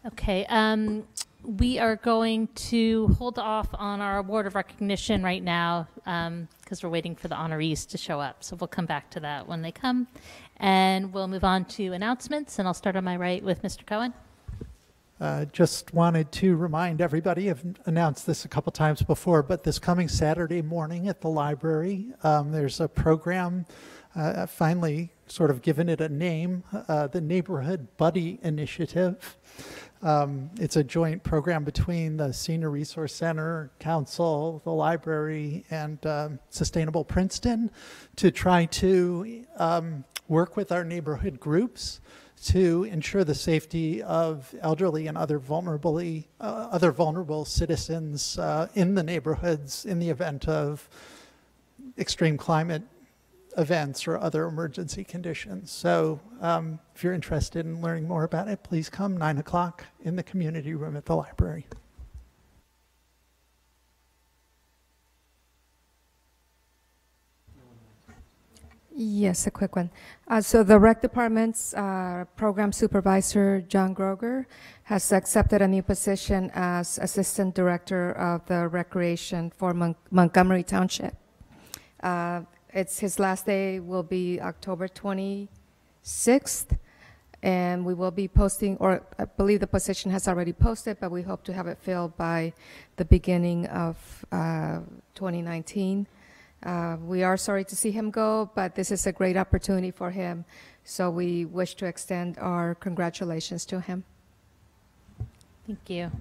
Okay, we are going to hold off on our award of recognition right now because we're waiting for the honorees to show up. So we'll come back to that when they come. And we'll move on to announcements, and I'll start on my right with Mr. Cohen. Just wanted to remind everybody, I've announced this a couple times before, but this coming Saturday morning at the library, there's a program, finally sort of given it a name, the Neighborhood Buddy Initiative. It's a joint program between the Senior Resource Center, Council, the library, and Sustainable Princeton to try to work with our neighborhood groups to ensure the safety of elderly and other vulnerable citizens in the neighborhoods in the event of extreme climate events or other emergency conditions. So if you're interested in learning more about it, please come 9 o'clock in the community room at the library. Yes, a quick one. So the rec department's program supervisor, John Groger, has accepted a new position as assistant director of the recreation for Montgomery Township. His last day will be October 26th, and we will be posting, or I believe the position has already posted, but we hope to have it filled by the beginning of 2019. We are sorry to see him go, but this is a great opportunity for him, so we wish to extend our congratulations to him. Thank you.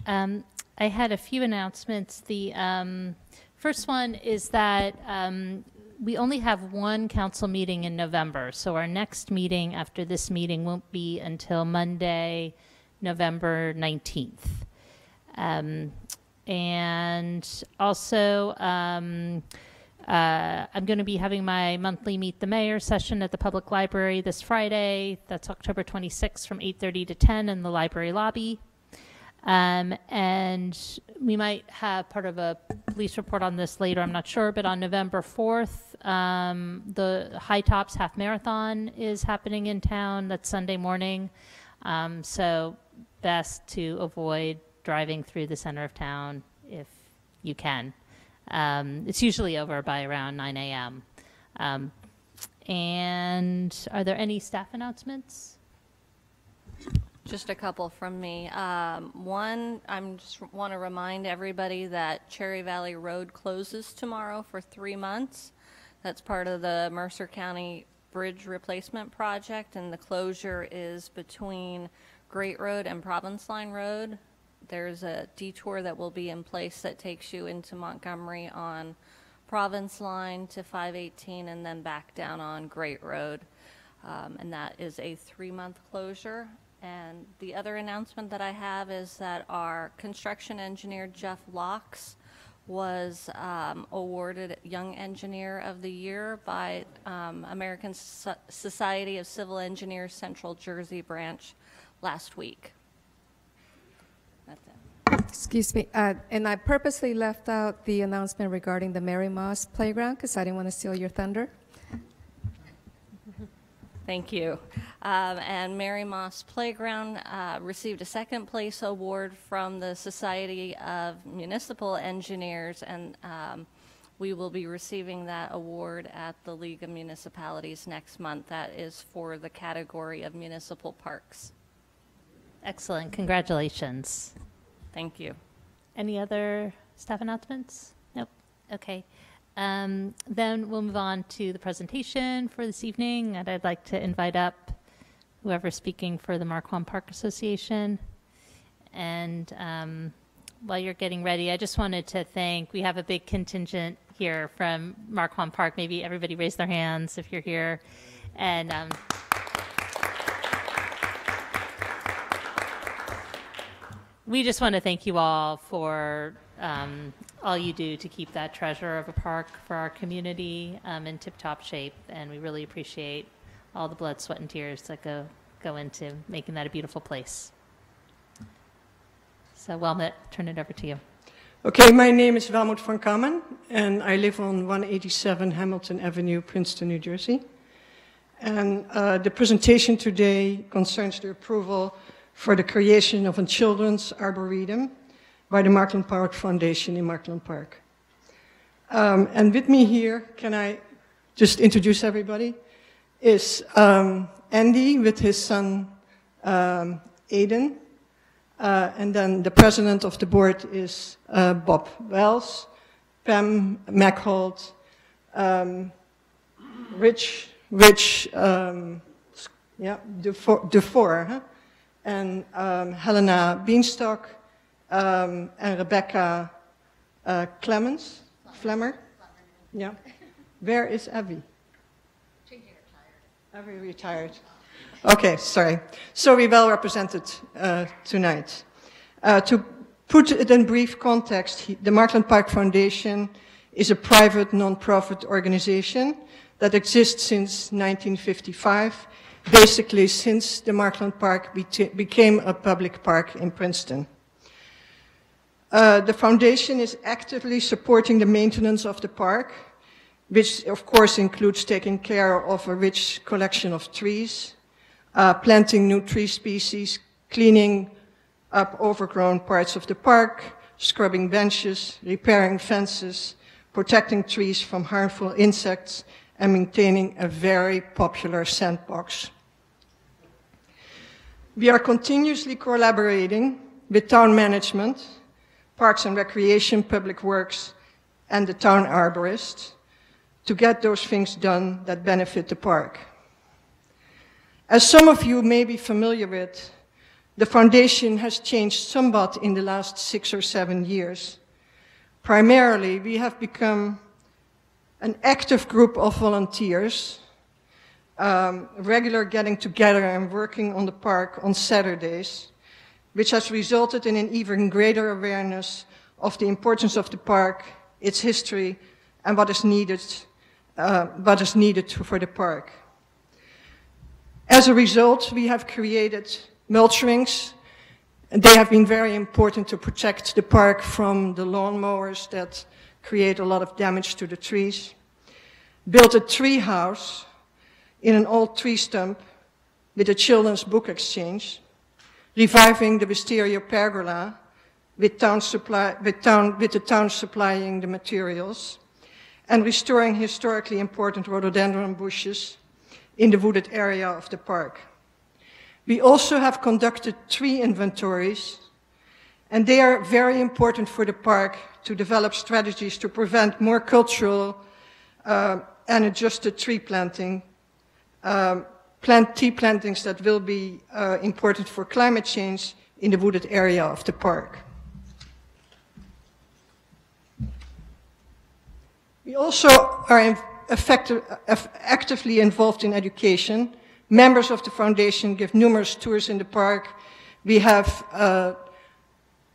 I had a few announcements. The first one is that we only have one council meeting in November, so our next meeting after this meeting won't be until Monday, November 19th. And also, I'm going to be having my monthly Meet the Mayor session at the Public Library this Friday. That's October 26th from 8:30 to 10 in the library lobby. And we might have part of a police report on this later, I'm not sure, but on November 4th, the High Tops Half Marathon is happening in town. That's Sunday morning. So best to avoid driving through the center of town if you can. It's usually over by around 9 a.m. And are there any staff announcements? Just a couple from me. One, I just want to remind everybody that Cherry Valley Road closes tomorrow for 3 months. That's part of the Mercer County Bridge Replacement Project, and the closure is between Great Road and Province Line Road. There's a detour that will be in place that takes you into Montgomery on Province Line to 518 and then back down on Great Road. And that is a 3-month closure. And the other announcement that I have is that our construction engineer, Jeff Locks, was awarded Young Engineer of the Year by American Society of Civil Engineers Central Jersey branch last week. That's it. Excuse me, and I purposely left out the announcement regarding the Mary Moss Playground because I didn't want to steal your thunder. Thank you. And Mary Moss Playground received a second place award from the Society of Municipal Engineers, and we will be receiving that award at the League of Municipalities next month. That is for the category of municipal parks. Excellent. Congratulations. Thank you. Any other staff announcements? Nope. Okay. Then we'll move on to the presentation for this evening, and I'd like to invite up whoever's speaking for the Marquand Park Association. And while you're getting ready, I just wanted to thank, we have a big contingent here from Marquand Park. Maybe everybody raise their hands if you're here. And we just want to thank you all for all you do to keep that treasure of a park for our community in tip-top shape, and we really appreciate all the blood, sweat, and tears that go into making that a beautiful place. So, Welmut, turn it over to you. Okay, my name is Welmut van Kammen, and I live on 187 Hamilton Avenue, Princeton, New Jersey. And the presentation today concerns the approval for the creation of a children's arboretum by the Markland Park Foundation in Markland Park. And with me here, can I just introduce everybody, is Andy with his son Aiden. And then the president of the board is Bob Wells, Pam Machold, Rich, Dufour, huh? And Helena Beanstalk, and Rebecca Flemmer. Yeah. Where is Abby? Abby retired. Okay, sorry. So we're well represented tonight. To put it in brief context, the Markland Park Foundation is a private non-profit organization that exists since 1955, basically since the Markland Park became a public park in Princeton. The foundation is actively supporting the maintenance of the park, which of course includes taking care of a rich collection of trees, planting new tree species, cleaning up overgrown parts of the park, scrubbing benches, repairing fences, protecting trees from harmful insects, and maintaining a very popular sandbox. We are continuously collaborating with town management, Parks and Recreation, Public Works, and the town arborist to get those things done that benefit the park. As some of you may be familiar with, the foundation has changed somewhat in the last 6 or 7 years. Primarily, we have become an active group of volunteers, regular getting together and working on the park on Saturdays, which has resulted in an even greater awareness of the importance of the park, its history, and what is needed for the park. As a result, we have created mulch rings, and they have been very important to protect the park from the lawnmowers that create a lot of damage to the trees. Built a tree house in an old tree stump with a children's book exchange, reviving the Wisteria pergola with the town supplying the materials, and restoring historically important rhododendron bushes in the wooded area of the park. We also have conducted tree inventories, and they are very important for the park to develop strategies to prevent more cultural and adjusted tree planting, tree plantings that will be important for climate change in the wooded area of the park. We also are actively involved in education. Members of the foundation give numerous tours in the park. We have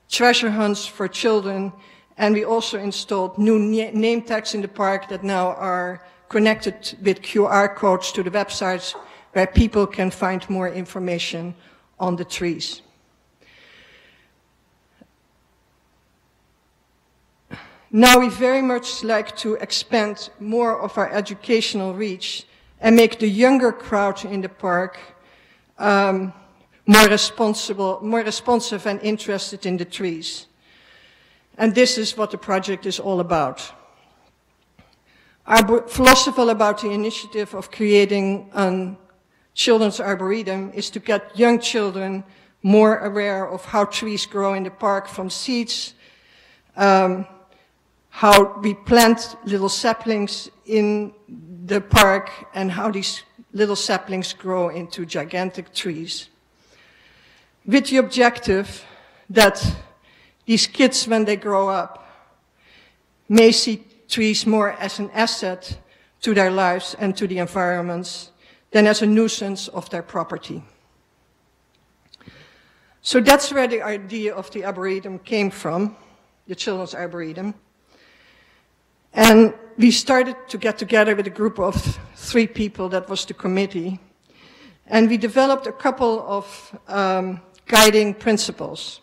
treasure hunts for children, and we also installed new name tags in the park that now are connected with QR codes to the websites where people can find more information on the trees. Now we very much like to expand more of our educational reach and make the younger crowd in the park more responsive and interested in the trees. And this is what the project is all about. Our philosophy about the initiative of creating a children's arboretum is to get young children more aware of how trees grow in the park from seeds, how we plant little saplings in the park, and how these little saplings grow into gigantic trees. With the objective that these kids, when they grow up, may see trees more as an asset to their lives and to the environments than as a nuisance of their property. So that's where the idea of the arboretum came from, the Children's Arboretum. And we started to get together with a group of 3 people, that was the committee, and we developed a couple of guiding principles.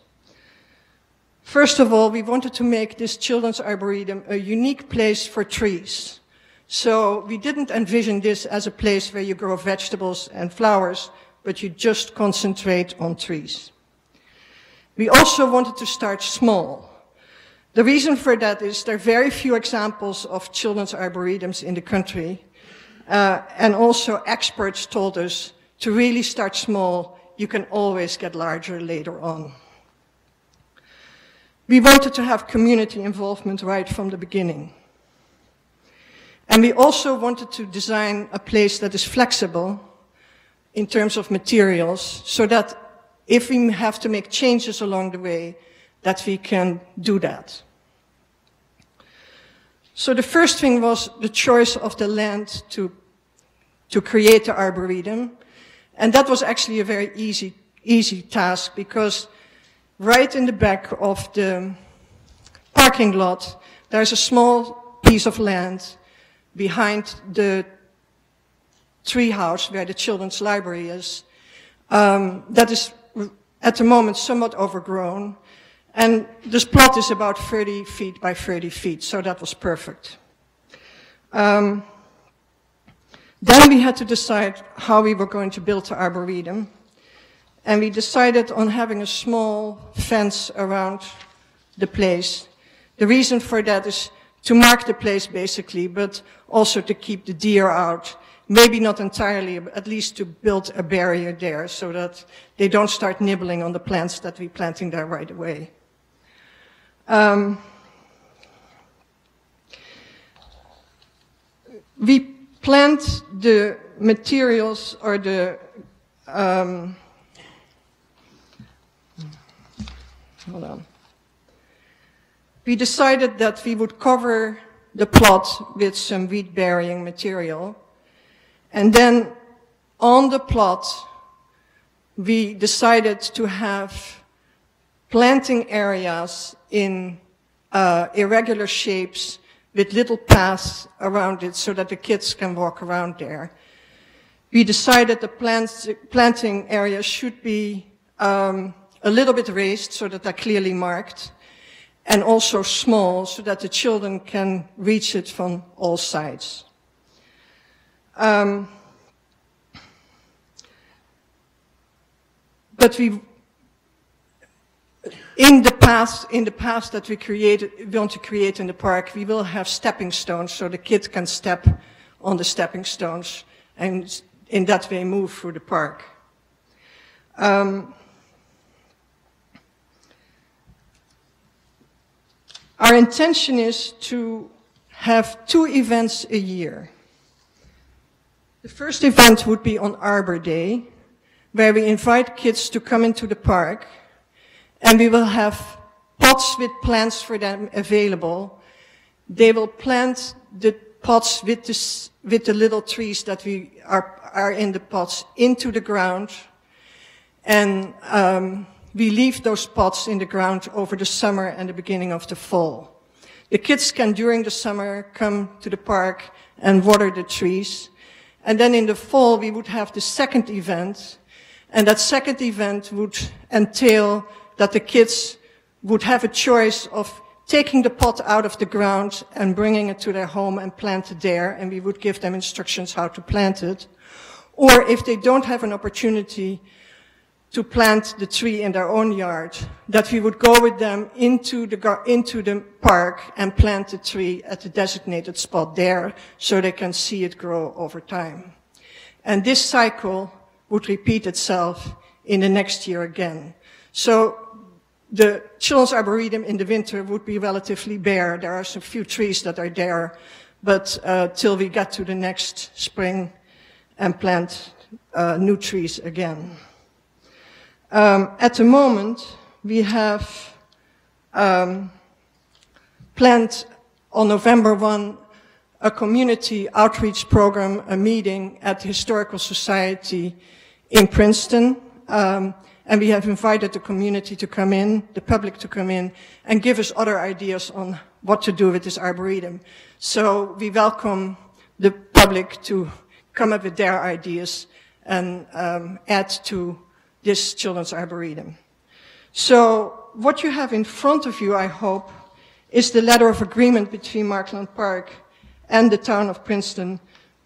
First of all, we wanted to make this Children's Arboretum a unique place for trees. So we didn't envision this as a place where you grow vegetables and flowers, but you just concentrate on trees. We also wanted to start small. The reason for that is there are very few examples of children's arboretums in the country, and also experts told us to really start small, you can always get larger later on. We wanted to have community involvement right from the beginning. And we also wanted to design a place that is flexible in terms of materials, so that if we have to make changes along the way, that we can do that. So the first thing was the choice of the land to create the arboretum. And that was actually a very easy task, because right in the back of the parking lot, there's a small piece of land behind the tree house where the children's library is, that is at the moment somewhat overgrown. And this plot is about 30 feet by 30 feet, so that was perfect. Then we had to decide how we were going to build the arboretum. And we decided on having a small fence around the place. The reason for that is to mark the place, basically, but also to keep the deer out. Maybe not entirely, but at least to build a barrier there so that they don't start nibbling on the plants that we're planting there right away. We planned the materials or the hold on. We decided that we would cover the plot with some weed-bearing material, and then on the plot we decided to have planting areas in irregular shapes with little paths around it so that the kids can walk around there. We decided the planting areas should be a little bit raised so that they're clearly marked, and also small so that the children can reach it from all sides. But in the path that we want to create in the park, we will have stepping stones so the kids can step on the stepping stones and in that way move through the park. Our intention is to have 2 events a year. The first event would be on Arbor Day, where we invite kids to come into the park, and we will have pots with plants for them available. They will plant the pots with the little trees that we are in the pots into the ground, and we leave those pots in the ground over the summer and the beginning of the fall. The kids can, during the summer, come to the park and water the trees. And then in the fall, we would have the second event. And that second event would entail that the kids would have a choice of taking the pot out of the ground and bringing it to their home and plant it there. And we would give them instructions how to plant it. Or if they don't have an opportunity to plant the tree in their own yard, that we would go with them into the park and plant the tree at the designated spot there so they can see it grow over time. And this cycle would repeat itself in the next year again. So the Children's Arboretum in the winter would be relatively bare. There are some few trees that are there, but till we get to the next spring and plant new trees again. At the moment, we have planned on November 1 a community outreach program, a meeting at the Historical Society in Princeton. And we have invited the community to come in, the public to come in, and give us other ideas on what to do with this arboretum. So we welcome the public to come up with their ideas and add to this children's arboretum. So what you have in front of you, I hope, is the letter of agreement between Markland Park and the town of Princeton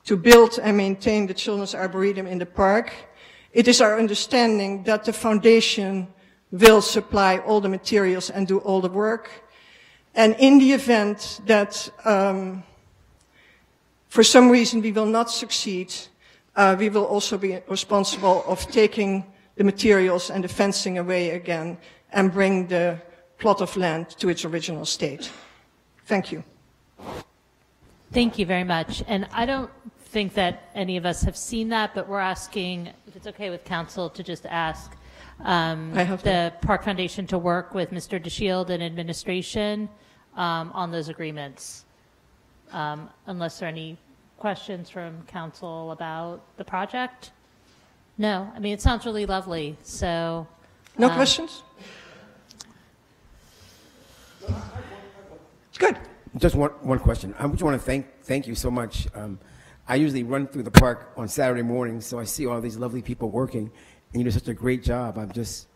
to build and maintain the children's arboretum in the park. it is our understanding that the foundation will supply all the materials and do all the work. And in the event that for some reason we will not succeed, we will also be responsible of taking the materials and the fencing away again and bring the plot of land to its original state. Thank you. Thank you very much. And I don't think that any of us have seen that, but we're asking, if it's okay with council, to just ask the Park Foundation to work with Mr. DeShield and administration on those agreements. Unless there are any questions from council about the project? No, I mean, it sounds really lovely, so. No questions? Good. Just one question. I just want to thank you so much. I usually run through the park on Saturday mornings, so I see all these lovely people working, and you do such a great job. I'm just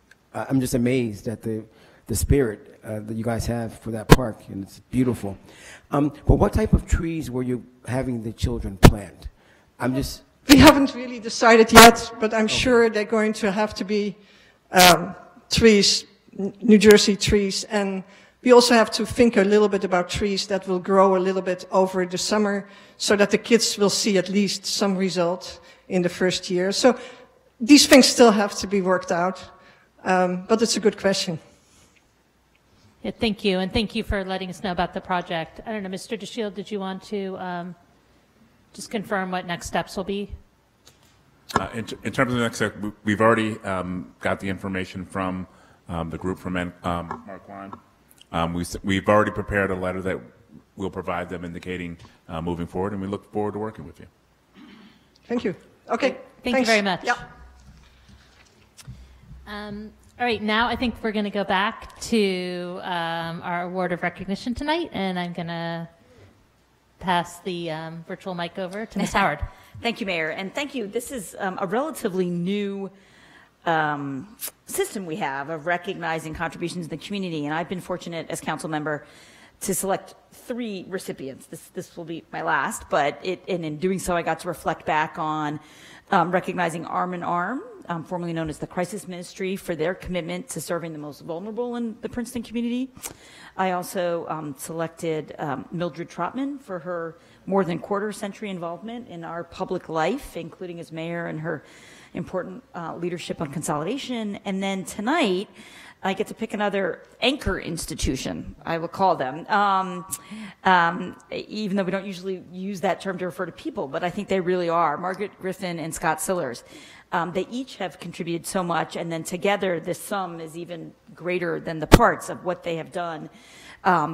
amazed at the spirit that you guys have for that park, and it's beautiful. But what type of trees were you having the children plant? We haven't really decided yet, but I'm sure they're going to have to be trees, New Jersey trees, and we also have to think a little bit about trees that will grow a little bit over the summer so that the kids will see at least some result in the first year. So these things still have to be worked out, but it's a good question. Yeah, thank you, and thank you for letting us know about the project. I don't know, Mr. DeShield, did you want to just confirm what next steps will be? In terms of the next step, we've already got the information from the group from Mark Klein. We've already prepared a letter that we'll provide them indicating moving forward, and we look forward to working with you. Thank you. Okay. Thank you very much. Yeah. All right, now I think we're going to go back to our award of recognition tonight, and I'm going to pass the virtual mic over to Ms. Howard. Thank you, Mayor, and thank you. This is a relatively new system we have of recognizing contributions in the community, and I've been fortunate as council member to select 3 recipients. This will be my last, but in doing so, I got to reflect back on recognizing Arm in Arm, formerly known as the Crisis Ministry, for their commitment to serving the most vulnerable in the Princeton community. I also selected Mildred Trotman for her more than quarter-century involvement in our public life, including as mayor and her important leadership on consolidation. And then tonight, I get to pick another anchor institution, I will call them, even though we don't usually use that term to refer to people, but I think they really are, Margaret Griffin and Scott Sillers. They each have contributed so much, and then together this sum is even greater than the parts of what they have done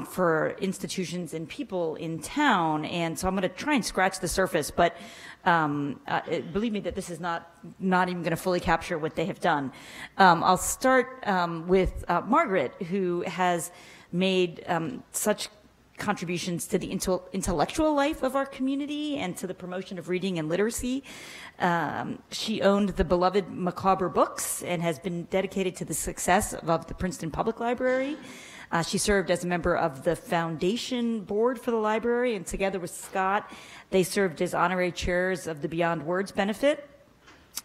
for institutions and people in town. And so I'm going to try and scratch the surface, but believe me that this is not even going to fully capture what they have done. I'll start with Margaret, who has made such contributions to the intellectual life of our community and to the promotion of reading and literacy. She owned the beloved Macabre books and has been dedicated to the success of the Princeton Public Library. She served as a member of the foundation board for the library, and together with Scott, they served as honorary chairs of the Beyond Words benefit,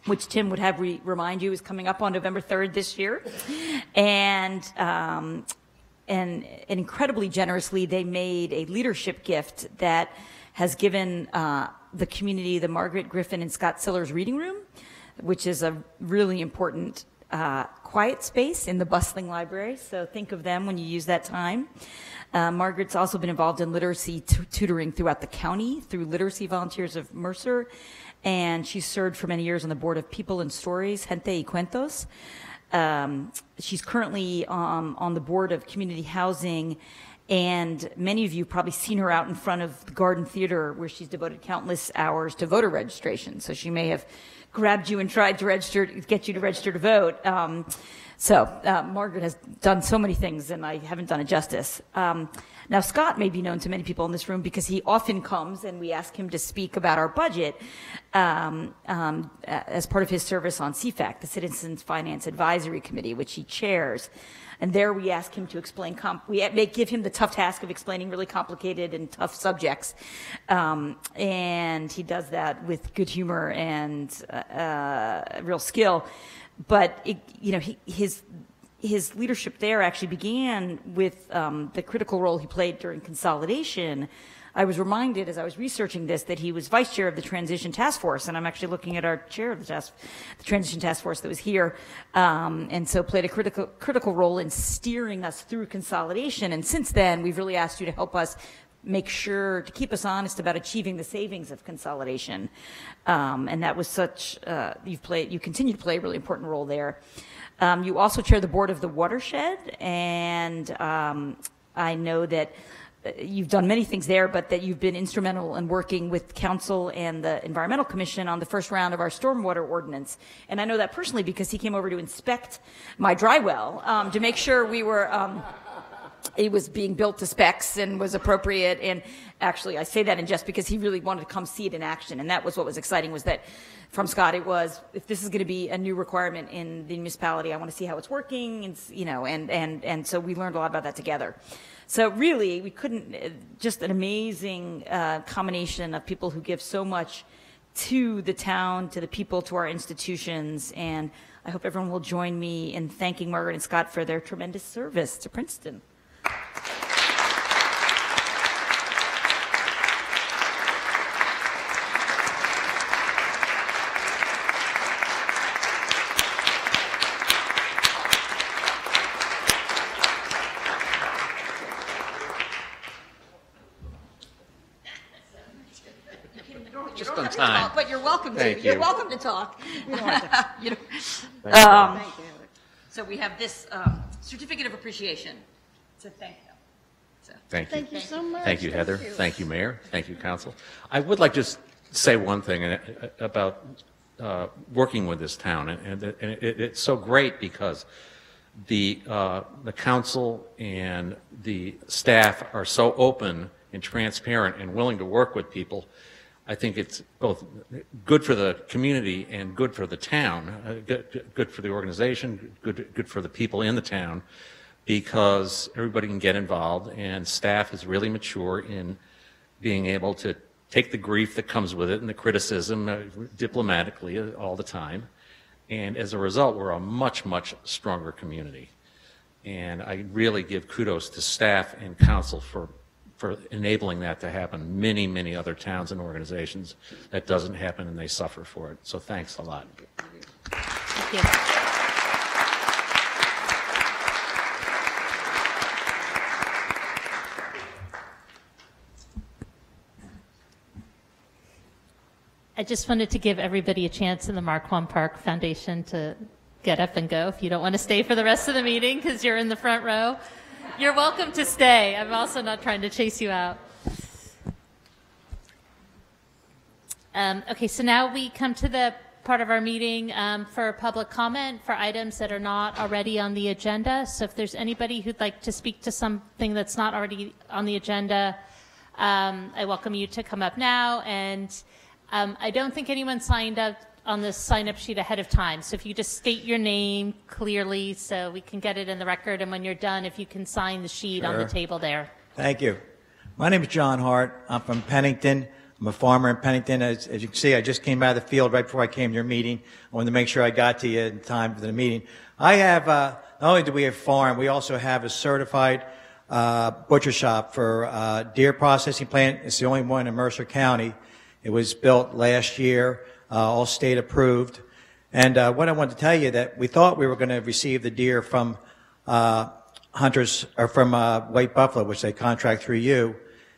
which Tim would have remind you is coming up on November 3rd this year. And incredibly generously, they made a leadership gift that has given the community the Margaret Griffin and Scott Sillers Reading Room, which is a really important quiet space in the bustling library. So think of them when you use that time. Margaret's also been involved in literacy tutoring throughout the county through Literacy Volunteers of Mercer, and she served for many years on the board of People and Stories, Gente y Cuentos. She's currently on the board of Community Housing, and many of you have probably seen her out in front of the Garden Theater, where she's devoted countless hours to voter registration. So she may have grabbed you and tried to get you to register to vote. So Margaret has done so many things, and I haven't done it justice. Now, Scott may be known to many people in this room because he often comes and we ask him to speak about our budget as part of his service on CFAC, the Citizens Finance Advisory Committee, which he chairs. And there we ask him to explain, we give him the tough task of explaining really complicated and tough subjects. And he does that with good humor and real skill. But, his leadership there actually began with the critical role he played during consolidation. I was reminded as I was researching this that he was vice chair of the Transition Task Force, and I'm actually looking at our chair of the Transition Task Force that was here, and so played a critical role in steering us through consolidation. And since then, we've really asked you to help us make sure to keep us honest about achieving the savings of consolidation, and that was such. You continue to play a really important role there. You also chair the board of the watershed, and I know that you've done many things there, but that you've been instrumental in working with council and the Environmental Commission on the first round of our stormwater ordinance. And I know that personally because he came over to inspect my dry well to make sure it was being built to specs and was appropriate. And actually, I say that in jest because he really wanted to come see it in action. And that was what was exciting, was that from Scott, it was, if this is going to be a new requirement in the municipality, I want to see how it's working. And, and so we learned a lot about that together. So really, we couldn't, just an amazing combination of people who give so much to the town, to the people, to our institutions. And I hope everyone will join me in thanking Margaret and Scott for their tremendous service to Princeton. Just on time. But you're welcome to. Thank You're you. welcome to talk. So we have this certificate of appreciation to thank them. So. Thank you. Thank you so much. Thank you, Heather. Thank you, Mayor. Thank you, Council. I would like to just say one thing about working with this town, and it's so great because the council and the staff are so open and transparent and willing to work with people. I think it's both good for the community and good for the town, good for the organization, good for the people in the town, because everybody can get involved, and staff is really mature in being able to take the grief that comes with it and the criticism diplomatically all the time. And as a result, we're a much, much stronger community. And I really give kudos to staff and council for enabling that to happen. Many, many other towns and organizations, that doesn't happen and they suffer for it. So thanks a lot. Thank you. I just wanted to give everybody a chance in the Marquand Park Foundation to get up and go if you don't want to stay for the rest of the meeting because you're in the front row. You're welcome to stay. I'm also not trying to chase you out. Okay, so now we come to the part of our meeting for public comment for items that are not already on the agenda. So if there's anybody who'd like to speak to something that's not already on the agenda, I welcome you to come up now. And I don't think anyone signed up on this sign-up sheet ahead of time. So if you just state your name clearly so we can get it in the record, and when you're done, if you can sign the sheet on the table there. Thank you. My name is John Hart. I'm from Pennington. I'm a farmer in Pennington. As you can see, I just came out of the field right before I came to your meeting. I wanted to make sure I got to you in time for the meeting. I have, not only do we have farm, we also have a certified butcher shop for deer processing plant. It's the only one in Mercer County. It was built last year. All state approved. And what I wanted to tell you that we thought we were going to receive the deer from hunters or from White Buffalo, which they contract through you.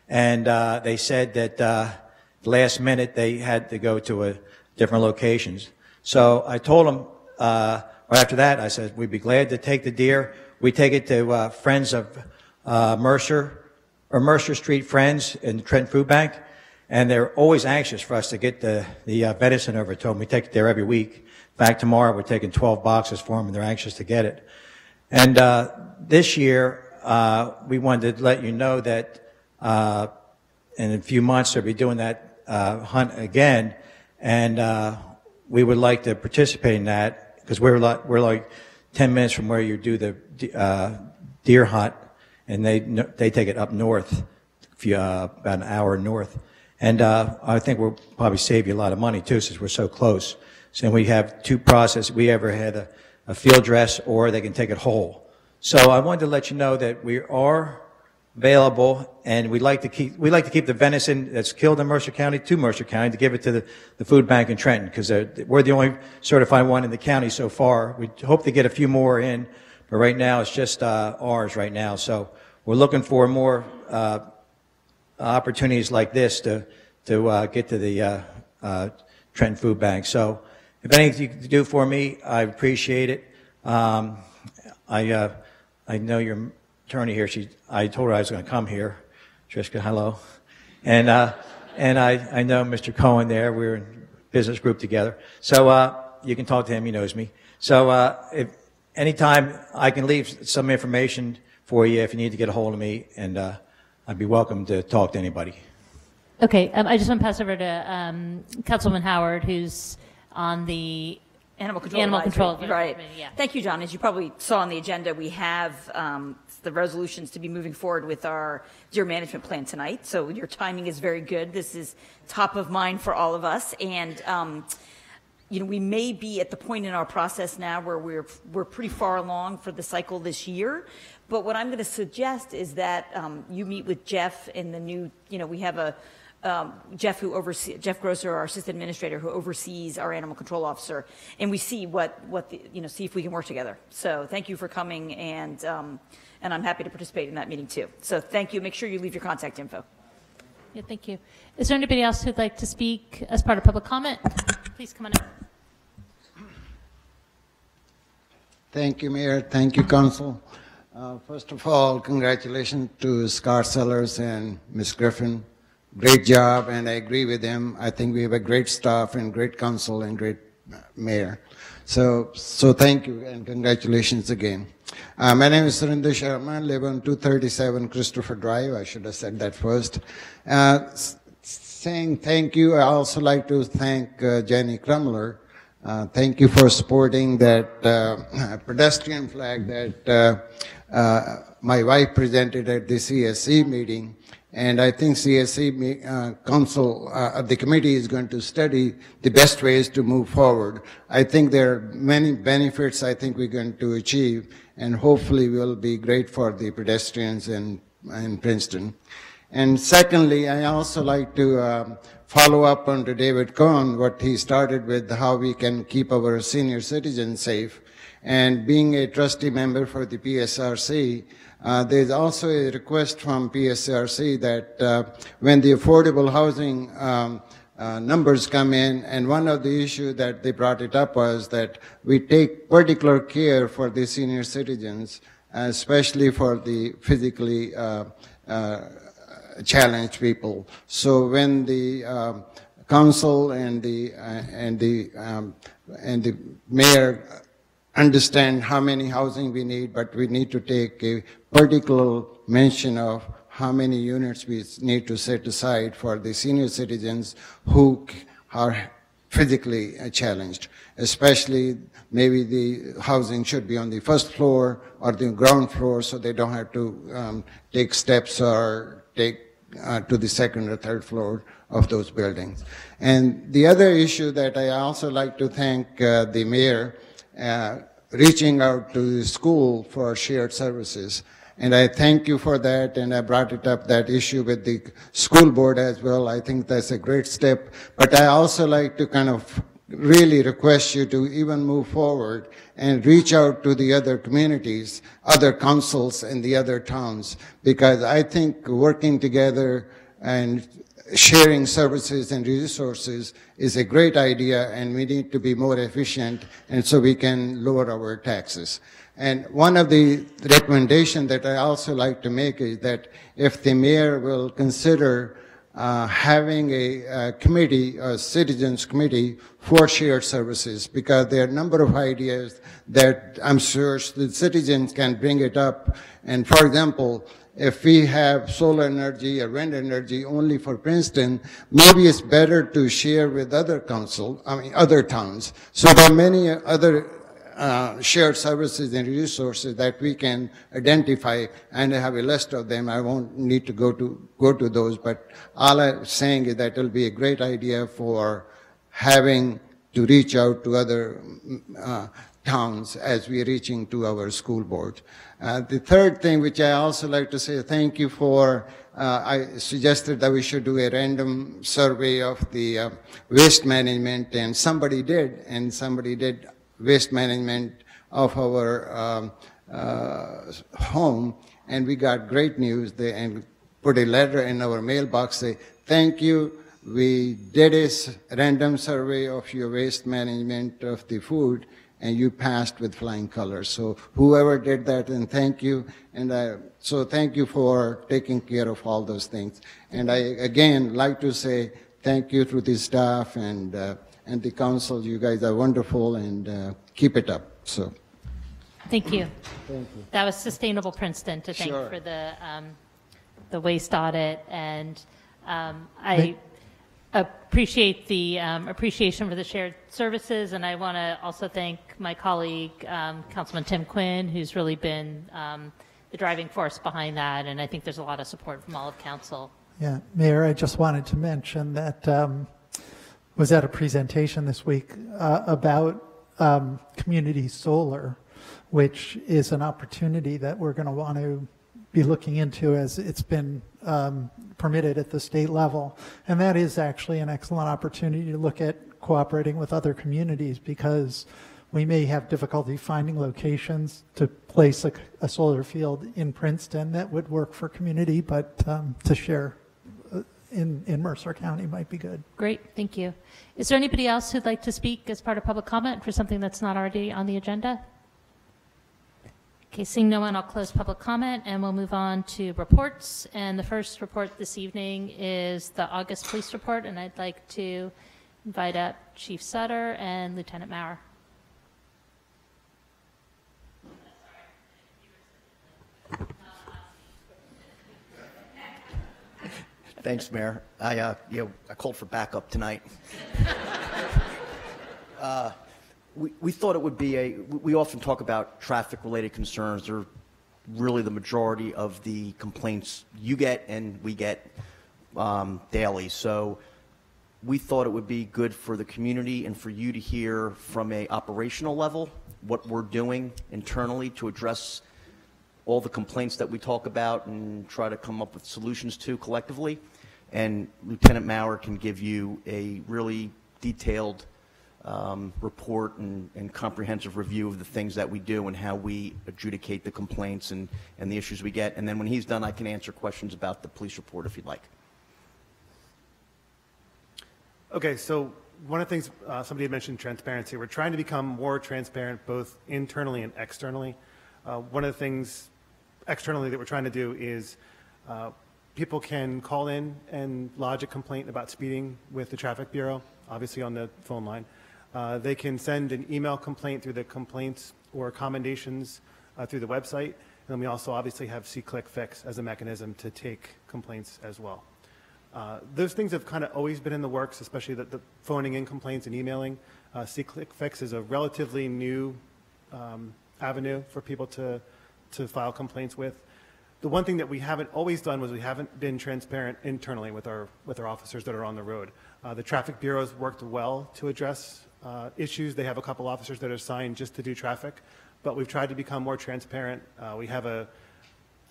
And they said that last minute they had to go to different locations. So I told them right after that, I said, we'd be glad to take the deer. We take it to Friends of Mercer, or Mercer Street Friends in Trenton Food Bank. And they're always anxious for us to get the venison over to them. We take it there every week fact, tomorrow we're taking 12 boxes for them, and they're anxious to get it. And this year, we wanted to let you know that in a few months they'll be doing that hunt again, and we would like to participate in that because we're like 10 minutes from where you do the deer hunt, and they take it up north, about an hour north. And I think we'll probably save you a lot of money too, since we're so close. So we have two processes. We ever had a field dress, or they can take it whole. So I wanted to let you know that we are available, and we like to keep the venison that's killed in Mercer County to Mercer County to give it to the food bank in Trenton, because we're the only certified one in the county so far. We hope to get a few more in, but right now it's just ours right now. So we're looking for more opportunities like this to get to the Trenton Food Bank. So if anything you can do for me, I appreciate it. I know your attorney here. I told her I was going to come here. Triska, hello. And I know Mr. Cohen there. We're in business group together. So you can talk to him. He knows me. So if anytime I can leave some information for you if you need to get a hold of me, and I'd be welcome to talk to anybody. Okay, I just want to pass over to Councilman Howard, who's on the Animal Control Advisory right. Committee, yeah. Thank you, John. As you probably saw on the agenda, we have the resolutions to be moving forward with our deer management plan tonight. So your timing is very good. This is top of mind for all of us. And we may be at the point in our process now where we're pretty far along for the cycle this year. But what I'm going to suggest is that you meet with Jeff in the new, we have a Jeff Grosser, our assistant administrator, who oversees our animal control officer, and we see see if we can work together. So thank you for coming, and I'm happy to participate in that meeting too. So thank you. Make sure you leave your contact info. Yeah, thank you. Is there anybody else who'd like to speak as part of public comment? Please come on up. Thank you, Mayor. Thank you, Council. First of all, congratulations to Scott Sellers and Ms. Griffin. Great job, and I agree with them. I think we have a great staff and great council and great mayor. So thank you and congratulations again. My name is Surinder Sharma. I live on 237 Christopher Drive. I should have said that first. Saying thank you, I also like to thank Jenny Krumler. Thank you for supporting that pedestrian flag that my wife presented at the CSC meeting. And I think CSC Council, the committee is going to study the best ways to move forward. I think there are many benefits I think we're going to achieve, and hopefully will be great for the pedestrians in Princeton. And secondly, I also like to follow up on to David Cohn, what he started with, how we can keep our senior citizens safe. And being a trustee member for the PSRC, there's also a request from PSRC that when the affordable housing numbers come in, and one of the issues that they brought it up was that we take particular care for the senior citizens, especially for the physically challenged people. So when the council and the mayor understand how many housing we need, but we need to take a particular mention of how many units we need to set aside for the senior citizens who are physically challenged. Especially maybe the housing should be on the first floor or the ground floor so they don't have to take steps or take to the second or third floor of those buildings. And the other issue that I also like to thank the mayor reaching out to the school for shared services. And I thank you for that, and I brought it up, that issue with the school board as well. I think that's a great step. But I also like to kind of really request you to even move forward and reach out to the other communities, other councils in the other towns, because I think working together and sharing services and resources is a great idea, and we need to be more efficient, and so we can lower our taxes. And one of the recommendations that I also like to make is that if the mayor will consider having a committee, a citizens committee for shared services, because there are a number of ideas that I'm sure the citizens can bring it up. And for example, if we have solar energy or wind energy only for Princeton, maybe it's better to share with other other towns. So there are many other shared services and resources that we can identify, and I have a list of them. I won't need to go to those, but all I'm saying is that it'll be a great idea for having to reach out to other towns as we're reaching to our school board. The third thing, which I also like to say thank you for, I suggested that we should do a random survey of the waste management, and somebody did waste management of our home, and we got great news. And put a letter in our mailbox, say, thank you, we did a random survey of your waste management of the food, and you passed with flying colors. So whoever did that, and thank you. And so thank you for taking care of all those things. And I, again, like to say thank you to the staff and the council. You guys are wonderful, and keep it up. So, Thank you. thank you. That was Sustainable Princeton to thank Sure. for the waste audit, and I appreciate the appreciation for the shared services, and I want to also thank my colleague, Councilman Tim Quinn, who's really been the driving force behind that, and I think there's a lot of support from all of council. Yeah, Mayor, I just wanted to mention that was at a presentation this week about community solar, which is an opportunity that we're going to want to be looking into as it's been permitted at the state level. And that is actually an excellent opportunity to look at cooperating with other communities, because we may have difficulty finding locations to place a solar field in Princeton that would work for community, but to share in Mercer County might be good. Great, thank you. Is there anybody else who'd like to speak as part of public comment for something that's not already on the agenda? Okay, seeing no one, I'll close public comment, and we'll move on to reports. And the first report this evening is the August police report, and I'd like to invite up Chief Sutter and Lieutenant Maurer. Thanks, Mayor. I called for backup tonight. We thought it would be we often talk about traffic-related concerns. They're really the majority of the complaints you get and we get daily. So we thought it would be good for the community and for you to hear from a operational level what we're doing internally to address all the complaints that we talk about and try to come up with solutions to collectively. And Lieutenant Maurer can give you a really detailed report and comprehensive review of the things that we do and how we adjudicate the complaints and the issues we get. And then when he's done, I can answer questions about the police report if you'd like. Okay, so one of the things somebody had mentioned, transparency. We're trying to become more transparent both internally and externally. One of the things externally that we're trying to do is people can call in and lodge a complaint about speeding with the Traffic Bureau, obviously on the phone line. They can send an email complaint through the complaints or commendations through the website. And then we also obviously have See-Click-Fix as a mechanism to take complaints as well. Those things have kind of always been in the works, especially the phoning in complaints and emailing. See-Click-Fix is a relatively new avenue for people to file complaints with. The one thing that we haven't always done was we haven't been transparent internally with our officers that are on the road. The Traffic Bureau's worked well to address issues. They have a couple officers that are assigned just to do traffic, but we've tried to become more transparent. We have a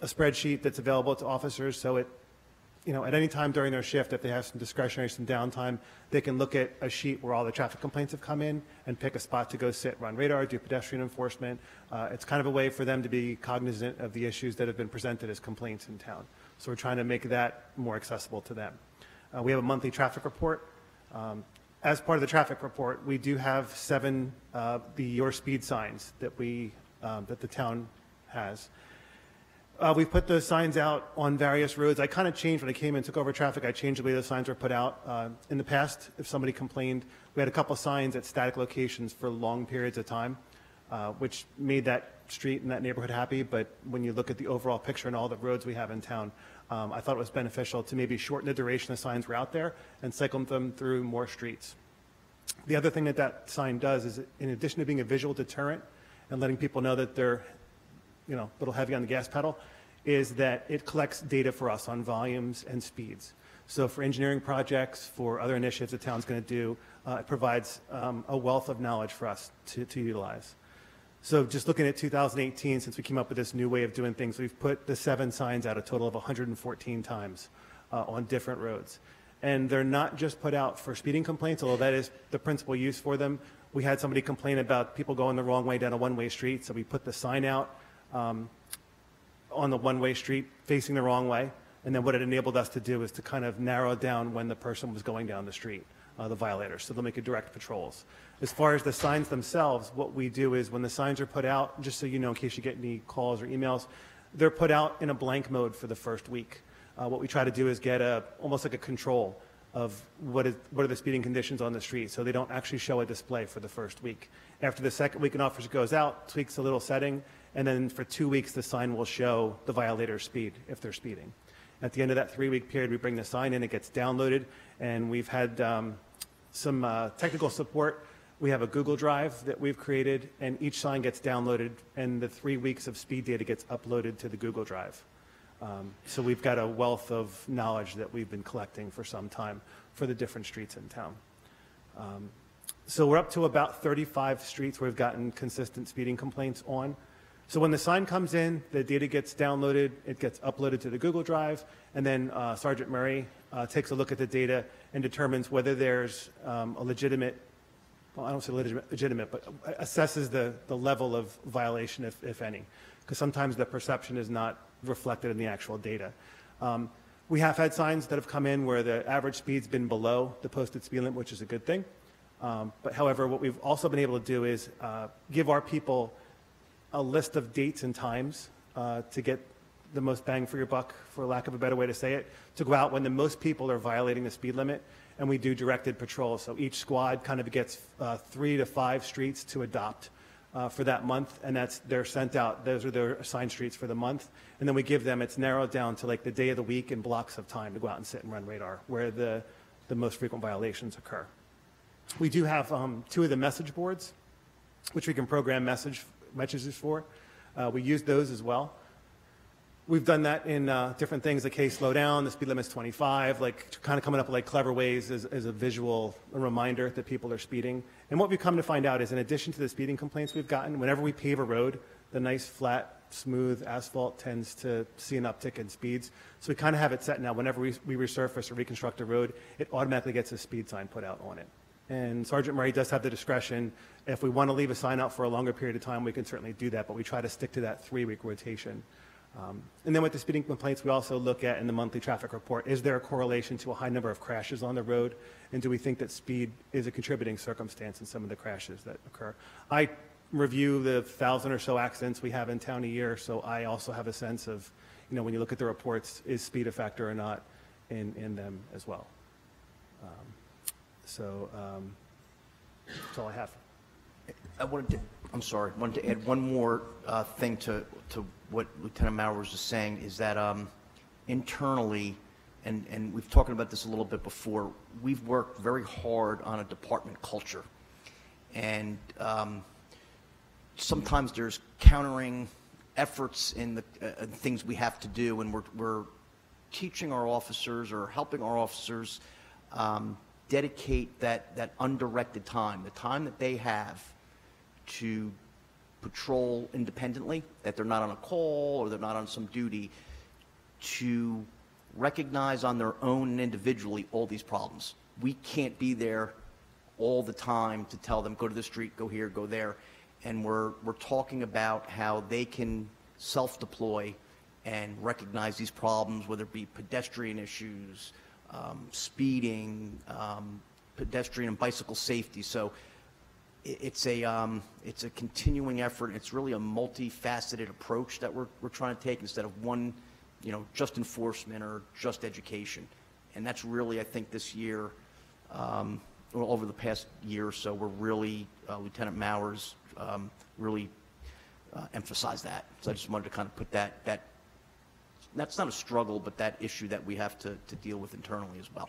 spreadsheet that's available to officers, so at any time during their shift, if they have some discretionary, some downtime, they can look at a sheet where all the traffic complaints have come in and pick a spot to go sit, run radar, do pedestrian enforcement. It's kind of a way for them to be cognizant of the issues that have been presented as complaints in town. So we're trying to make that more accessible to them. We have a monthly traffic report. As part of the traffic report, we do have 7 Your Speed signs that that the town has. We've put those signs out on various roads. I kind of changed when I came in and took over traffic. I changed the way those signs were put out. In the past, if somebody complained, we had a couple signs at static locations for long periods of time, which made that street and that neighborhood happy. But when you look at the overall picture and all the roads we have in town, I thought it was beneficial to maybe shorten the duration the signs were out there and cycle them through more streets. The other thing that that sign does is, in addition to being a visual deterrent and letting people know that they're a little heavy on the gas pedal, is that it collects data for us on volumes and speeds. So for engineering projects, for other initiatives the town's going to do, it provides a wealth of knowledge for us to utilize. So just looking at 2018, since we came up with this new way of doing things, we've put the 7 signs out a total of 114 times on different roads. And they're not just put out for speeding complaints, although that is the principal use for them. We had somebody complain about people going the wrong way down a one-way street, so we put the sign out on the one-way street facing the wrong way, and then what it enabled us to do is to kind of narrow down when the person was going down the street, the violators, so they'll make it direct patrols. As far as the signs themselves, what we do is when the signs are put out, just so you know in case you get any calls or emails, they're put out in a blank mode for the first week. What we try to do is get almost like a control of what are the speeding conditions on the street, so they don't actually show a display for the first week. After the second week, an officer goes out, tweaks a little setting, and then for 2 weeks, the sign will show the violator's speed if they're speeding. At the end of that 3-week period, we bring the sign in, it gets downloaded, and we've had some technical support. We have a Google Drive that we've created, and each sign gets downloaded, and the 3 weeks of speed data gets uploaded to the Google Drive. So we've got a wealth of knowledge that we've been collecting for some time for the different streets in town. So we're up to about 35 streets where we've gotten consistent speeding complaints on. So when the sign comes in, the data gets downloaded, it gets uploaded to the Google Drive, and then Sergeant Murray takes a look at the data and determines whether there's a legitimate, well, I don't say legitimate, but assesses the level of violation, if any, because sometimes the perception is not reflected in the actual data. We have had signs that have come in where the average speed's been below the posted speed limit, which is a good thing. But however, what we've also been able to do is give our people a list of dates and times to get the most bang for your buck, for lack of a better way to say it, to go out when the most people are violating the speed limit, and we do directed patrols. So each squad kind of gets 3 to 5 streets to adopt for that month, and they're sent out. Those are their assigned streets for the month, and then we give them, it's narrowed down to like the day of the week and blocks of time to go out and sit and run radar where the most frequent violations occur. We do have 2 of the message boards, which we can program messages for. We use those as well. We've done that in different things like, hey, slow down, the speed limit's 25, like kind of coming up with like clever ways as a visual reminder that people are speeding. And what we've come to find out is in addition to the speeding complaints we've gotten, whenever we pave a road, the nice flat, smooth asphalt tends to see an uptick in speeds. So we kind of have it set now. Whenever we resurface or reconstruct a road, it automatically gets a speed sign put out on it. And Sergeant Murray does have the discretion. If we want to leave a sign out for a longer period of time, we can certainly do that, but we try to stick to that 3-week rotation. And then with the speeding complaints, we also look at in the monthly traffic report, is there a correlation to a high number of crashes on the road? And do we think that speed is a contributing circumstance in some of the crashes that occur? I review the 1,000 or so accidents we have in town a year, so I also have a sense of, when you look at the reports, is speed a factor or not in them as well? That's all I have. I wanted to add one more thing to what Lieutenant Maurer was just saying, is that internally, and we've talked about this a little bit before, we've worked very hard on a department culture. And sometimes there's countering efforts in the things we have to do, and we're teaching our officers or helping our officers dedicate that undirected time, the time that they have to patrol independently, that they're not on a call or they're not on some duty, to recognize on their own and individually all these problems. We can't be there all the time to tell them, go to the street, go here, go there. And we're talking about how they can self-deploy and recognize these problems, whether it be pedestrian issues, speeding, pedestrian and bicycle safety. So it's a continuing effort. It's really a multifaceted approach that we're trying to take instead of one, just enforcement or just education. And that's really, I think, this year, over the past year or so, we're really, Lieutenant Mowers really emphasized that. So I just wanted to kind of put that's not a struggle, but that issue that we have to deal with internally as well.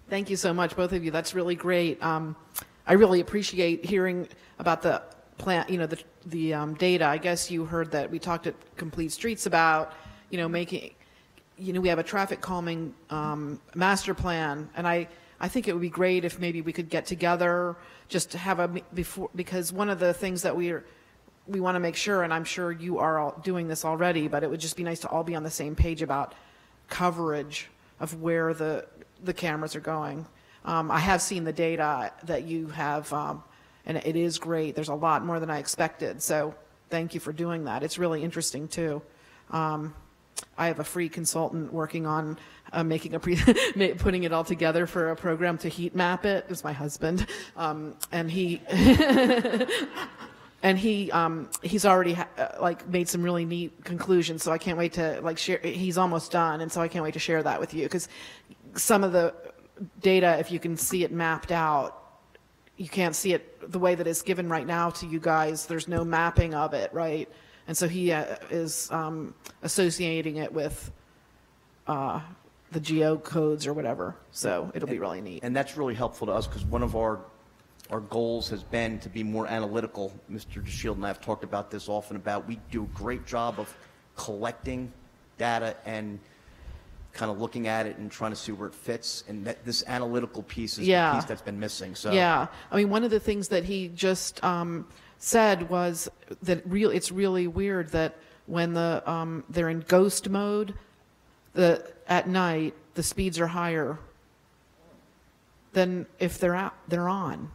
Thank you so much, both of you. That's really great. I really appreciate hearing about the plan, the data. I guess you heard that we talked at Complete Streets about, making, we have a traffic calming master plan, and I think it would be great if maybe we could get together just to have because one of the things that we want to make sure, and I'm sure you are all doing this already, but it would just be nice to all be on the same page about coverage of where the cameras are going. I have seen the data that you have, and it is great. There's a lot more than I expected, so thank you for doing that. It's really interesting, too. I have a free consultant working on putting it all together for a program to heat map it. It's my husband, and he and he's already made some really neat conclusions. So I can't wait to share. He's almost done, and so I can't wait to share that with you, because some of the data, if you can see it mapped out, you can't see it the way that it's given right now to you guys. There's no mapping of it, right? And so he is associating it with the geo codes or whatever. So it'll be really neat. And that's really helpful to us, because one of our goals has been to be more analytical. Mr. DeShield and I have talked about this often we do a great job of collecting data and kind of looking at it and trying to see where it fits, and that this analytical piece is the piece that's been missing. So yeah, I mean, one of the things that he just said was that it's really weird that when they're in ghost mode, at night the speeds are higher than if they're on.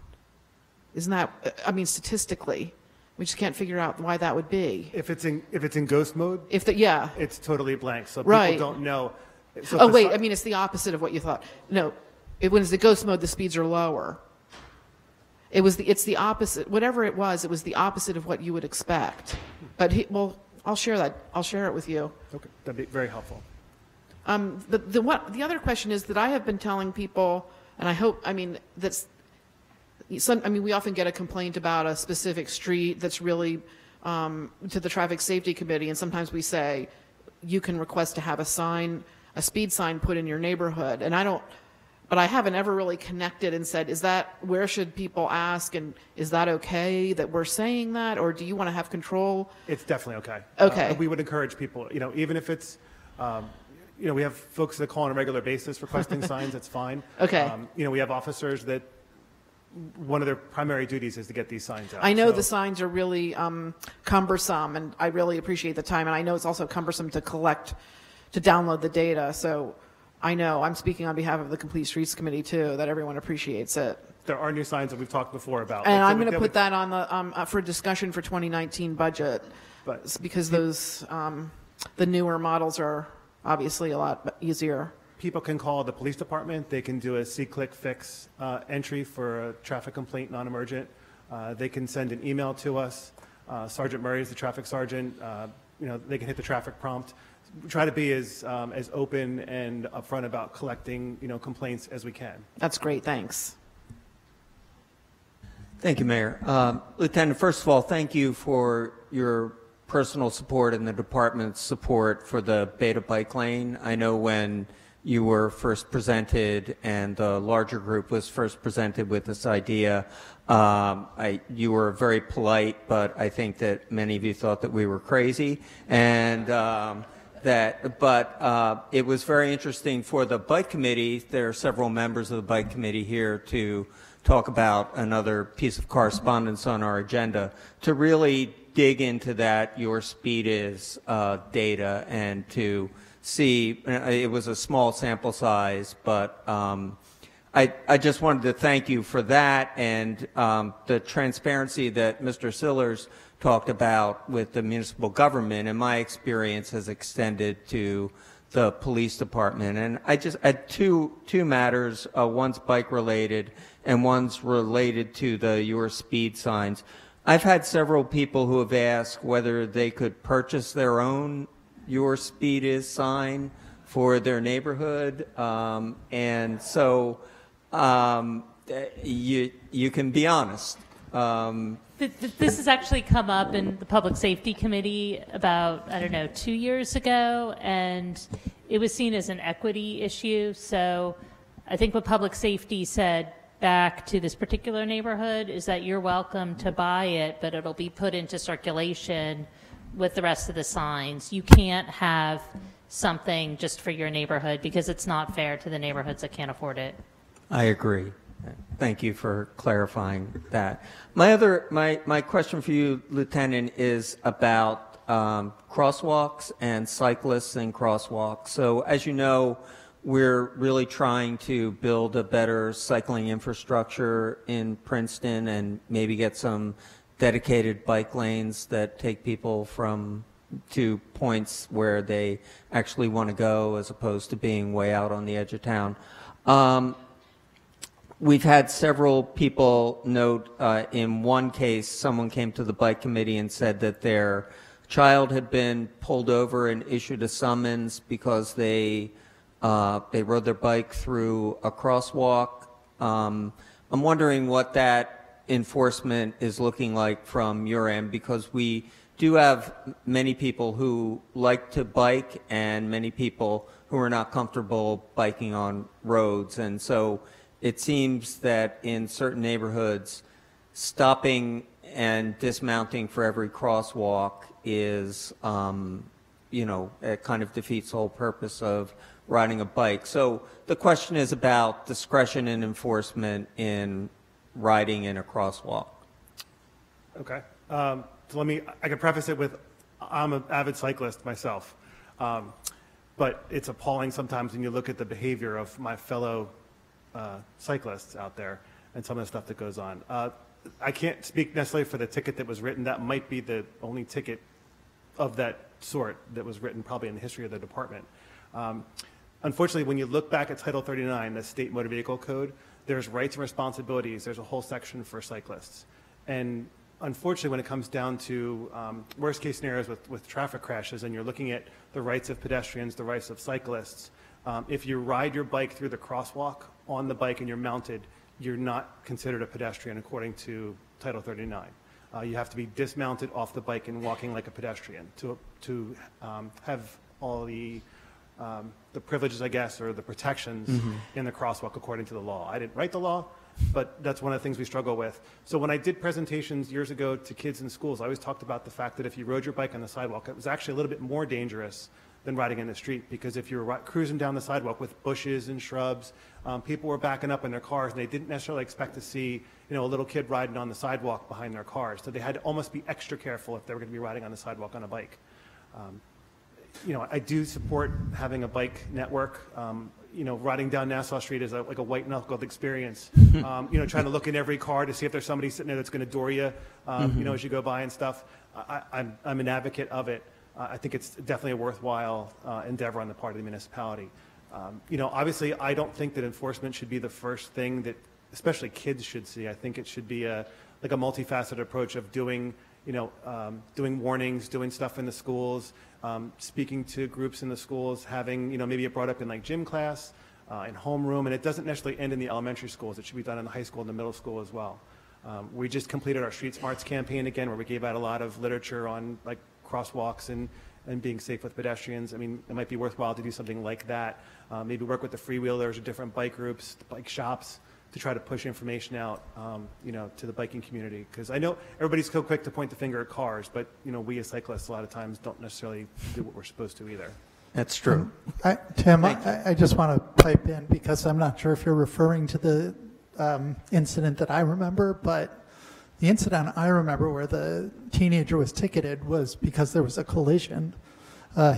Isn't that? I mean, statistically, we just can't figure out why that would be. If it's in ghost mode, it's totally blank, so people don't know. So wait, I mean, it's the opposite of what you thought. No, when it's the ghost mode, the speeds are lower. It's the opposite. Whatever it was the opposite of what you would expect. But I'll share that. I'll share it with you. Okay, that'd be very helpful. The other question is that I have been telling people, and I hope, I mean, we often get a complaint about a specific street that's really to the Traffic Safety Committee, and sometimes we say you can request to have a speed sign put in your neighborhood, but I haven't ever really connected and said, where should people ask, and is that okay that we're saying that, or do you want to have control? It's definitely okay. Okay. We would encourage people, even if it's, we have folks that call on a regular basis requesting signs, it's fine. Okay. We have officers that one of their primary duties is to get these signs out. I know the signs are really cumbersome, and I really appreciate the time, and I know it's also cumbersome to download the data, so I know I'm speaking on behalf of the Complete Streets Committee too, that everyone appreciates it. There are new signs that we've talked before about. And I'm going to put that on the for discussion for 2019 budget, because those the newer models are obviously a lot easier. People can call the police department. They can do a see-click fix entry for a traffic complaint, non-emergent. They can send an email to us. Sergeant Murray is the traffic sergeant. They can hit the traffic prompt. Try to be as open and upfront about collecting, complaints as we can. That's great. Thanks. Thank you, Mayor. Lieutenant, first of all, thank you for your personal support and the department's support for the Beta Bike Lane. I know when you were first presented and the larger group was first presented with this idea, you were very polite, but I think that many of you thought that we were crazy, and it was very interesting for the bike committee. There are several members of the bike committee here to talk about another piece of correspondence on our agenda, to really dig into that your speed is data, and to see, it was a small sample size, but I just wanted to thank you for that, and the transparency that Mr. Sillers talked about with the municipal government, in my experience, has extended to the police department. And I just had two matters. One's bike related and one's related to the your speed signs. I've had several people who have asked whether they could purchase their own your speed is sign for their neighborhood. And so you can be honest. This has actually come up in the Public Safety Committee about, I don't know, 2 years ago, and it was seen as an equity issue. So I think what Public Safety said back to this particular neighborhood is that you're welcome to buy it, but it'll be put into circulation with the rest of the signs. You can't have something just for your neighborhood because it's not fair to the neighborhoods that can't afford it. I agree. Thank you for clarifying that. My question for you, Lieutenant, is about crosswalks and cyclists and crosswalks. So as you know, we're really trying to build a better cycling infrastructure in Princeton and maybe get some dedicated bike lanes that take people to points where they actually want to go as opposed to being way out on the edge of town. We've had several people note, in one case, someone came to the bike committee and said that their child had been pulled over and issued a summons because they rode their bike through a crosswalk. I'm wondering what that enforcement is looking like from your end, because we do have many people who like to bike and many people who are not comfortable biking on roads. And so it seems that in certain neighborhoods, stopping and dismounting for every crosswalk is, it kind of defeats the whole purpose of riding a bike. So the question is about discretion and enforcement in riding in a crosswalk. Okay. So I can preface it with, I'm an avid cyclist myself. But it's appalling sometimes when you look at the behavior of my fellow cyclists out there and some of the stuff that goes on. I can't speak necessarily for the ticket that was written. That might be the only ticket of that sort that was written probably in the history of the department. Unfortunately, when you look back at Title 39, the State Motor Vehicle Code, there's rights and responsibilities. There's a whole section for cyclists. And unfortunately, when it comes down to worst case scenarios with traffic crashes and you're looking at the rights of pedestrians, the rights of cyclists, if you ride your bike through the crosswalk on the bike and you're mounted, you're not considered a pedestrian according to Title 39. You have to be dismounted off the bike and walking like a pedestrian to have all the privileges, I guess, or the protections in the crosswalk according to the law. I didn't write the law, but that's one of the things we struggle with. So when I did presentations years ago to kids in schools, I always talked about the fact that if you rode your bike on the sidewalk, it was actually a little bit more dangerous than riding in the street, because if you were cruising down the sidewalk with bushes and shrubs, people were backing up in their cars and they didn't necessarily expect to see, a little kid riding on the sidewalk behind their cars. So they had to almost be extra careful if they were going to be riding on the sidewalk on a bike. I do support having a bike network. Riding down Nassau Street is like a white knuckled experience. Trying to look in every car to see if there's somebody sitting there that's going to door you, as you go by and stuff. I'm an advocate of it. I think it's definitely a worthwhile endeavor on the part of the municipality. Obviously, I don't think that enforcement should be the first thing that, especially kids, should see. I think it should be like a multifaceted approach of doing warnings, doing stuff in the schools, speaking to groups in the schools, having, maybe it brought up in like gym class, in homeroom, and it doesn't necessarily end in the elementary schools. It should be done in the high school and the middle school as well. We just completed our Street Smarts campaign again, where we gave out a lot of literature on like crosswalks and being safe with pedestrians. I mean, it might be worthwhile to do something like that. Maybe work with the freewheelers or different bike groups, bike shops, to try to push information out, to the biking community. Because I know everybody's so quick to point the finger at cars, but, we as cyclists a lot of times don't necessarily do what we're supposed to either. That's true. Tim, I just want to pipe in, because I'm not sure if you're referring to the incident that I remember, but the incident I remember where the teenager was ticketed was because there was a collision.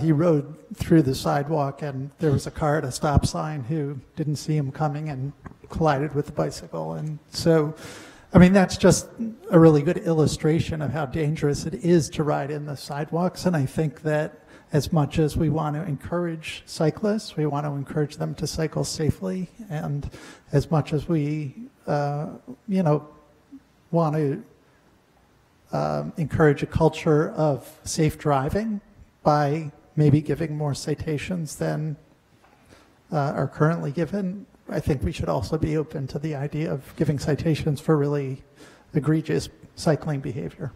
He rode through the sidewalk and there was a car at a stop sign who didn't see him coming and collided with the bicycle. And so, that's just a really good illustration of how dangerous it is to ride in the sidewalks. And I think that as much as we want to encourage cyclists, we want to encourage them to cycle safely, and as much as we, want to encourage a culture of safe driving by maybe giving more citations than are currently given, I think we should also be open to the idea of giving citations for really egregious cycling behavior.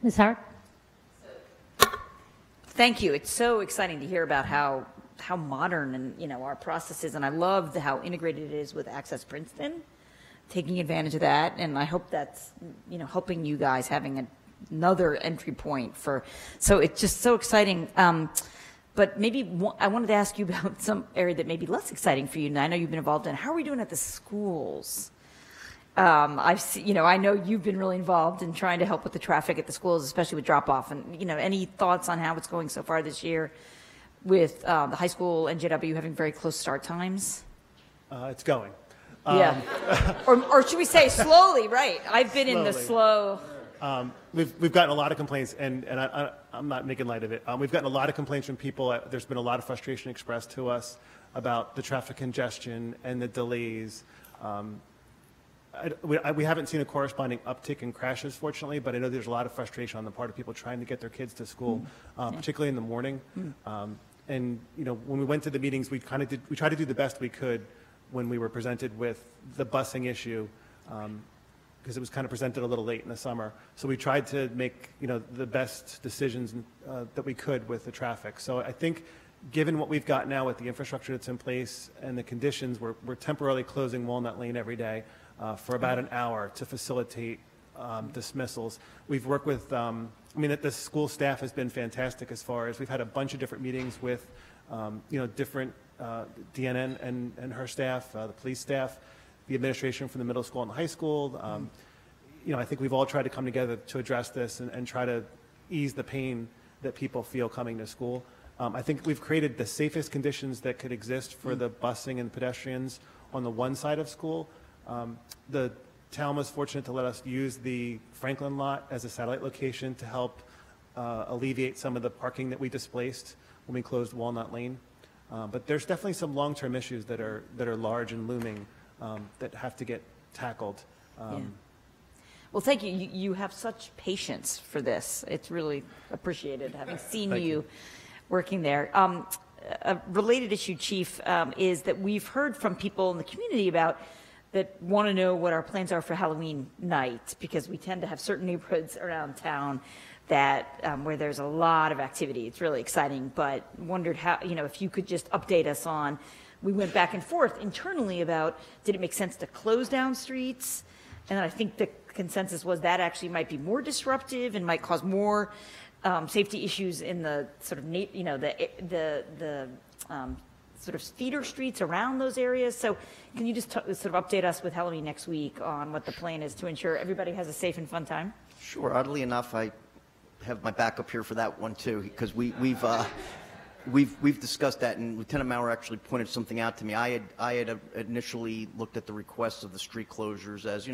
Ms. Howard? Thank you. It's so exciting to hear about how modern and our process is, and I love how integrated it is with Access Princeton, taking advantage of that, and I hope that's helping you guys having another entry point for. So it's just so exciting. But maybe I wanted to ask you about some area that may be less exciting for you, and I know you've been involved in. How are we doing at the schools? I know you've been really involved in trying to help with the traffic at the schools, especially with drop-off. And any thoughts on how it's going so far this year with the high school and JW having very close start times? It's going. Yeah. or should we say slowly? Right. I've been in the slow. We've gotten a lot of complaints, and I'm not making light of it. We've gotten a lot of complaints from people. There's been a lot of frustration expressed to us about the traffic congestion and the delays. We haven't seen a corresponding uptick in crashes, fortunately, but I know there's a lot of frustration on the part of people trying to get their kids to school, particularly in the morning. And when we went to the meetings, we tried to do the best we could when we were presented with the busing issue, because it was kind of presented a little late in the summer. So we tried to make the best decisions that we could with the traffic. So I think, given what we've got now with the infrastructure that's in place and the conditions, we're temporarily closing Walnut Lane every day for about an hour to facilitate dismissals. We've worked with, the school staff has been fantastic as far as we've had a bunch of different meetings with, different DNN and her staff, the police staff, the administration from the middle school and the high school. I think we've all tried to come together to address this and try to ease the pain that people feel coming to school. I think we've created the safest conditions that could exist for the busing and pedestrians on the one side of school. The town was fortunate to let us use the Franklin lot as a satellite location to help alleviate some of the parking that we displaced when we closed Walnut Lane. But there's definitely some long-term issues that are large and looming that have to get tackled. Well, thank you. You have such patience for this. It's really appreciated, having seen you working there. A related issue, Chief, is that we've heard from people in the community that want to know what our plans are for Halloween night, because we tend to have certain neighborhoods around town that where there's a lot of activity. It's really exciting, but wondered how, if you could just update us on. We went back and forth internally about, did it make sense to close down streets? And then I think the consensus was that actually might be more disruptive and might cause more safety issues in the sort of, the sort of feeder streets around those areas. So can you just sort of update us with Halloween next week on what the plan is to ensure everybody has a safe and fun time? Sure. Oddly enough, I have my backup here for that one too, because we've discussed that, and Lieutenant Maurer actually pointed something out to me. I had initially looked at the requests of the street closures as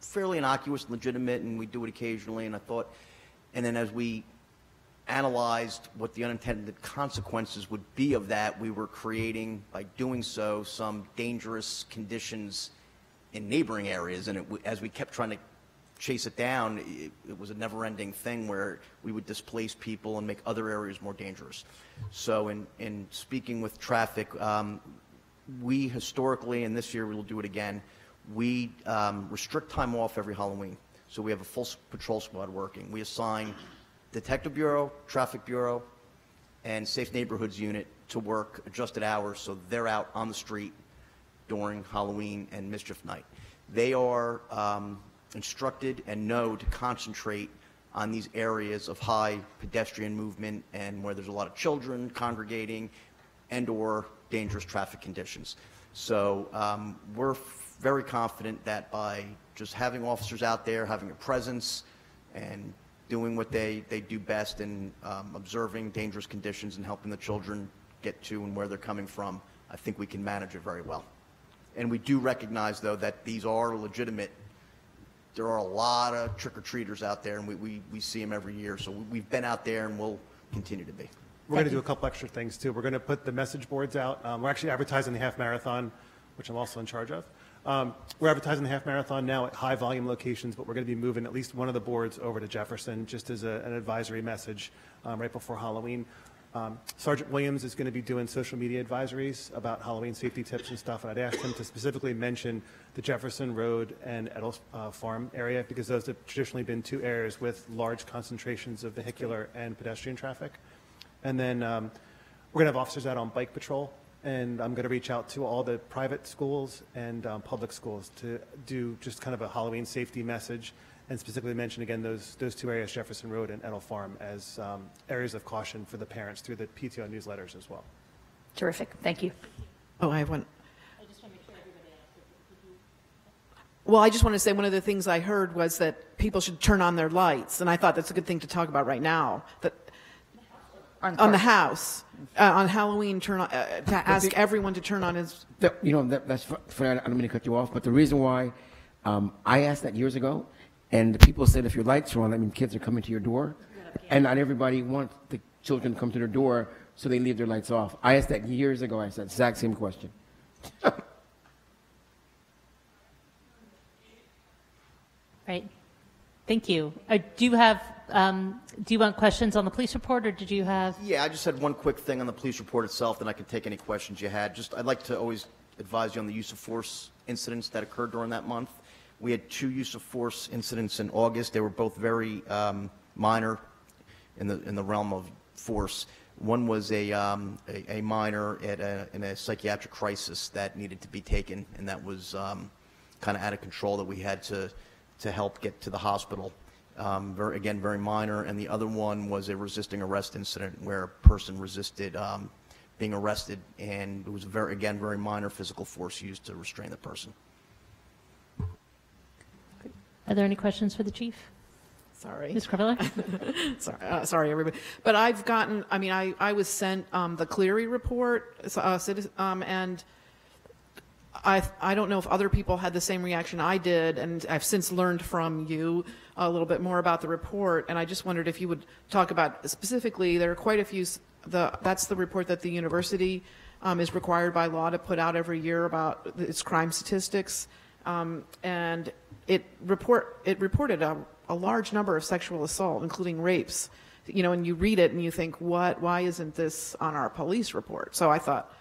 fairly innocuous, legitimate, and we do it occasionally. And I thought, and then as we analyzed what the unintended consequences would be of that, we were creating, by doing so, some dangerous conditions in neighboring areas. And as we kept trying to chase it down, it was a never-ending thing where we would displace people and make other areas more dangerous. So in speaking with traffic, we historically, and this year we will do it again, we restrict time off every Halloween. So we have a full patrol squad working. We assign Detective Bureau, Traffic Bureau, and Safe Neighborhoods Unit to work adjusted hours, so they're out on the street during Halloween and Mischief Night. They are instructed and know to concentrate on these areas of high pedestrian movement and where there's a lot of children congregating and or dangerous traffic conditions. So we're very confident that by just having officers out there, having a presence, and doing what they do best in observing dangerous conditions and helping the children get to and where they're coming from, I think we can manage it very well. And we do recognize, though, that these are legitimate there are a lot of trick-or-treaters out there, and we see them every year. So we've been out there, and we'll continue to be. We're going to do a couple extra things, too. We're going to put the message boards out. We're actually advertising the half marathon, which I'm also in charge of. We're advertising the half marathon now at high volume locations, but we're going to be moving at least one of the boards over to Jefferson just as an advisory message right before Halloween. Sergeant Williams is going to be doing social media advisories about Halloween safety tips and stuff, and I'd asked him to specifically mention the Jefferson Road and Edel Farm area because those have traditionally been two areas with large concentrations of vehicular and pedestrian traffic. And then we're going to have officers out on bike patrol, and I'm going to reach out to all the private schools and public schools to do just kind of a Halloween safety message and specifically mention again those two areas, Jefferson Road and Edel Farm, as areas of caution for the parents through the PTO newsletters as well. Terrific. Thank you. Oh, I have one. Well, I just want to say one of the things I heard was that people should turn on their lights, and I thought that's a good thing to talk about right now. That on the house, on Halloween, turn on, to ask everyone to turn on his... That's funny, I don't mean to cut you off, but the reason why I asked that years ago, and the people said if your lights are on, that means kids are coming to your door, and not everybody wants the children to come to their door, so they leave their lights off. I asked that years ago. I said the exact same question. Right. Thank you. Do you want questions on the police report, or did you have? Yeah, I just had one quick thing on the police report itself, then I can take any questions you had. I'd like to always advise you on the use of force incidents that occurred during that month. We had 2 use of force incidents in August. They were both very minor in the realm of force. One was a minor in a psychiatric crisis that needed to be taken, and that was kind of out of control that we had to help get to the hospital. Very minor. And the other one was a resisting arrest incident where a person resisted being arrested, and it was very minor physical force used to restrain the person. Are there any questions for the chief? Sorry. Ms. Carvilla? Sorry, everybody. But I've gotten, I was sent the Cleary report, and I don't know if other people had the same reaction I did, and I've since learned from you a little bit more about the report, and I just wondered if you would talk about specifically, there are quite a few, that's the report that the university is required by law to put out every year about its crime statistics, and it reported a large number of sexual assault, including rapes, and you read it and you think, why isn't this on our police report? So I thought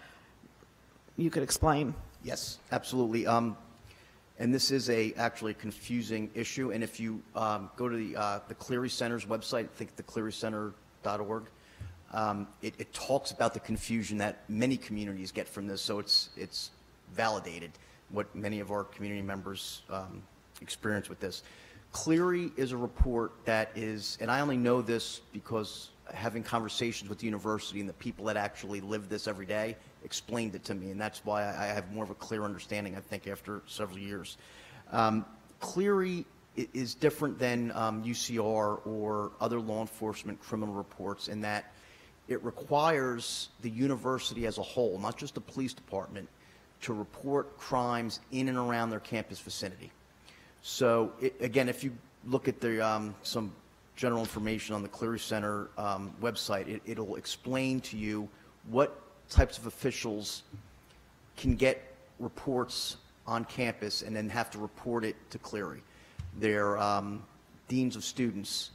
you could explain. Yes, absolutely. And this is actually a confusing issue. And if you go to the Cleary Center's website, I think theclearycenter.org, it talks about the confusion that many communities get from this. So it's validated what many of our community members experience with this. Cleary is a report that is, and I only know this because having conversations with the university and the people that actually live this every day explained it to me, and that's why I have more of a clear understanding, I think, after several years. Cleary is different than UCR or other law enforcement criminal reports in that it requires the university as a whole, not just the police department, to report crimes in and around their campus vicinity. So, again, if you look at the some general information on the Cleary Center website, it'll explain to you what types of officials can get reports on campus and then have to report it to Cleary. They're deans of students.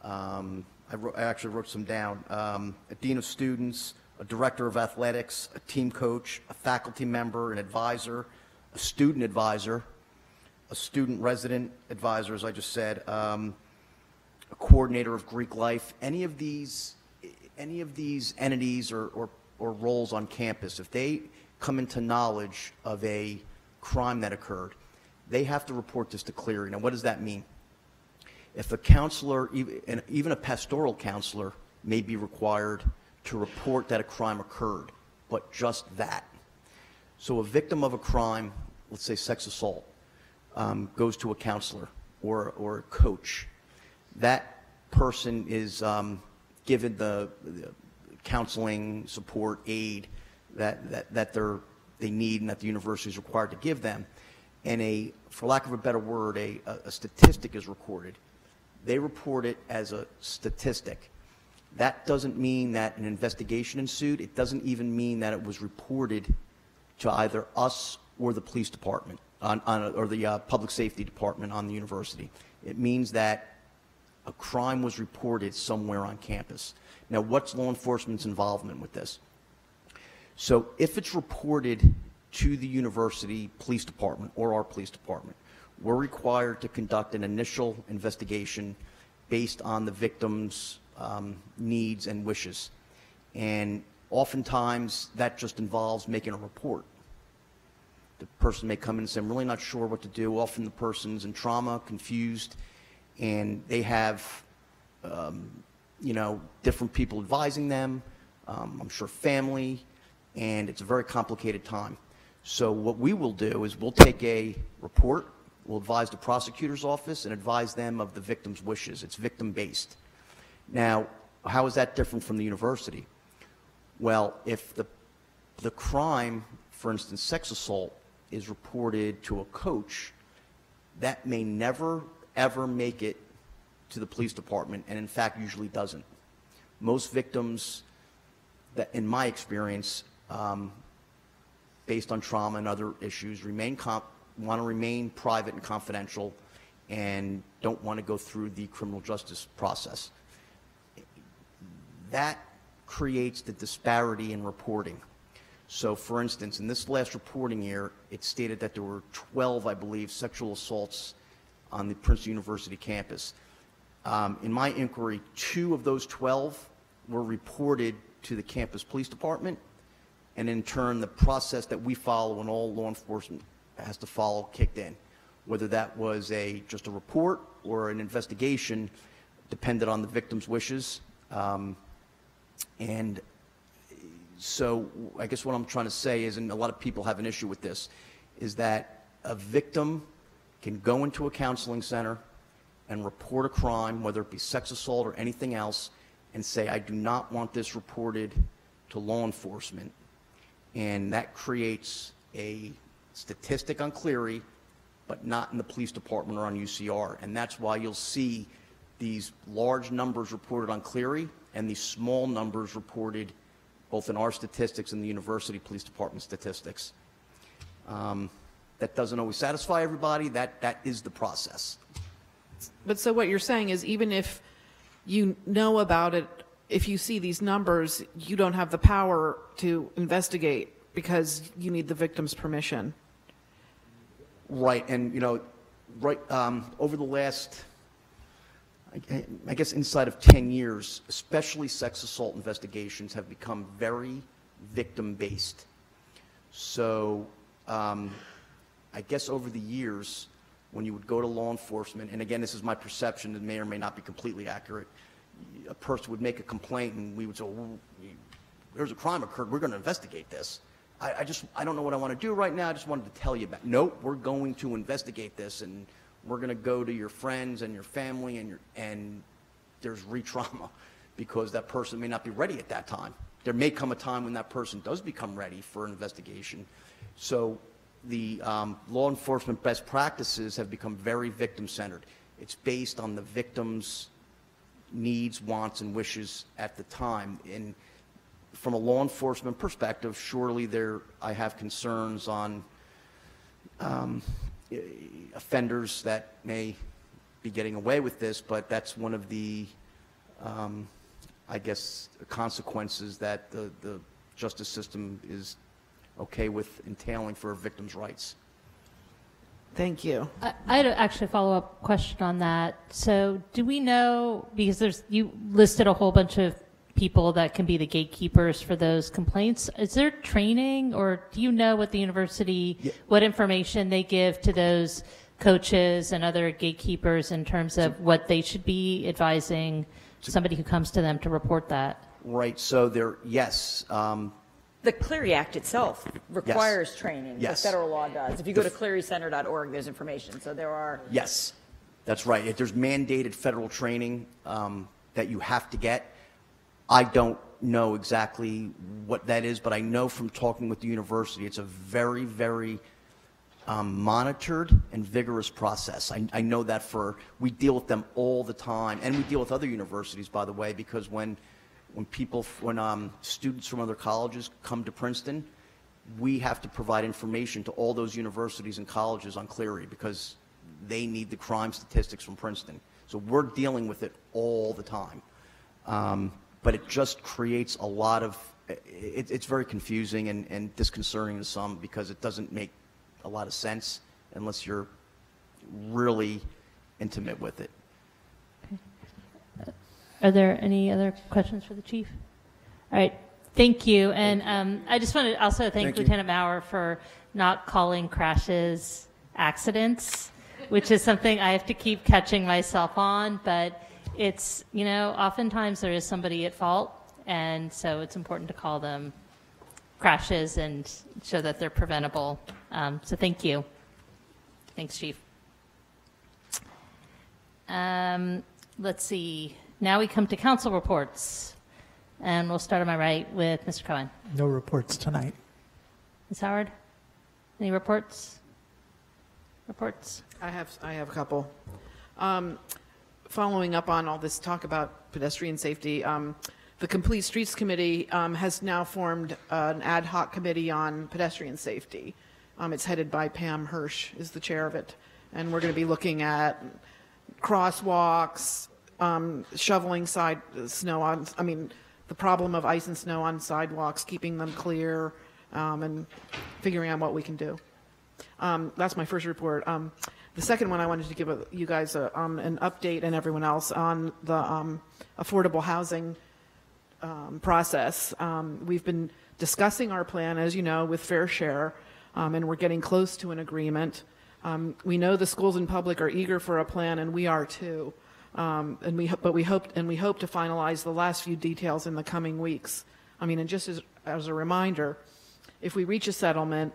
I actually wrote some down. A dean of students, a director of athletics, a team coach, a faculty member, an advisor, a student advisor, a student resident advisor, as I just said, a coordinator of Greek life. Any of these entities or roles on campus, if they come into knowledge of a crime that occurred, they have to report this to Cleary. Now, what does that mean? If a counselor, even a pastoral counselor, may be required to report that a crime occurred, but just that. So a victim of a crime, let's say sex assault, goes to a counselor or a coach. That person is given the counseling, support, aid that they need and that the university is required to give them. and for lack of a better word, a statistic is recorded, they report it as a statistic. That doesn't mean that an investigation ensued. It doesn't even mean that it was reported to either us or the police department or the public safety department on the university. It means that a crime was reported somewhere on campus. Now, what's law enforcement's involvement with this? So if it's reported to the university police department or our police department, we're required to conduct an initial investigation based on the victim's needs and wishes. And oftentimes that just involves making a report. The person may come in and say, I'm really not sure what to do. Often the person's in trauma, confused, and they have different people advising them, I'm sure family, and it's a very complicated time. So what we will do is we'll take a report, we'll advise the prosecutor's office and advise them of the victim's wishes. It's victim-based. Now, how is that different from the university? Well, if the crime, for instance, sex assault, is reported to a coach, that may never, ever make it to the police department, and in fact usually doesn't. Most victims, that in my experience, based on trauma and other issues, want to remain private and confidential and don't want to go through the criminal justice process. That creates the disparity in reporting. So, for instance, in this last reporting year, it stated that there were 12, I believe, sexual assaults on the Princeton University campus. In my inquiry, 2 of those 12 were reported to the campus police department, and in turn, the process that we follow and all law enforcement has to follow kicked in. Whether that was just a report or an investigation depended on the victim's wishes. And so I guess what I'm trying to say is, and a lot of people have an issue with this, is that a victim can go into a counseling center and report a crime, whether it be sex assault or anything else, and say, I do not want this reported to law enforcement. And that creates a statistic on Cleary, but not in the police department or on UCR. And that's why you'll see these large numbers reported on Cleary and these small numbers reported both in our statistics and the university police department statistics. That doesn't always satisfy everybody. That is the process. But so what you're saying is, even if you know about it, if you see these numbers, you don't have the power to investigate because you need the victim's permission. Right, and over the last, I guess inside of 10 years, especially sex assault investigations have become very victim-based. So I guess over the years, when you would go to law enforcement, and again, this is my perception, it may or may not be completely accurate, a person would make a complaint and we would say, well, there's a crime occurred, we're going to investigate this. I don't know what I want to do right now, I just wanted to tell you about it. Nope, we're going to investigate this, and we're going to go to your friends and your family, and there's re-trauma because that person may not be ready at that time. There may come a time when that person does become ready for an investigation. So the law enforcement best practices have become very victim-centered. It's based on the victim's needs, wants, and wishes at the time. And from a law enforcement perspective, surely I have concerns on offenders that may be getting away with this, but that's one of the, I guess, consequences that the justice system is okay with entailing for a victim's rights. Thank you. I had actually a follow-up question on that. So do we know, because you listed a whole bunch of people that can be the gatekeepers for those complaints. Is there training, or do you know what the university, what information they give to those coaches and other gatekeepers in terms of what they should be advising somebody who comes to them to report that? Right, so yes. The Cleary Act itself requires training. Yes. The federal law does. If you go to clearycenter.org, there's information. So there are. Yes, that's right. There's mandated federal training that you have to get. I don't know exactly what that is, but I know from talking with the university, it's a very, very monitored and vigorous process. I know that we deal with them all the time, and we deal with other universities, by the way, because when students from other colleges come to Princeton, we have to provide information to all those universities and colleges on Cleary because they need the crime statistics from Princeton. So we're dealing with it all the time. But it just creates a lot of, it's very confusing and disconcerting to some because it doesn't make a lot of sense unless you're really intimate with it. Okay. Are there any other questions for the chief? All right. Thank you. And I just want to also thank Lieutenant Maurer for not calling crashes accidents, which is something I have to keep catching myself on. But it's, oftentimes there is somebody at fault. And so it's important to call them crashes and show that they're preventable. So thank you. Thanks, Chief. Let's see. Now we come to council reports. And we'll start on my right with Mr. Cohen. No reports tonight. Ms. Howard, any reports? I have a couple. Following up on all this talk about pedestrian safety, the Complete Streets Committee has now formed an ad hoc committee on pedestrian safety. It's headed by Pam Hirsch, is the chair of it. And we're going to be looking at crosswalks, shoveling snow the problem of ice and snow on sidewalks, keeping them clear, and figuring out what we can do. That's my first report. The second one, I wanted to give you guys an update and everyone else on the affordable housing process. We've been discussing our plan, as you know, with Fair Share, and we're getting close to an agreement. We know the schools and public are eager for a plan, and we are too. But we hope to finalize the last few details in the coming weeks. And just as a reminder, if we reach a settlement,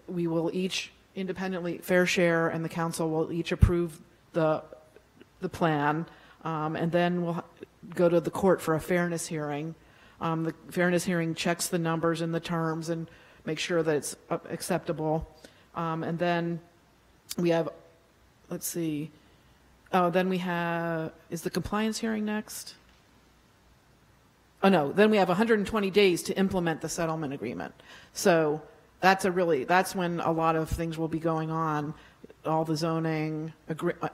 we will each independently, Fair Share and the council will each approve the plan, and then we'll go to the court for a fairness hearing. The fairness hearing checks the numbers and the terms and make sure that it's acceptable. And then we have, let's see. Oh, then we have, is the compliance hearing next? Oh, no, then we have 120 days to implement the settlement agreement. So that's when a lot of things will be going on. All the zoning,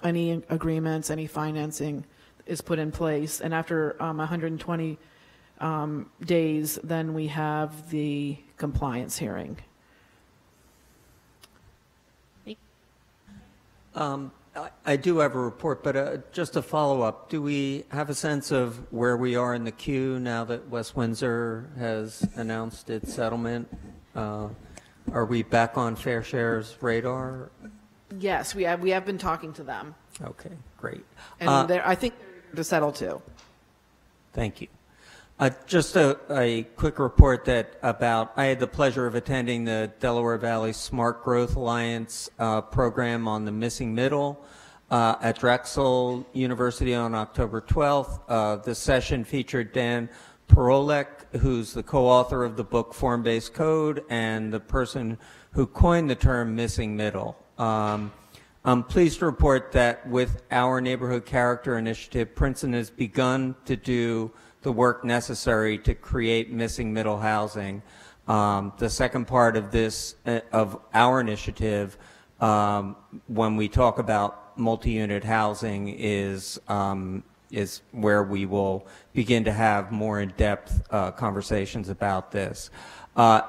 any agreements, any financing is put in place. And after 120 days, then we have the compliance hearing. I do have a report, but just a follow-up. Do we have a sense of where we are in the queue now that West Windsor has announced its settlement? Are we back on Fair Share's radar? Yes, we have been talking to them. Okay, great. And I think they're to settle too. Thank you. Just a quick report I had the pleasure of attending the Delaware Valley Smart Growth Alliance program on the missing middle at Drexel University on October 12th. The session featured Dan Parolek, who's the co-author of the book Form-Based Code and the person who coined the term missing middle. I'm pleased to report that with our Neighborhood Character Initiative, Princeton has begun to do the work necessary to create missing middle housing. The second part of of our initiative, when we talk about multi-unit housing, is where we will begin to have more in-depth conversations about this.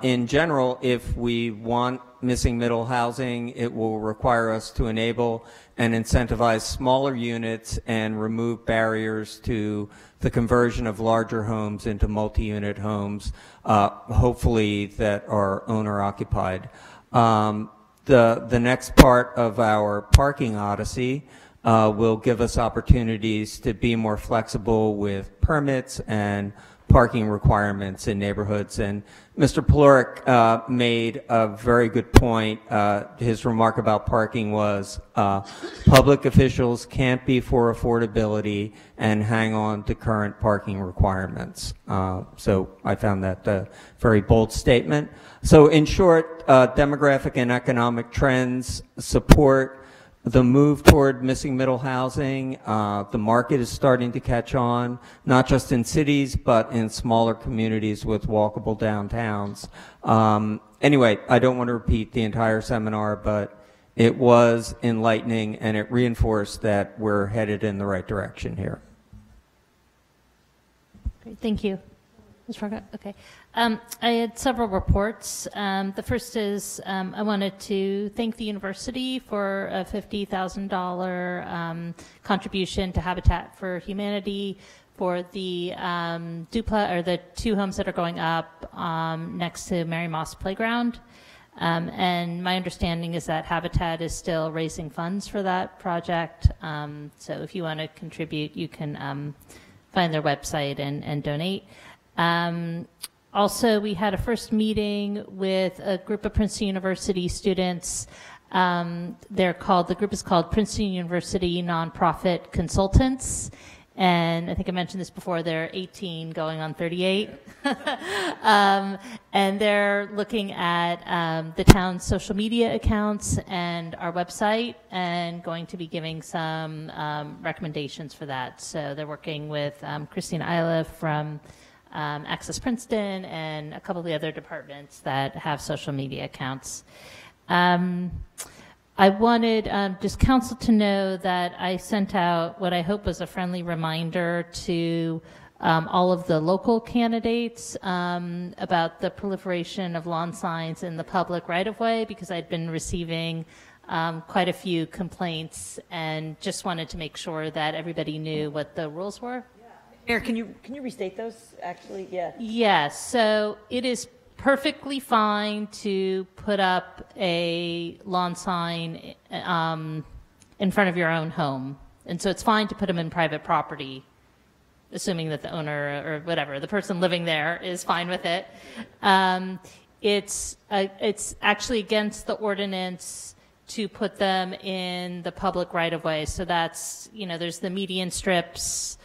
In general, if we want missing middle housing, it will require us to enable and incentivize smaller units and remove barriers to the conversion of larger homes into multi-unit homes, hopefully that are owner-occupied. The next part of our parking odyssey will give us opportunities to be more flexible with permits and parking requirements in neighborhoods. And Mr. Peloric made a very good point. His remark about parking was public officials can't be for affordability and hang on to current parking requirements. So I found that a very bold statement. So in short, demographic and economic trends support the move toward missing middle housing. The market is starting to catch on, not just in cities, but in smaller communities with walkable downtowns. Anyway, I don't want to repeat the entire seminar, but it was enlightening and it reinforced that we're headed in the right direction here. Great, thank you. Ms. Fargo? Okay. I had several reports. The first is I wanted to thank the university for a $50,000 contribution to Habitat for Humanity for the duplex or the 2 homes that are going up next to Mary Moss Playground. And my understanding is that Habitat is still raising funds for that project. So if you want to contribute, you can find their website and donate. Also, we had a first meeting with a group of Princeton University students. The group is called Princeton University Nonprofit Consultants. And I think I mentioned this before, they're 18 going on 38. And they're looking at the town's social media accounts and our website and going to be giving some recommendations for that. So they're working with Christina Iliff from Access Princeton and a couple of the other departments that have social media accounts. I wanted just council to know that I sent out what I hope was a friendly reminder to all of the local candidates about the proliferation of lawn signs in the public right-of-way, because I'd been receiving quite a few complaints and just wanted to make sure that everybody knew what the rules were. Mayor, can you restate those, actually? Yeah. Yes, so it is perfectly fine to put up a lawn sign in front of your own home. And so it's fine to put them in private property, assuming that the owner or whatever, the person living there is fine with it. It's actually against the ordinance to put them in the public right-of-way. So that's, there's the median strips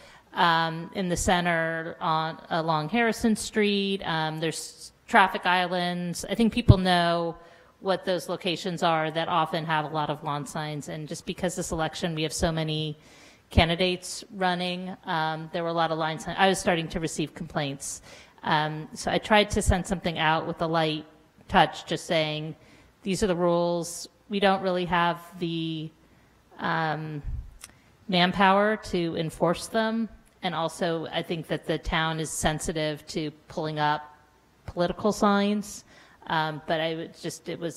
in the center along Harrison Street. There's traffic islands. I think people know what those locations are that often have a lot of lawn signs. And just because this election we have so many candidates running, there were a lot of line signs. I was starting to receive complaints. So I tried to send something out with a light touch, just saying, these are the rules. We don't really have the manpower to enforce them. And also, I think that the town is sensitive to pulling up political signs. But it was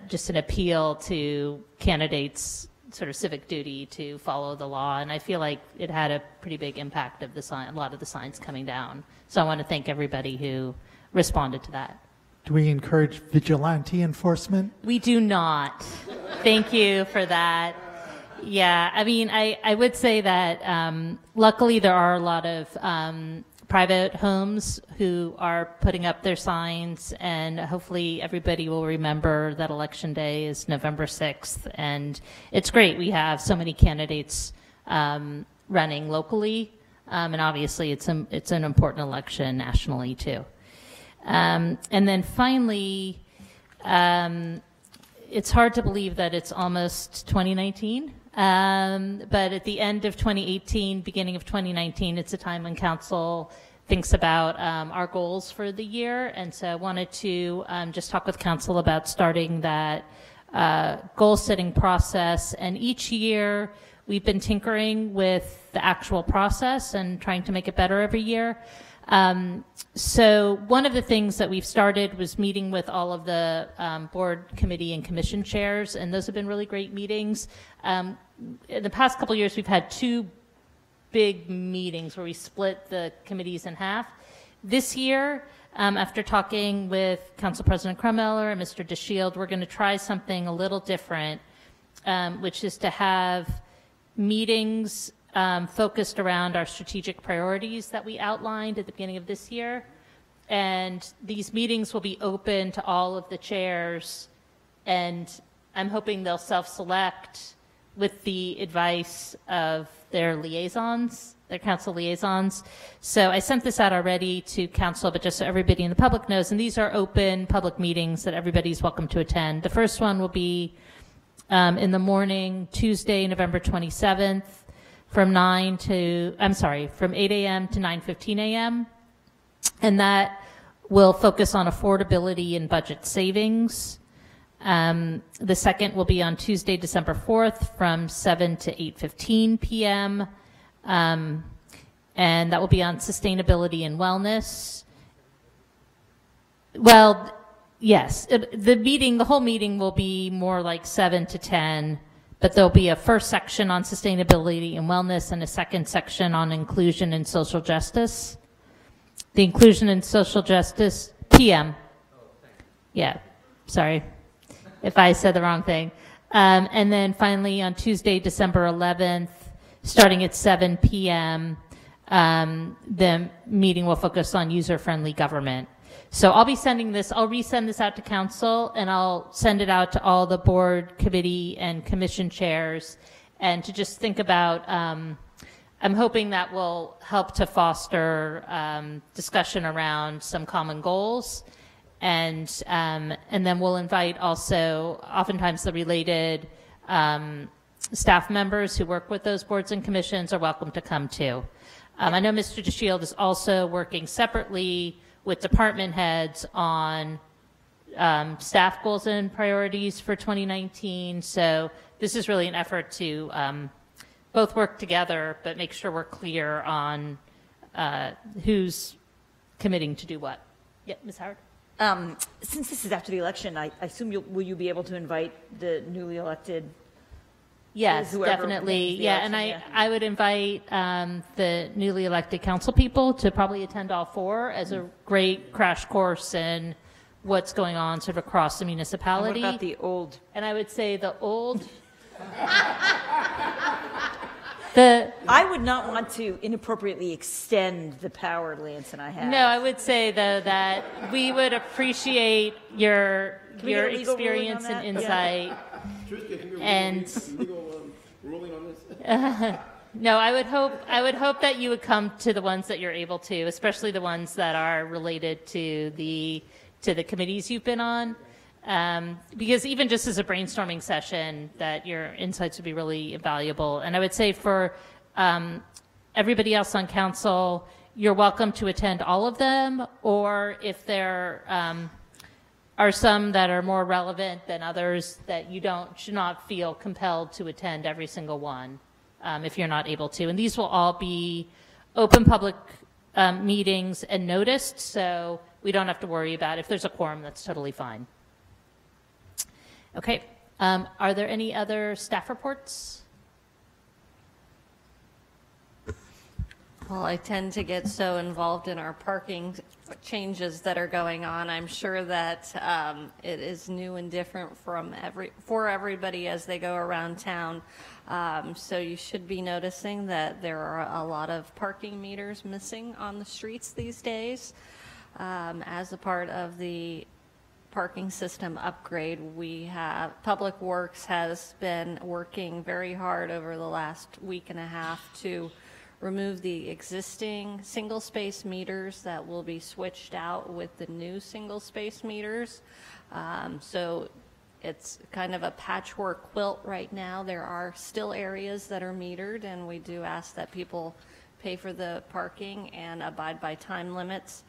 just an appeal to candidates' sort of civic duty to follow the law. And I feel like it had a pretty big impact of a lot of the signs coming down. So I want to thank everybody who responded to that. Do we encourage vigilante enforcement? We do not. Thank you for that. Yeah, I mean, I would say that luckily there are a lot of private homes who are putting up their signs, and hopefully everybody will remember that Election Day is November 6th. And it's great. We have so many candidates running locally, and obviously it's an important election nationally too. And then finally, it's hard to believe that it's almost 2019. But at the end of 2018, beginning of 2019, it's a time when council thinks about our goals for the year. And so I wanted to just talk with council about starting that goal setting process. And each year we've been tinkering with the actual process and trying to make it better every year. So one of the things that we've started was meeting with all of the board, committee, and commission chairs, and those have been really great meetings. In the past couple of years, we've had 2 big meetings where we split the committees in half. This year, after talking with Council President Krummeller and Mr. DeShield, we're going to try something a little different, which is to have meetings focused around our strategic priorities that we outlined at the beginning of this year. And these meetings will be open to all of the chairs, and I'm hoping they'll self-select with the advice of their liaisons, their council liaisons. So I sent this out already to council, but just so everybody in the public knows, and these are open public meetings that everybody's welcome to attend. The first one will be in the morning, Tuesday, November 27th, from 8 a.m. to 9:15 a.m. And that will focus on affordability and budget savings. The second will be on Tuesday, December 4th, from 7 to 8:15 p.m. And that will be on sustainability and wellness. Well, yes, the whole meeting will be more like 7 to 10, but there'll be a first section on sustainability and wellness and a second section on inclusion and social justice. The inclusion and social justice, PM. Yeah, sorry if I said the wrong thing. And then finally on Tuesday, December 11th, starting at 7 p.m., the meeting will focus on user-friendly government. So I'll resend this out to council, and I'll send it out to all the board, committee, and commission chairs, and to just think about, I'm hoping that will help to foster discussion around some common goals. And then we'll invite also, oftentimes the related staff members who work with those boards and commissions are welcome to come too. I know Mr. DeShield is also working separately with department heads on staff goals and priorities for 2019. So this is really an effort to both work together, but make sure we're clear on who's committing to do what. Yeah, Ms. Howard? Since this is after the election, I assume will you be able to invite the newly elected? Yes, definitely. Yeah, and I would invite the newly elected council people to probably attend all four as a great crash course in what's going on sort of across the municipality. And what about the old? And I would say the old. I would not want to inappropriately extend the power Lance and I have. No, I would say though that we would appreciate your experience and insight. Yeah. And no, I would hope that you would come to the ones that you're able to, especially the ones that are related to the committees you've been on. Because even just as a brainstorming session, that your insights would be really valuable. And I would say for everybody else on council, you're welcome to attend all of them, or if there are some that are more relevant than others, that you should not feel compelled to attend every single one if you're not able to. And these will all be open public meetings and noticed, so we don't have to worry about if there's a quorum, that's totally fine. Okay, are there any other staff reports? Well, I tend to get so involved in our parking changes that are going on. I'm sure that it is new and different for everybody as they go around town. So you should be noticing that there are a lot of parking meters missing on the streets these days. As a part of the parking system upgrade, Public Works has been working very hard over the last week and a half to remove the existing single space meters that will be switched out with the new single space meters. So it's kind of a patchwork quilt right now. There are still areas that are metered, and we do ask that people pay for the parking and abide by time limits.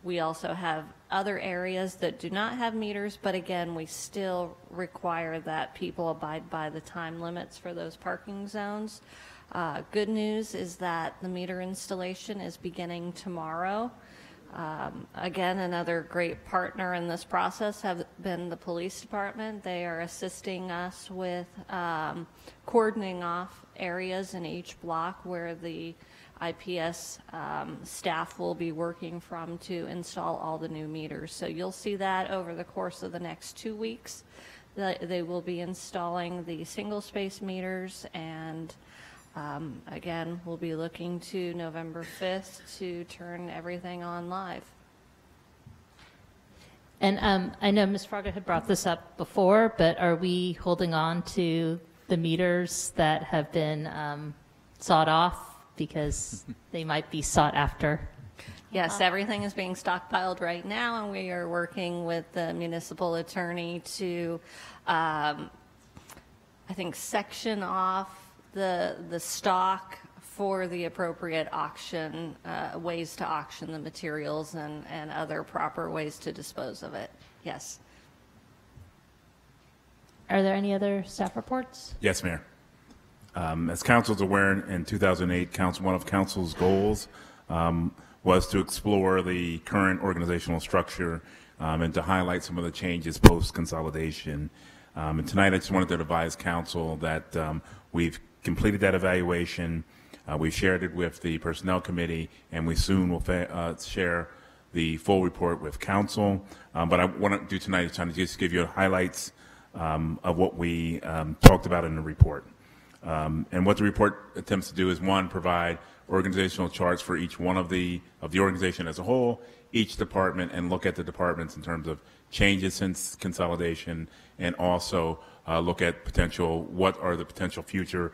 We also have other areas that do not have meters, but again, we still require that people abide by the time limits for those parking zones. Good news is that the meter installation is beginning tomorrow. Again, another great partner in this process have been the police department. They are assisting us with cordoning off areas in each block where the IPS staff will be working from to install all the new meters. So you'll see that over the course of the next 2 weeks. They will be installing the single space meters, and Again, we'll be looking to November 5th to turn everything on live. And I know Ms. Fraga had brought this up before, but are we holding on to the meters that have been sawed off because they might be sought after? Yes, everything is being stockpiled right now, and we are working with the municipal attorney to, I think, section off the stock for the appropriate auction, ways to auction the materials and other proper ways to dispose of it. Yes. Are there any other staff reports? Yes, Mayor. As council's aware, in 2008, one of council's goals was to explore the current organizational structure and to highlight some of the changes post-consolidation. And tonight I just wanted to advise council that we've completed that evaluation. We shared it with the Personnel Committee, and we soon will share the full report with council. But I want to do tonight is trying to just give you highlights of what we talked about in the report. And what the report attempts to do is, one, provide organizational charts for each one of the organization as a whole, each department, and look at the departments in terms of changes since consolidation, and also look at what are the potential future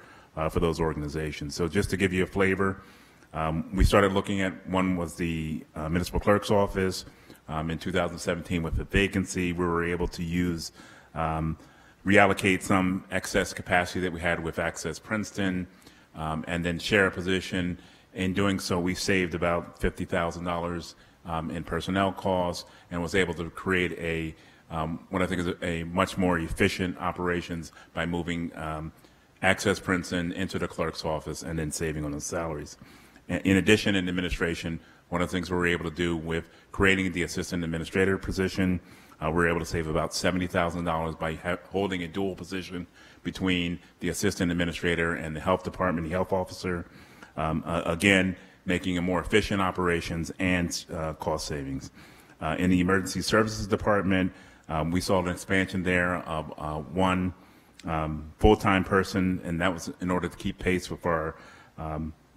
for those organizations. So just to give you a flavor, we started looking at, one was the municipal clerk's office. In 2017, with the vacancy, we were able to use reallocate some excess capacity that we had with Access Princeton, and then share a position. In doing so, we saved about $50,000 in personnel costs, and was able to create what I think is a much more efficient operations by moving Access Princeton into the clerk's office and then saving on the salaries. In addition, in administration, one of the things we were able to do with creating the assistant administrator position, we were able to save about $70,000 by holding a dual position between the assistant administrator and the health department, the health officer. Again, making a more efficient operations and cost savings. In the emergency services department, we saw an expansion there of one full-time person, and that was in order to keep pace with our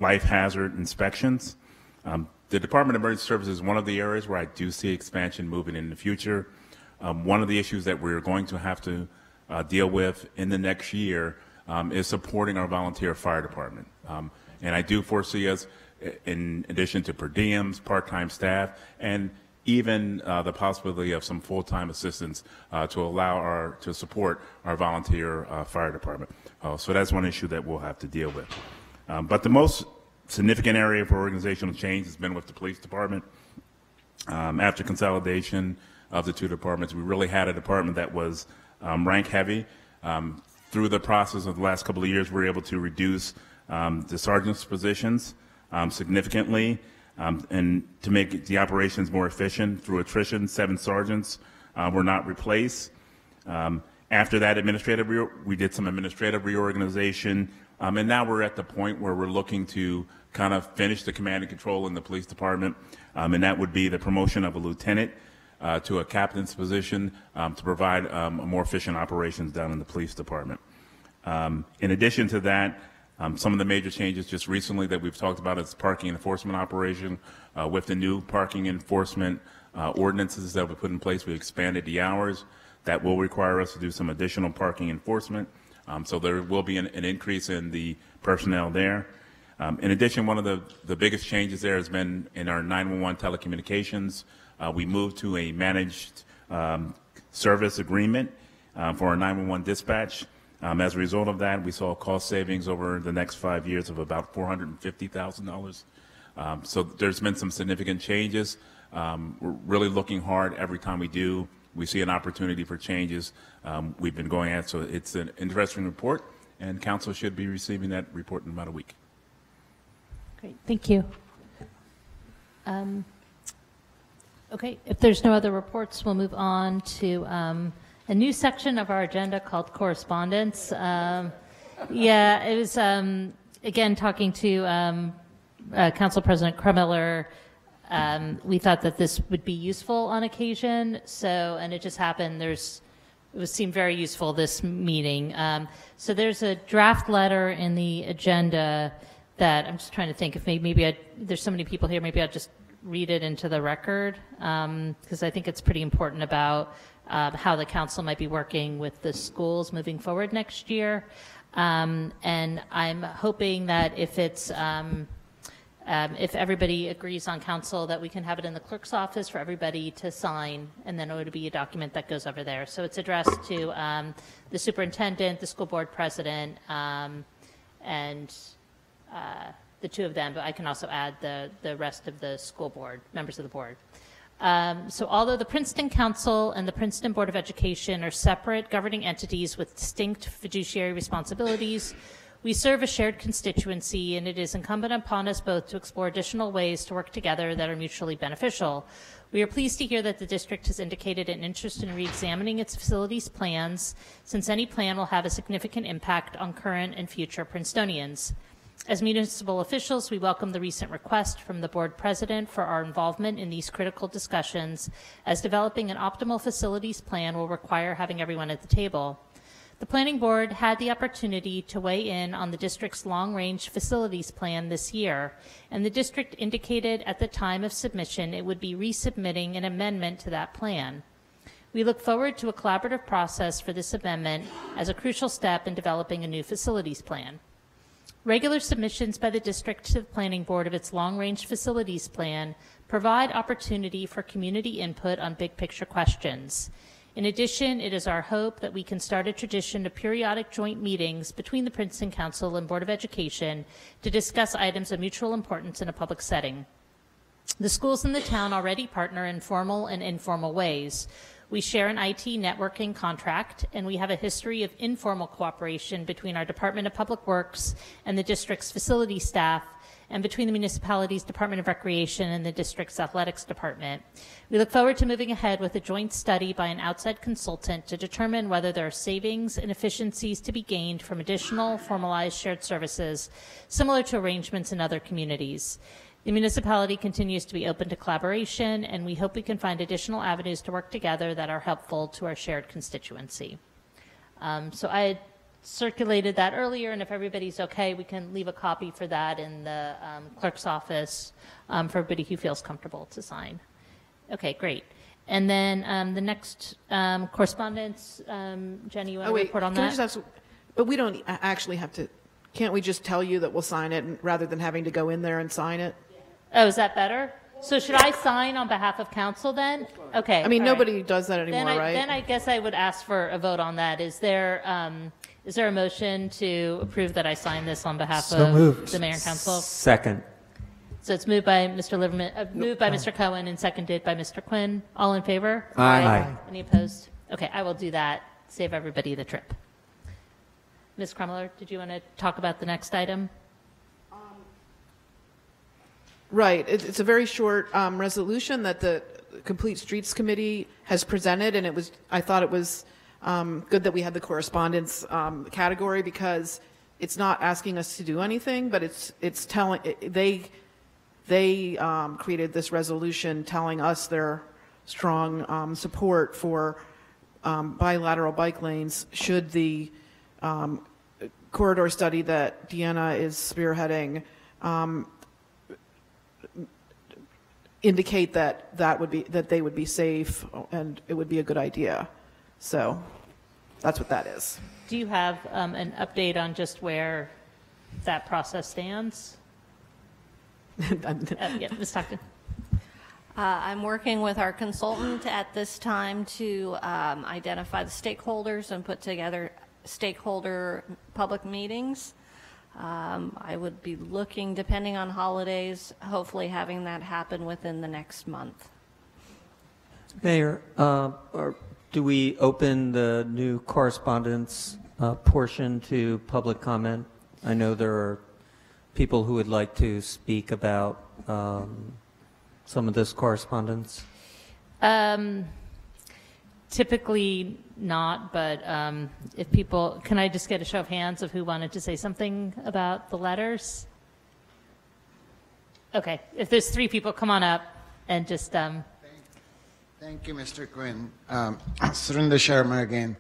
life hazard inspections. The Department of Emergency Services is one of the areas where I do see expansion moving in the future. One of the issues that we're going to have to deal with in the next year is supporting our volunteer fire department. And I do foresee us, in addition to per diems, part-time staff, and even the possibility of some full-time assistants to support our volunteer fire department. So that's one issue that we'll have to deal with. But the most significant area for organizational change has been with the police department. After consolidation of the two departments, we really had a department that was rank heavy. Through the process of the last couple of years, we were able to reduce the sergeant's positions significantly, and to make the operations more efficient through attrition. 7 sergeants were not replaced. After that, we did some administrative reorganization, and now we're at the point where we're looking to kind of finish the command and control in the police department, and that would be the promotion of a lieutenant to a captain's position to provide a more efficient operations down in the police department. In addition to that, some of the major changes just recently that we've talked about is parking enforcement operation. With the new parking enforcement ordinances that we put in place, we expanded the hours. That will require us to do some additional parking enforcement. So there will be an increase in the personnel there. In addition, one of the biggest changes there has been in our 911 telecommunications. We moved to a managed service agreement for our 911 dispatch. As a result of that, we saw cost savings over the next 5 years of about $450,000. So there's been some significant changes. We're really looking hard every time we see an opportunity for changes. We've been going at, so it's an interesting report, and council should be receiving that report in about a week. Great, thank you. Okay, if there's no other reports, we'll move on to a new section of our agenda called correspondence. Yeah, it was, again, talking to Council President Kremiller. We thought that this would be useful on occasion, and it just happened there's seemed very useful this meeting. So there's a draft letter in the agenda that I'm just trying to think if maybe there's so many people here, maybe I'll just read it into the record, because I think it's pretty important about how the council might be working with the schools moving forward next year. And I'm hoping that if everybody agrees on council, that we can have it in the clerk's office for everybody to sign, and then it would be a document that goes over there. So it's addressed to the superintendent, the school board president, and the two of them, but I can also add the rest of the school board, members of the board. So although the Princeton Council and the Princeton Board of Education are separate governing entities with distinct fiduciary responsibilities, we serve a shared constituency, and it is incumbent upon us both to explore additional ways to work together that are mutually beneficial. We are pleased to hear that the district has indicated an interest in re-examining its facilities plans, since any plan will have a significant impact on current and future Princetonians. As municipal officials, we welcome the recent request from the board president for our involvement in these critical discussions, as developing an optimal facilities plan will require having everyone at the table. The planning board had the opportunity to weigh in on the district's long-range facilities plan this year, and the district indicated at the time of submission it would be resubmitting an amendment to that plan. We look forward to a collaborative process for this amendment as a crucial step in developing a new facilities plan. Regular submissions by the district to the planning board of its long-range facilities plan provide opportunity for community input on big-picture questions. In addition, it is our hope that we can start a tradition of periodic joint meetings between the Princeton Council and Board of Education to discuss items of mutual importance in a public setting. The schools in the town already partner in formal and informal ways. We share an IT networking contract, and we have a history of informal cooperation between our Department of Public Works and the district's facility staff, and between the municipality's Department of Recreation and the district's athletics department. We look forward to moving ahead with a joint study by an outside consultant to determine whether there are savings and efficiencies to be gained from additional formalized shared services, similar to arrangements in other communities. The municipality continues to be open to collaboration, and we hope we can find additional avenues to work together that are helpful to our shared constituency. So I had circulated that earlier, and if everybody's okay, we can leave a copy for that in the clerk's office for everybody who feels comfortable to sign. Okay, great. And then the next correspondence, Jenny, you want to report on can that? I just ask, but we don't actually have to, can't we just tell you that we'll sign it rather than having to go in there and sign it? Oh, is that better? So should I sign on behalf of council then? Okay. I mean, all nobody right. does that anymore, right? Then I guess I would ask for a vote on that. Is there a motion to approve that I sign this on behalf of the mayor and council? Second. So it's moved by Mr. Liverman, moved by Mr. Cohen and seconded by Mr. Quinn. All in favor? Aye. Any opposed? Okay, I will do that. Save everybody the trip. Ms. Krummeler, did you want to talk about the next item? Right. It's a very short resolution that the Complete Streets Committee has presented, and I thought it was good that we had the correspondence category, because it's not asking us to do anything, but it's telling they created this resolution telling us their strong support for bilateral bike lanes should the corridor study that Deanna is spearheading indicate that they would be safe and it would be a good idea. So that's what that is. Do you have an update on just where that process stands? Yeah, Ms. Stockton. I'm working with our consultant at this time to identify the stakeholders and put together stakeholder public meetings. I would be looking, depending on holidays, hopefully having that happen within the next month. Mayor, do we open the new correspondence portion to public comment? I know there are people who would like to speak about some of this correspondence. Typically not, but if people, can I just get a show of hands of who wanted to say something about the letters? Okay, if there's 3 people, come on up and just. Thank Thank you, Mr. Quinn. Surinder Sharma again.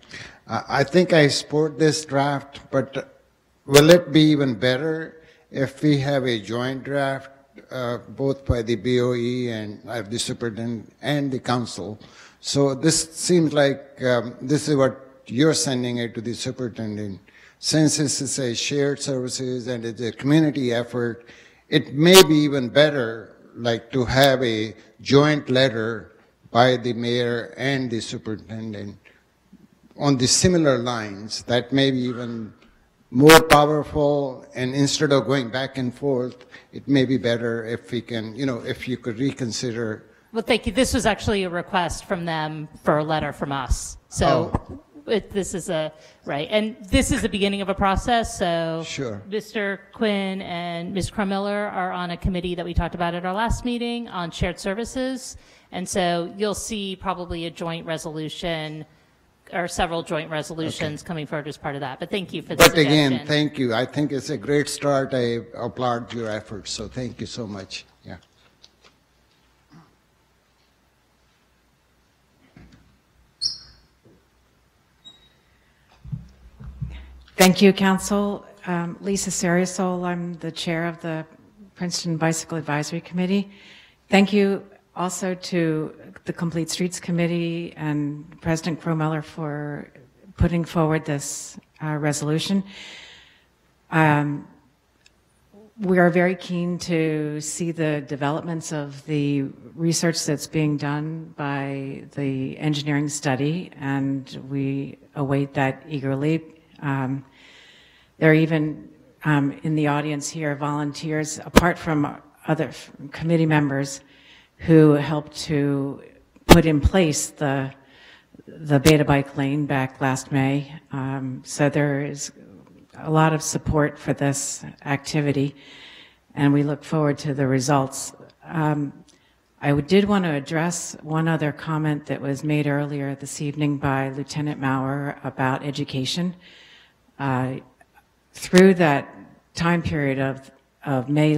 I think I support this draft, but will it be even better if we have a joint draft, both by the BOE and the superintendent and the council? So this seems like this is what you're sending it to the superintendent. Since this is a shared services and it's a community effort, it may be even better like to have a joint letter by the mayor and the superintendent on the similar lines. That may be even more powerful, and instead of going back and forth, it may be better if we can, if you could reconsider. Well, thank you. This was actually a request from them for a letter from us. So this is right. And this is the beginning of a process. So sure. Mr. Quinn and Ms. Crumiller are on a committee that we talked about at our last meeting on shared services. And so you'll see probably a joint resolution or several joint resolutions coming forward as part of that. But thank you for the suggestion. Again, thank you. I think it's a great start. I applaud your efforts. So thank you so much. Yeah. Thank you, Council. Lisa Seriasol, I'm the chair of the Princeton Bicycle Advisory Committee. Thank you also to the Complete Streets Committee and President Cromiller for putting forward this resolution. We are very keen to see the developments of the research that's being done by the engineering study, and we await that eagerly. There are even in the audience here volunteers, apart from other committee members, who helped to put in place the beta bike lane back last May. So there is a lot of support for this activity, and we look forward to the results. I did want to address one other comment that was made earlier this evening by Lieutenant Maurer about education. Through that time period of May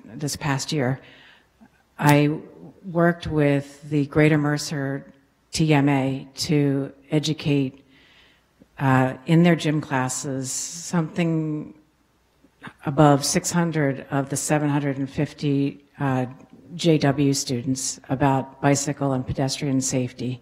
this past year, I worked with the Greater Mercer TMA to educate in their gym classes something above 600 of the 750 JW students about bicycle and pedestrian safety.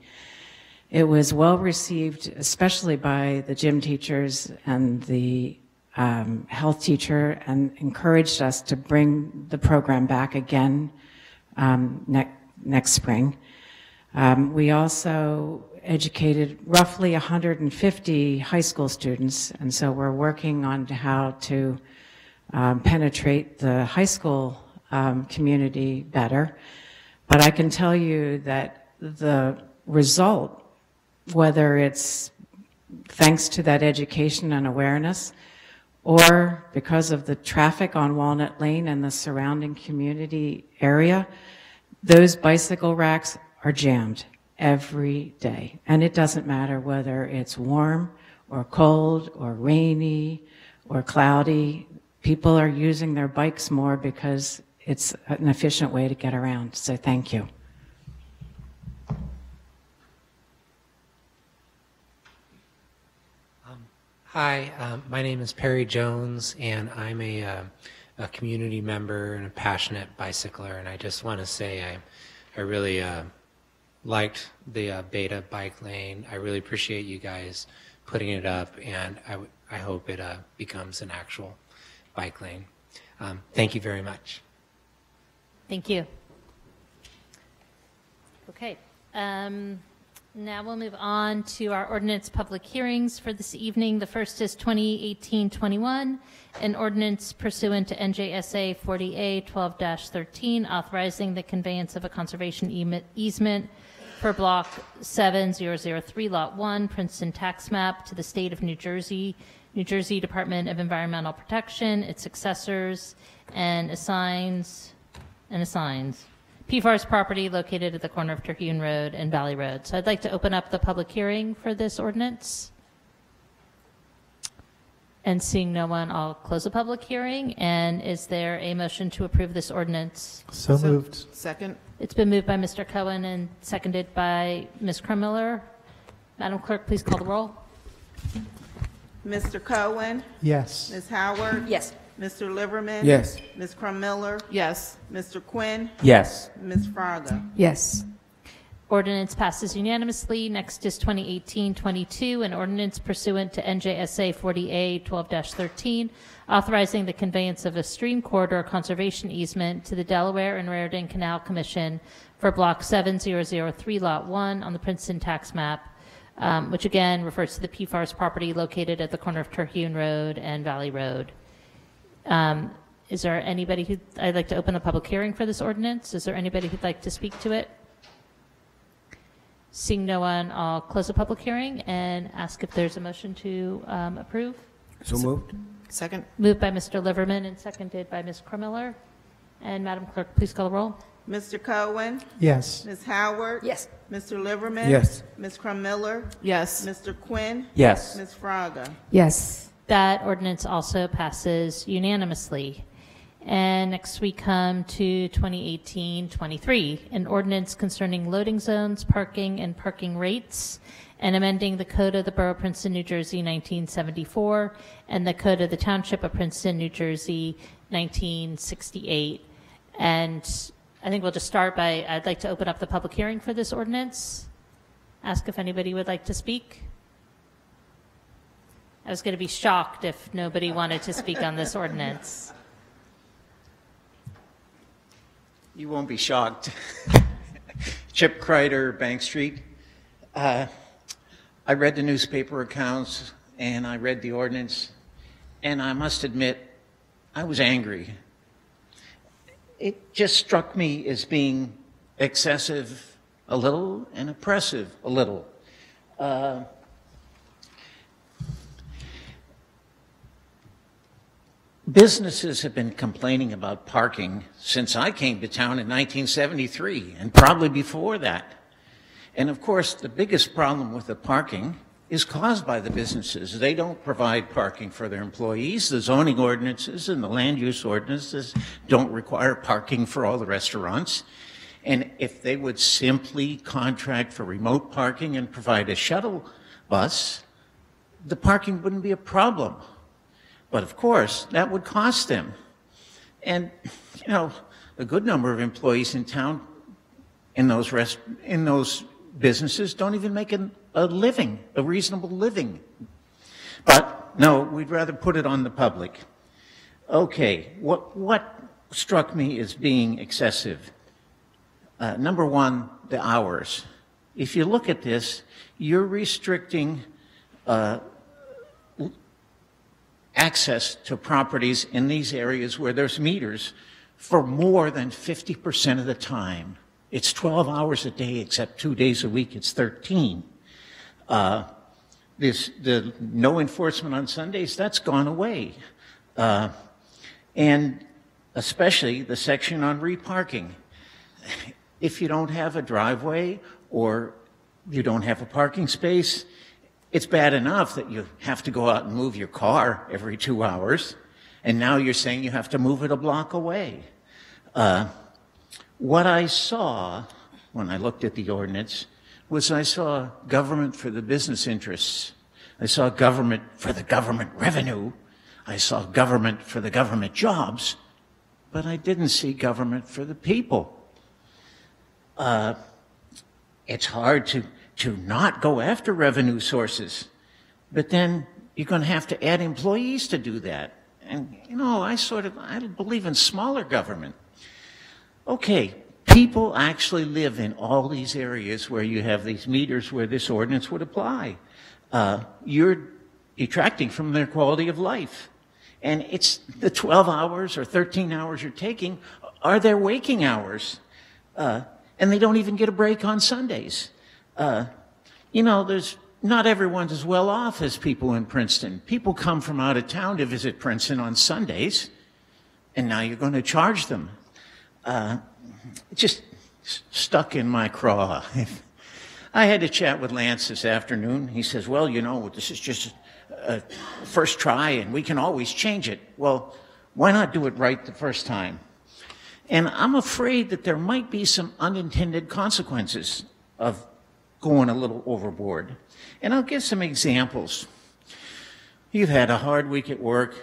It was well received, especially by the gym teachers and the health teacher, and encouraged us to bring the program back again next spring. We also educated roughly 150 high school students, and so we're working on how to penetrate the high school community better. But I can tell you that the result, whether it's thanks to that education and awareness, or because of the traffic on Walnut Lane and the surrounding community area, those bicycle racks are jammed every day. And it doesn't matter whether it's warm or cold or rainy or cloudy. People are using their bikes more because it's an efficient way to get around. So thank you. Hi, my name is Perry Jones, and I'm a community member and a passionate bicycler. And I just want to say I really liked the beta bike lane. I really appreciate you guys putting it up, and I hope it becomes an actual bike lane. Thank you very much. Thank you. Okay. Now we'll move on to our ordinance public hearings for this evening. The first is 2018-21, an ordinance pursuant to NJSA 40A 12-13, authorizing the conveyance of a conservation easement for Block 7003, Lot 1, Princeton tax map to the state of New Jersey, New Jersey Department of Environmental Protection, its successors, and assigns PFAR's property located at the corner of Terhune Road and Valley Road. So I'd like to open up the public hearing for this ordinance. And seeing no one, I'll close the public hearing. And is there a motion to approve this ordinance? So moved. Second? It's been moved by Mr. Cohen and seconded by Ms. Krumiller. Madam Clerk, please call the roll. Mr. Cohen? Yes. Ms. Howard? Yes. Mr. Liverman? Yes. Ms. Crum-Miller? Yes. Mr. Quinn? Yes. Ms. Fraga? Yes. Ordinance passes unanimously. Next is 2018-22, an ordinance pursuant to NJSA 40A-12-13, authorizing the conveyance of a stream corridor conservation easement to the Delaware and Raritan Canal Commission for Block 7003, Lot 1 on the Princeton tax map, which again refers to the PFARS property located at the corner of Terhune Road and Valley Road. Is there anybody who, I'd like to open a public hearing for this ordinance. Is there anybody who'd like to speak to it? Seeing no one, I'll close the public hearing and ask if there's a motion to approve. So moved. Second? Moved by Mr. Liverman and seconded by Ms. Krumiller. And Madam Clerk, please call the roll. Mr. Cohen? Yes. Ms. Howard? Yes. Mr. Liverman? Yes. Ms. Crum-Miller? Yes. Mr. Quinn? Yes. Ms. Fraga? Yes. That ordinance also passes unanimously. And next we come to 2018-23, an ordinance concerning loading zones, parking, and parking rates, and amending the Code of the Borough of Princeton, New Jersey, 1974, and the Code of the Township of Princeton, New Jersey, 1968. And I think we'll just start by, I'd like to open up the public hearing for this ordinance. Ask if anybody would like to speak. I was going to be shocked if nobody wanted to speak on this ordinance. You won't be shocked. Chip Kreider, Bank Street. I read the newspaper accounts and I read the ordinance, and I must admit, I was angry. It just struck me as being excessive a little and oppressive a little. Businesses have been complaining about parking since I came to town in 1973, and probably before that. And of course, the biggest problem with the parking is caused by the businesses. They don't provide parking for their employees. The zoning ordinances and the land use ordinances don't require parking for all the restaurants. And if they would simply contract for remote parking and provide a shuttle bus, the parking wouldn't be a problem. But of course, that would cost them. And, you know, a good number of employees in town in those businesses don't even make a living, a reasonable living. But no, we'd rather put it on the public. Okay, what struck me as being excessive? Number one, the hours. If you look at this, you're restricting access to properties in these areas where there's meters for more than 50% of the time. It's 12 hours a day, except 2 days a week, it's 13. The no enforcement on Sundays, that's gone away. And especially the section on reparking. If you don't have a driveway or you don't have a parking space, it's bad enough that you have to go out and move your car every 2 hours, and now you're saying you have to move it a block away. What I saw when I looked at the ordinance was I saw government for the business interests. I saw government for the government revenue. I saw government for the government jobs, but I didn't see government for the people. It's hard to not go after revenue sources, but then you're going to have to add employees to do that. And, you know, I believe in smaller government. Okay, people actually live in all these areas where you have these meters where this ordinance would apply. You're detracting from their quality of life. And it's the 12 hours or 13 hours you're taking are their waking hours. And they don't even get a break on Sundays. You know, not everyone's as well off as people in Princeton. People come from out of town to visit Princeton on Sundays, and now you're going to charge them. It just stuck in my craw. I had a chat with Lance this afternoon. He says, well, you know, this is just first try and we can always change it. Well, why not do it right the first time? And I'm afraid that there might be some unintended consequences of going a little overboard. And I'll give some examples. You've had a hard week at work.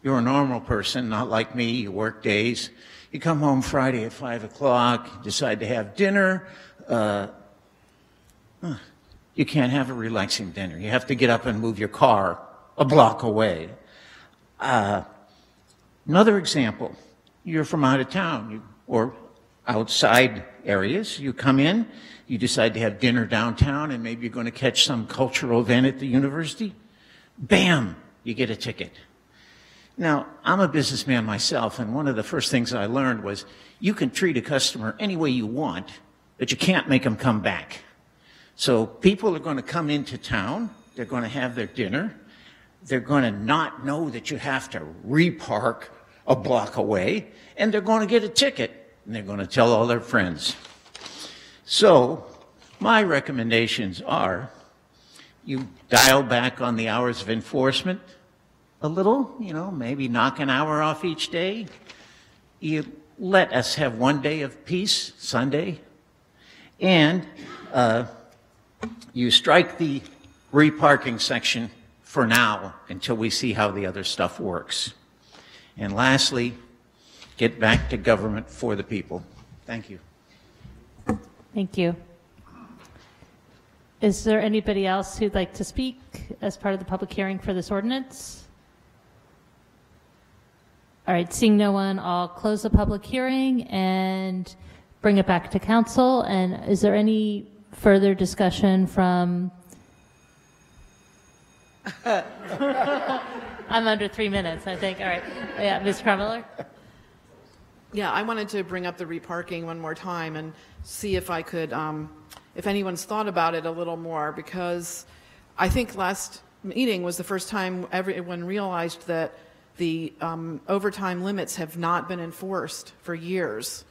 You're a normal person, not like me. You work days. You come home Friday at 5 o'clock, decide to have dinner. You can't have a relaxing dinner. You have to get up and move your car a block away. Another example, you're from out of town or outside areas. You come in, you decide to have dinner downtown, and maybe you're going to catch some cultural event at the university. Bam, you get a ticket. Now, I'm a businessman myself, and one of the first things I learned was you can treat a customer any way you want, but you can't make them come back. So people are going to come into town, they're going to have their dinner, they're going to not know that you have to repark a block away, and they're going to get a ticket, and they're going to tell all their friends. So my recommendations are you dial back on the hours of enforcement a little, maybe knock an hour off each day. You let us have one day of peace, Sunday, and you strike the reparking section for now until we see how the other stuff works. And lastly, get back to government for the people. Thank you. Thank you. Is there anybody else who'd like to speak as part of the public hearing for this ordinance? All right, seeing no one, I'll close the public hearing and bring it back to council. And is there any further discussion from... I'm under 3 minutes, I think. All right. Yeah, Ms. Kremler? Yeah, I wanted to bring up the reparking one more time and see if I could, if anyone's thought about it a little more, because I think last meeting was the first time everyone realized that the overtime limits have not been enforced for years,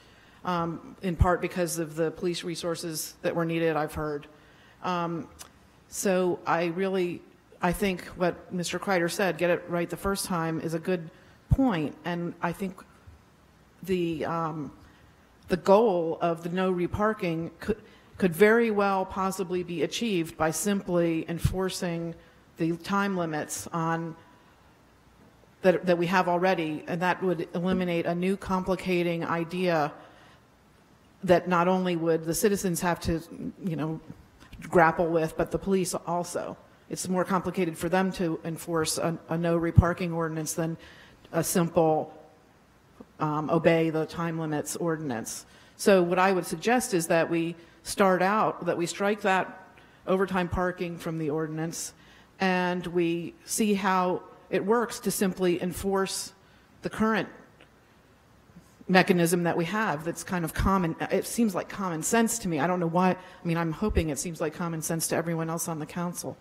in part because of the police resources that were needed, I've heard. So I think what Mr. Kreider said, get it right the first time, is a good point. And I think the goal of the no reparking could very well possibly be achieved by simply enforcing the time limits on that we have already, and that would eliminate a new complicating idea that not only would the citizens have to, grapple with, but the police also. It's more complicated for them to enforce a no reparking ordinance than a simple obey the time limits ordinance. So what I would suggest is that we strike that overtime parking from the ordinance, and we see how it works to simply enforce the current mechanism that we have that's kind of common. It seems like common sense to me. I don't know why. I mean, I'm hoping it seems like common sense to everyone else on the council.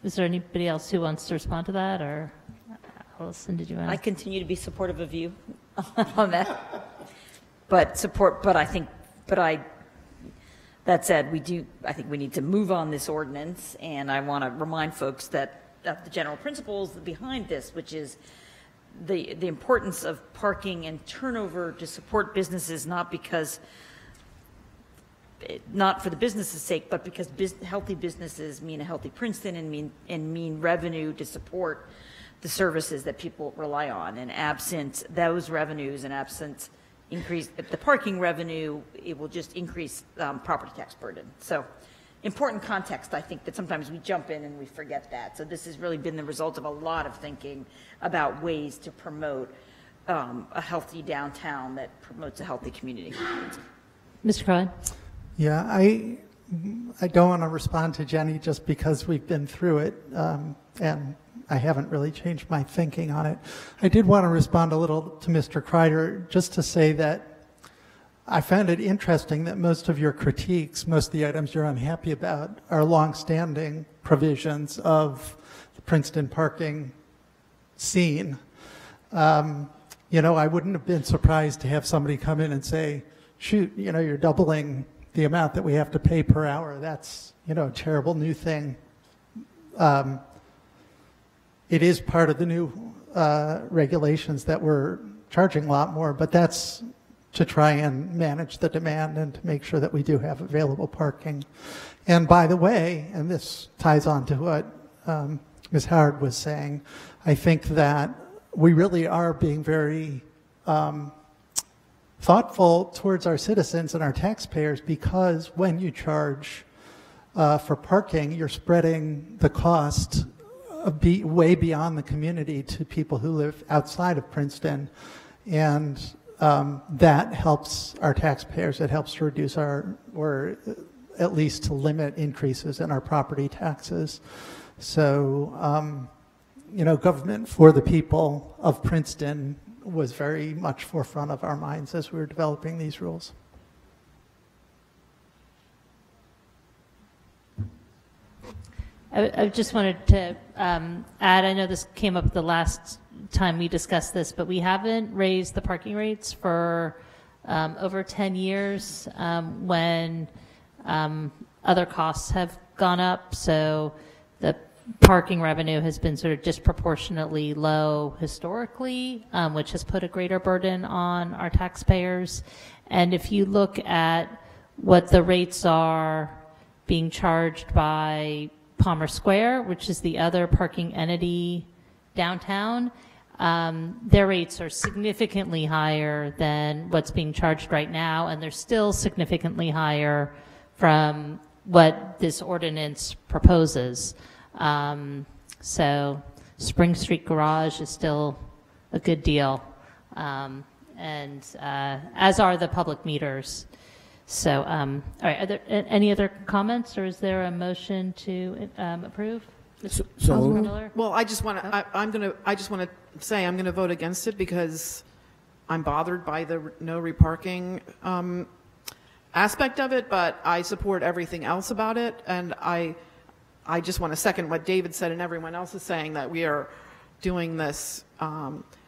Is there anybody else who wants to respond to that, or Allison, did you ask? I continue to be supportive of you on that. That said, I think we need to move on this ordinance, and I want to remind folks that of the general principles behind this, which is the importance of parking and turnover to support businesses, not for the business's sake, but because healthy businesses mean a healthy Princeton and mean revenue to support the services that people rely on. And absent those revenues and absent the parking revenue, it will just increase property tax burden. So important context, I think, that sometimes we jump in and we forget that. So this has really been the result of a lot of thinking about ways to promote a healthy downtown that promotes a healthy community. Mr. Cohen? Yeah, I don't want to respond to Jenny just because we've been through it, and I haven't really changed my thinking on it. I did want to respond a little to Mr. Kreider, just to say that I found it interesting that most of your critiques, most of the items you're unhappy about, are longstanding provisions of the Princeton parking scene. I wouldn't have been surprised to have somebody come in and say, shoot, you're doubling the amount that we have to pay per hour. That's, a terrible new thing it is part of the new regulations that we're charging a lot more, but that's to try and manage the demand and to make sure that we do have available parking. And by the way, and this ties on to what Ms. Howard was saying, I think that we really are being very thoughtful towards our citizens and our taxpayers, because when you charge for parking, you're spreading the cost way beyond the community to people who live outside of Princeton. And that helps our taxpayers. It helps to reduce or at least to limit increases in our property taxes. So, you know, government for the people of Princeton was very much forefront of our minds as we were developing these rules. I just wanted to add, I know this came up the last time we discussed this, but we haven't raised the parking rates for over 10 years when other costs have gone up. So the parking revenue has been sort of disproportionately low historically, which has put a greater burden on our taxpayers. And if you look at what the rates are being charged by Palmer Square, which is the other parking entity downtown, their rates are significantly higher than what's being charged right now, and they're still significantly higher from what this ordinance proposes. So Spring Street Garage is still a good deal, and as are the public meters. So, all right, are there any other comments, or is there a motion to approve? Well, I just want to, I just want to say I'm going to vote against it because I'm bothered by the no reparking aspect of it, but I support everything else about it, and I just want to second what David said and everyone else is saying, that we are doing this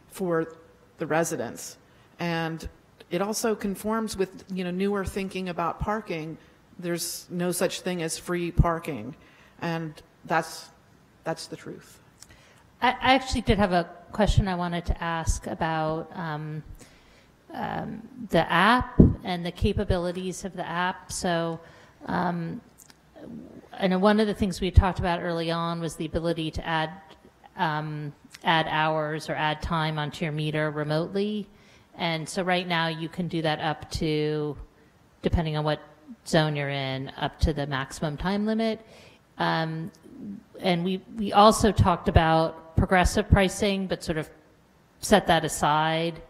for the residents. And it also conforms with, you know, newer thinking about parking. There's no such thing as free parking, and that's the truth. I actually did have a question I wanted to ask about the app and the capabilities of the app. So I know one of the things we talked about early on was the ability to add hours or add time onto your meter remotely. And so right now you can do that up to, depending on what zone you're in, up to the maximum time limit. And we also talked about progressive pricing, but sort of set that aside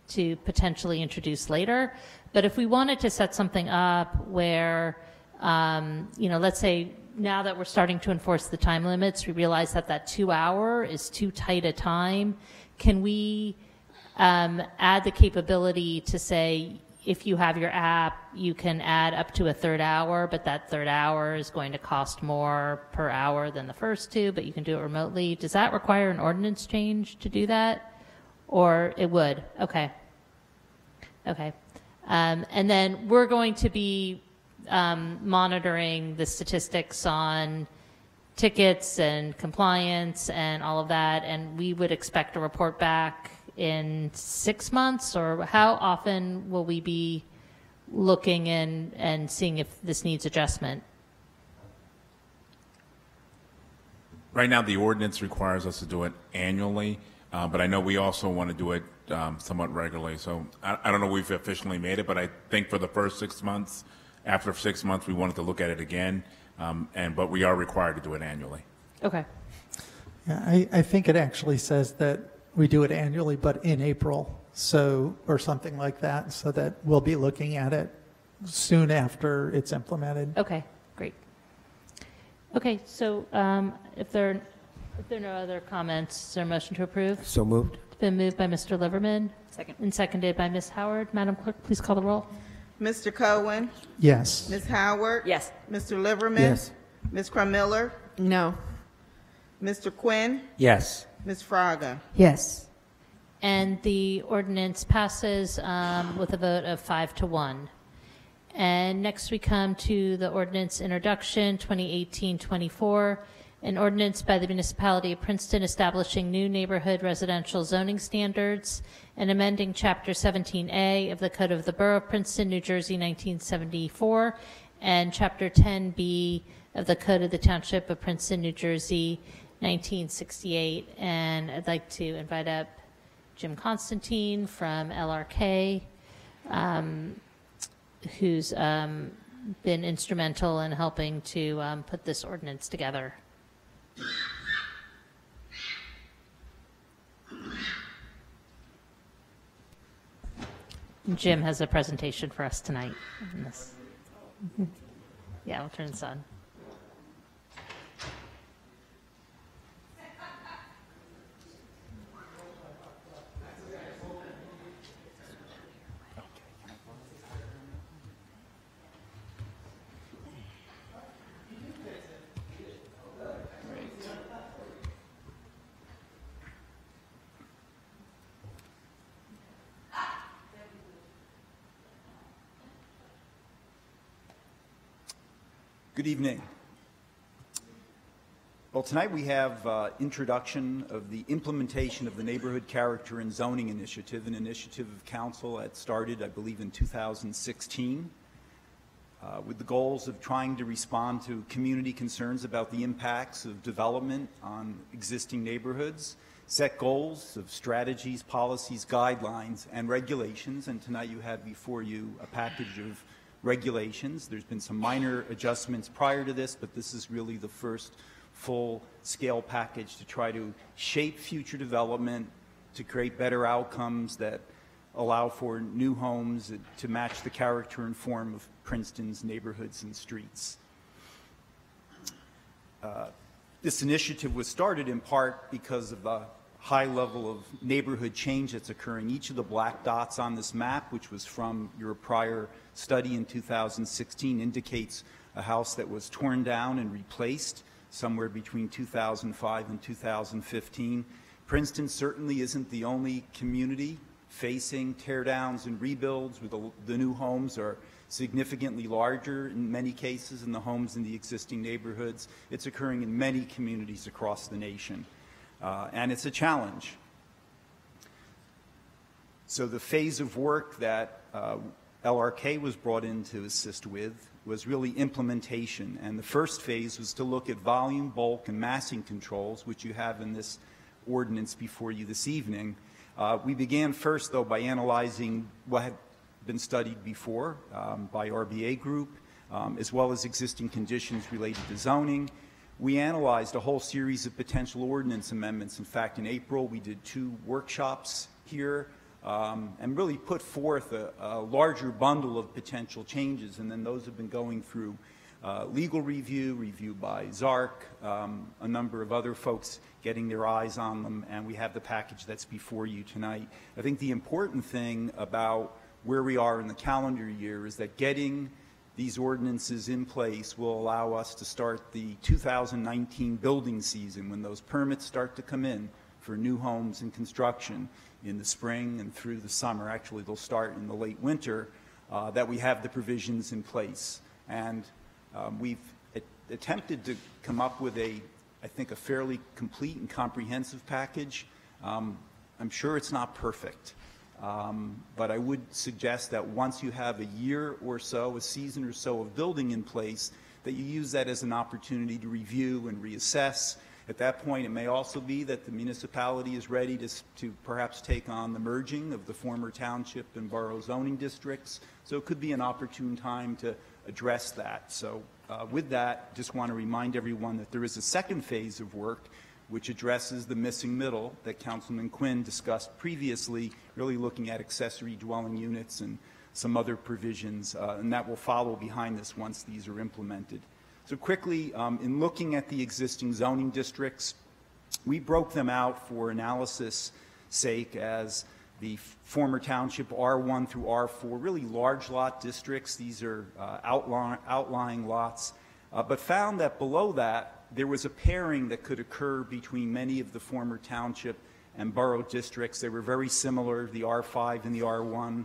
to potentially introduce later. But if we wanted to set something up where, you know, let's say now that we're starting to enforce the time limits, we realize that that 2 hour is too tight a time. Can we add the capability to say, if you have your app, you can add up to a third hour, but that third hour is going to cost more per hour than the first two, but you can do it remotely. Does that require an ordinance change to do that? Or it would? Okay. Okay. And then we're going to be monitoring the statistics on tickets and compliance and all of that, and we would expect a report back in 6 months, or how often will we be looking and seeing if this needs adjustment? Right now, the ordinance requires us to do it annually, but I know we also want to do it somewhat regularly. So I don't know if we've officially made it, but I think for the first 6 months, after 6 months, we wanted to look at it again, but we are required to do it annually. Okay. Yeah, I think it actually says that we do it annually, but in April, so, or something like that, so that we'll be looking at it soon after it's implemented. Okay, great. Okay, so if there are no other comments, is there a motion to approve? So moved. It's been moved by Mr. Liverman. Second. And seconded by Ms. Howard. Madam Clerk, please call the roll. Mr. Cohen? Yes. Ms. Howard? Yes. Mr. Liverman? Yes. Ms. Cramiller? No. Mr. Quinn? Yes. Ms. Fraga? Yes. And the ordinance passes with a vote of 5-1. And next we come to the ordinance introduction 2018-24. An ordinance by the municipality of Princeton establishing new neighborhood residential zoning standards and amending Chapter 17A of the Code of the Borough of Princeton, New Jersey, 1974, and Chapter 10B of the Code of the Township of Princeton, New Jersey, 1968. And I'd like to invite up Jim Constantine from LRK, who's been instrumental in helping to put this ordinance together. Jim has a presentation for us tonight on this. Yeah, I'll turn this on. Good evening. Well, tonight we have introduction of the implementation of the Neighborhood Character and Zoning Initiative, an initiative of council that started, I believe, in 2016, with the goals of trying to respond to community concerns about the impacts of development on existing neighborhoods, set goals of strategies, policies, guidelines, and regulations. And tonight you have before you a package of regulations. There's been some minor adjustments prior to this, but this is really the first full-scale package to try to shape future development, to create better outcomes that allow for new homes to match the character and form of Princeton's neighborhoods and streets. This initiative was started in part because of the high level of neighborhood change that's occurring. Each of the black dots on this map, which was from your prior study in 2016, indicates a house that was torn down and replaced somewhere between 2005 and 2015. Princeton certainly isn't the only community facing teardowns and rebuilds, where the new homes are significantly larger in many cases than the homes in the existing neighborhoods. It's occurring in many communities across the nation. And it's a challenge. So the phase of work that LRK was brought in to assist with was really implementation. And the first phase was to look at volume, bulk, and massing controls, which you have in this ordinance before you this evening. We began first, though, by analyzing what had been studied before by RBA Group, as well as existing conditions related to zoning. We analyzed a whole series of potential ordinance amendments. In fact, in April, we did 2 workshops here and really put forth a larger bundle of potential changes. And then those have been going through legal review by ZARC, a number of other folks getting their eyes on them, and we have the package that's before you tonight. I think the important thing about where we are in the calendar year is that getting these ordinances in place will allow us to start the 2019 building season when those permits start to come in for new homes and construction in the spring and through the summer. Actually, they'll start in the late winter, that we have the provisions in place. And we've attempted to come up with I think, a fairly complete and comprehensive package. I'm sure it's not perfect. But I would suggest that once you have a year or so, a season or so of building in place, that you use that as an opportunity to review and reassess. At that point, it may also be that the municipality is ready to perhaps take on the merging of the former township and borough zoning districts. So it could be an opportune time to address that. So with that, just want to remind everyone that there is a second phase of work which addresses the missing middle that Councilman Quinn discussed previously, really looking at accessory dwelling units and some other provisions, and that will follow behind this once these are implemented. So quickly, in looking at the existing zoning districts, we broke them out for analysis sake as the former township R1 through R4, really large lot districts. These are outlying lots, but found that below that, there was a pairing that could occur between many of the former township and borough districts. They were very similar, the R5 and the R1,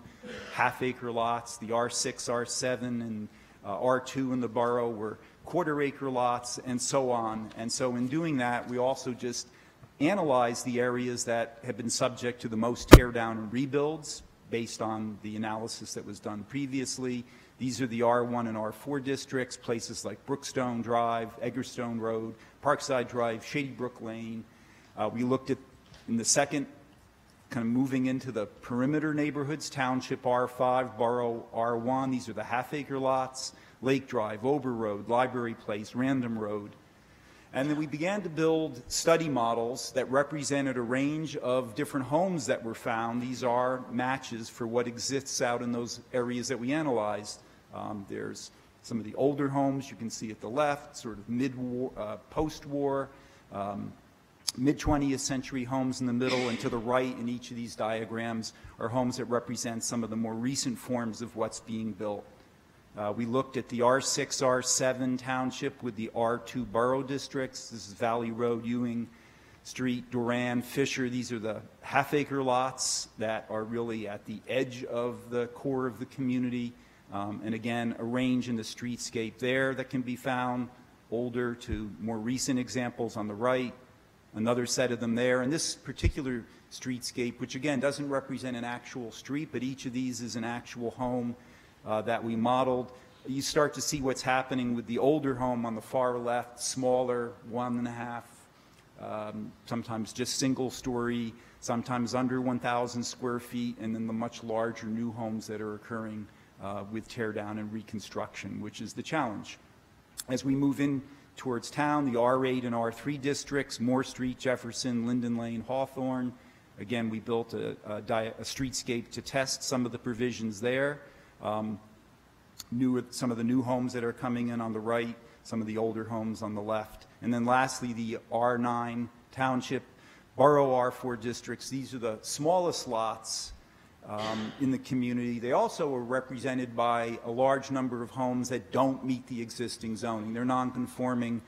half-acre lots. The R6, R7, and R2 in the borough were quarter-acre lots, and so on. And so in doing that, we also just analyze the areas that have been subject to the most tear-down and rebuilds based on the analysis that was done previously. These are the R1 and R4 districts, places like Brookstone Drive, Eggerstone Road, Parkside Drive, Shady Brook Lane. We looked at, in the second, kind of moving into the perimeter neighborhoods, Township R5, Borough R1. These are the half-acre lots, Lake Drive, Ober Road, Library Place, Random Road. And then we began to build study models that represented a range of different homes that were found. These are matches for what exists out in those areas that we analyzed. There's some of the older homes you can see at the left, sort of mid-war, post-war, mid-20th century homes in the middle, and to the right in each of these diagrams are homes that represent some of the more recent forms of what's being built. We looked at the R6, R7 township with the R2 borough districts. This is Valley Road, Ewing Street, Duran, Fisher. These are the half-acre lots that are really at the edge of the core of the community. And again, a range in the streetscape there that can be found, older to more recent examples on the right, another set of them there. And this particular streetscape, which again doesn't represent an actual street, but each of these is an actual home that we modeled. You start to see what's happening with the older home on the far left, smaller, 1.5, sometimes just single story, sometimes under 1,000 square feet, and then the much larger new homes that are occurring with tear down and reconstruction, which is the challenge. As we move in towards town, the R8 and R3 districts, Moore Street, Jefferson, Linden Lane, Hawthorne. Again, we built a streetscape to test some of the provisions there. Some of the new homes that are coming in on the right, some of the older homes on the left. And then lastly, the R9 township, borough R4 districts. These are the smallest lots in the community. They also are represented by a large number of homes that don't meet the existing zoning. They're non-conforming.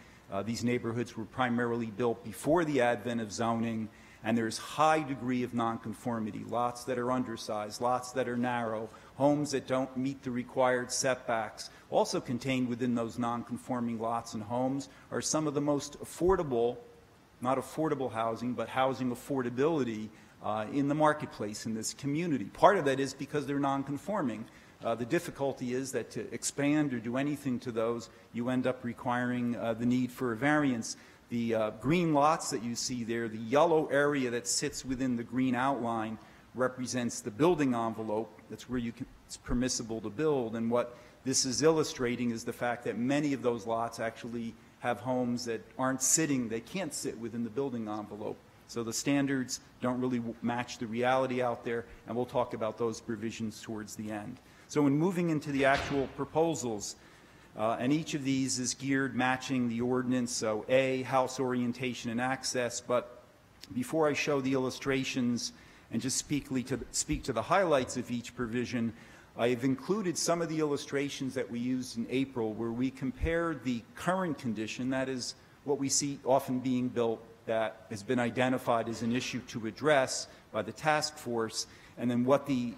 These neighborhoods were primarily built before the advent of zoning, and there's high degree of nonconformity. Lots that are undersized, lots that are narrow, homes that don't meet the required setbacks. Also contained within those non-conforming lots and homes are some of the most affordable, not affordable housing, but housing affordability in the marketplace in this community. Part of that is because they're non-conforming. The difficulty is that to expand or do anything to those, you end up requiring the need for a variance. The green lots that you see there, the yellow area that sits within the green outline represents the building envelope. That's where it's permissible to build. And what this is illustrating is the fact that many of those lots actually have homes that aren't sitting, they can't sit within the building envelope. So the standards don't really match the reality out there, and we'll talk about those provisions towards the end. So in moving into the actual proposals, and each of these is geared matching the ordinance, so A, house orientation and access, but before I show the illustrations and just speak to the highlights of each provision, I've included some of the illustrations that we used in April where we compared the current condition, that is what we see often being built that has been identified as an issue to address by the task force, and then what the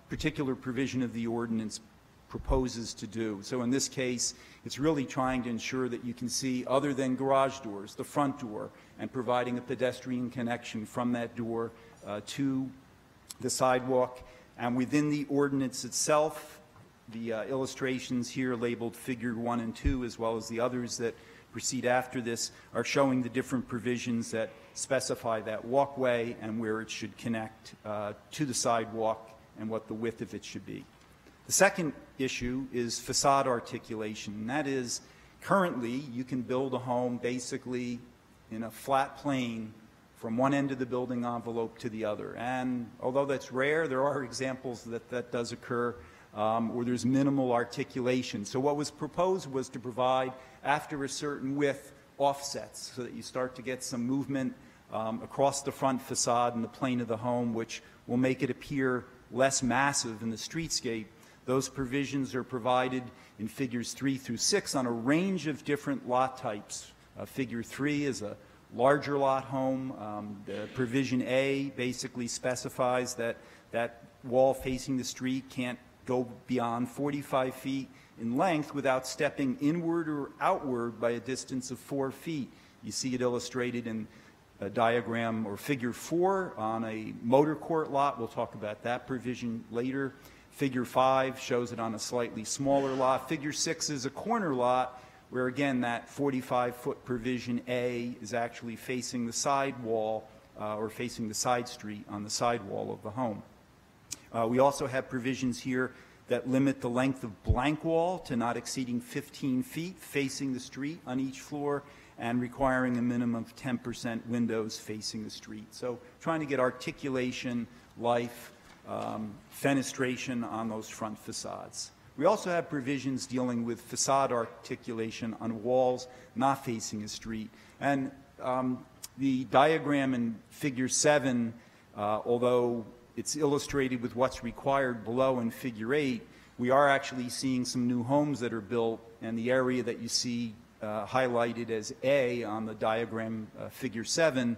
particular provision of the ordinance proposes to do. So in this case, it's really trying to ensure that you can see, other than garage doors, the front door, and providing a pedestrian connection from that door to the sidewalk. And within the ordinance itself, the illustrations here labeled Figure 1 and 2, as well as the others that proceed after this, are showing the different provisions that specify that walkway and where it should connect to the sidewalk and what the width of it should be. The second issue is facade articulation, and that is currently you can build a home basically in a flat plane from one end of the building envelope to the other. And although that's rare, there are examples that does occur where there's minimal articulation. So what was proposed was to provide, after a certain width, offsets so that you start to get some movement across the front facade and the plane of the home, which will make it appear less massive in the streetscape. Those provisions are provided in figures 3 through 6 on a range of different lot types. Figure 3 is a larger lot home. The provision A basically specifies that that wall facing the street can't go beyond 45 feet. in length without stepping inward or outward by a distance of 4 feet. You see it illustrated in a diagram or figure 4 on a motor court lot. We'll talk about that provision later. Figure 5 shows it on a slightly smaller lot. Figure 6 is a corner lot where, again, that 45-foot provision A is actually facing the side wall or facing the side street on the side wall of the home. We also have provisions here that limit the length of blank wall to not exceeding 15 feet facing the street on each floor and requiring a minimum of 10% windows facing the street. So trying to get articulation, life, fenestration on those front facades. We also have provisions dealing with facade articulation on walls not facing a street. And the diagram in figure 7, although it's illustrated with what's required below in figure 8, we are actually seeing some new homes that are built, and the area that you see highlighted as A on the diagram figure 7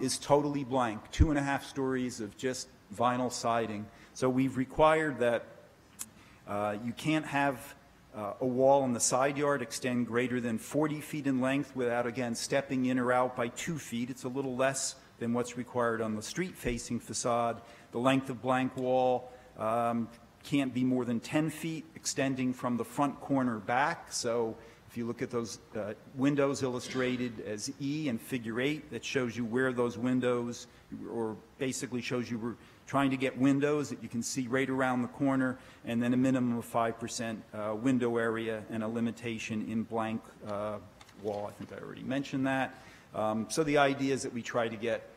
is totally blank, 2.5 stories of just vinyl siding. So we've required that you can't have a wall in the side yard extend greater than 40 feet in length without, again, stepping in or out by 2 feet. It's a little less than what's required on the street-facing facade. The length of blank wall can't be more than 10 feet extending from the front corner back. So if you look at those windows illustrated as E in figure 8, that shows you where those windows, or basically shows you we're trying to get windows that you can see right around the corner, and then a minimum of 5% window area and a limitation in blank wall. I think I already mentioned that. So the idea is that we try to get,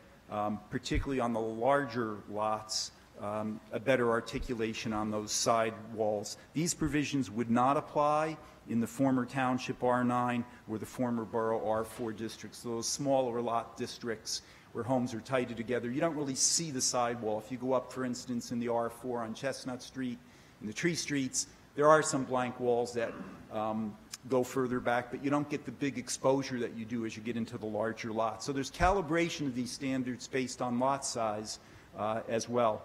particularly on the larger lots, a better articulation on those side walls. These provisions would not apply in the former township R9 or the former borough R4 districts, those smaller lot districts where homes are tighter together. You don't really see the sidewall. If you go up, for instance, in the R4 on Chestnut Street, in the tree streets, there are some blank walls that go further back, but you don't get the big exposure that you do as you get into the larger lots. So there's calibration of these standards based on lot size as well.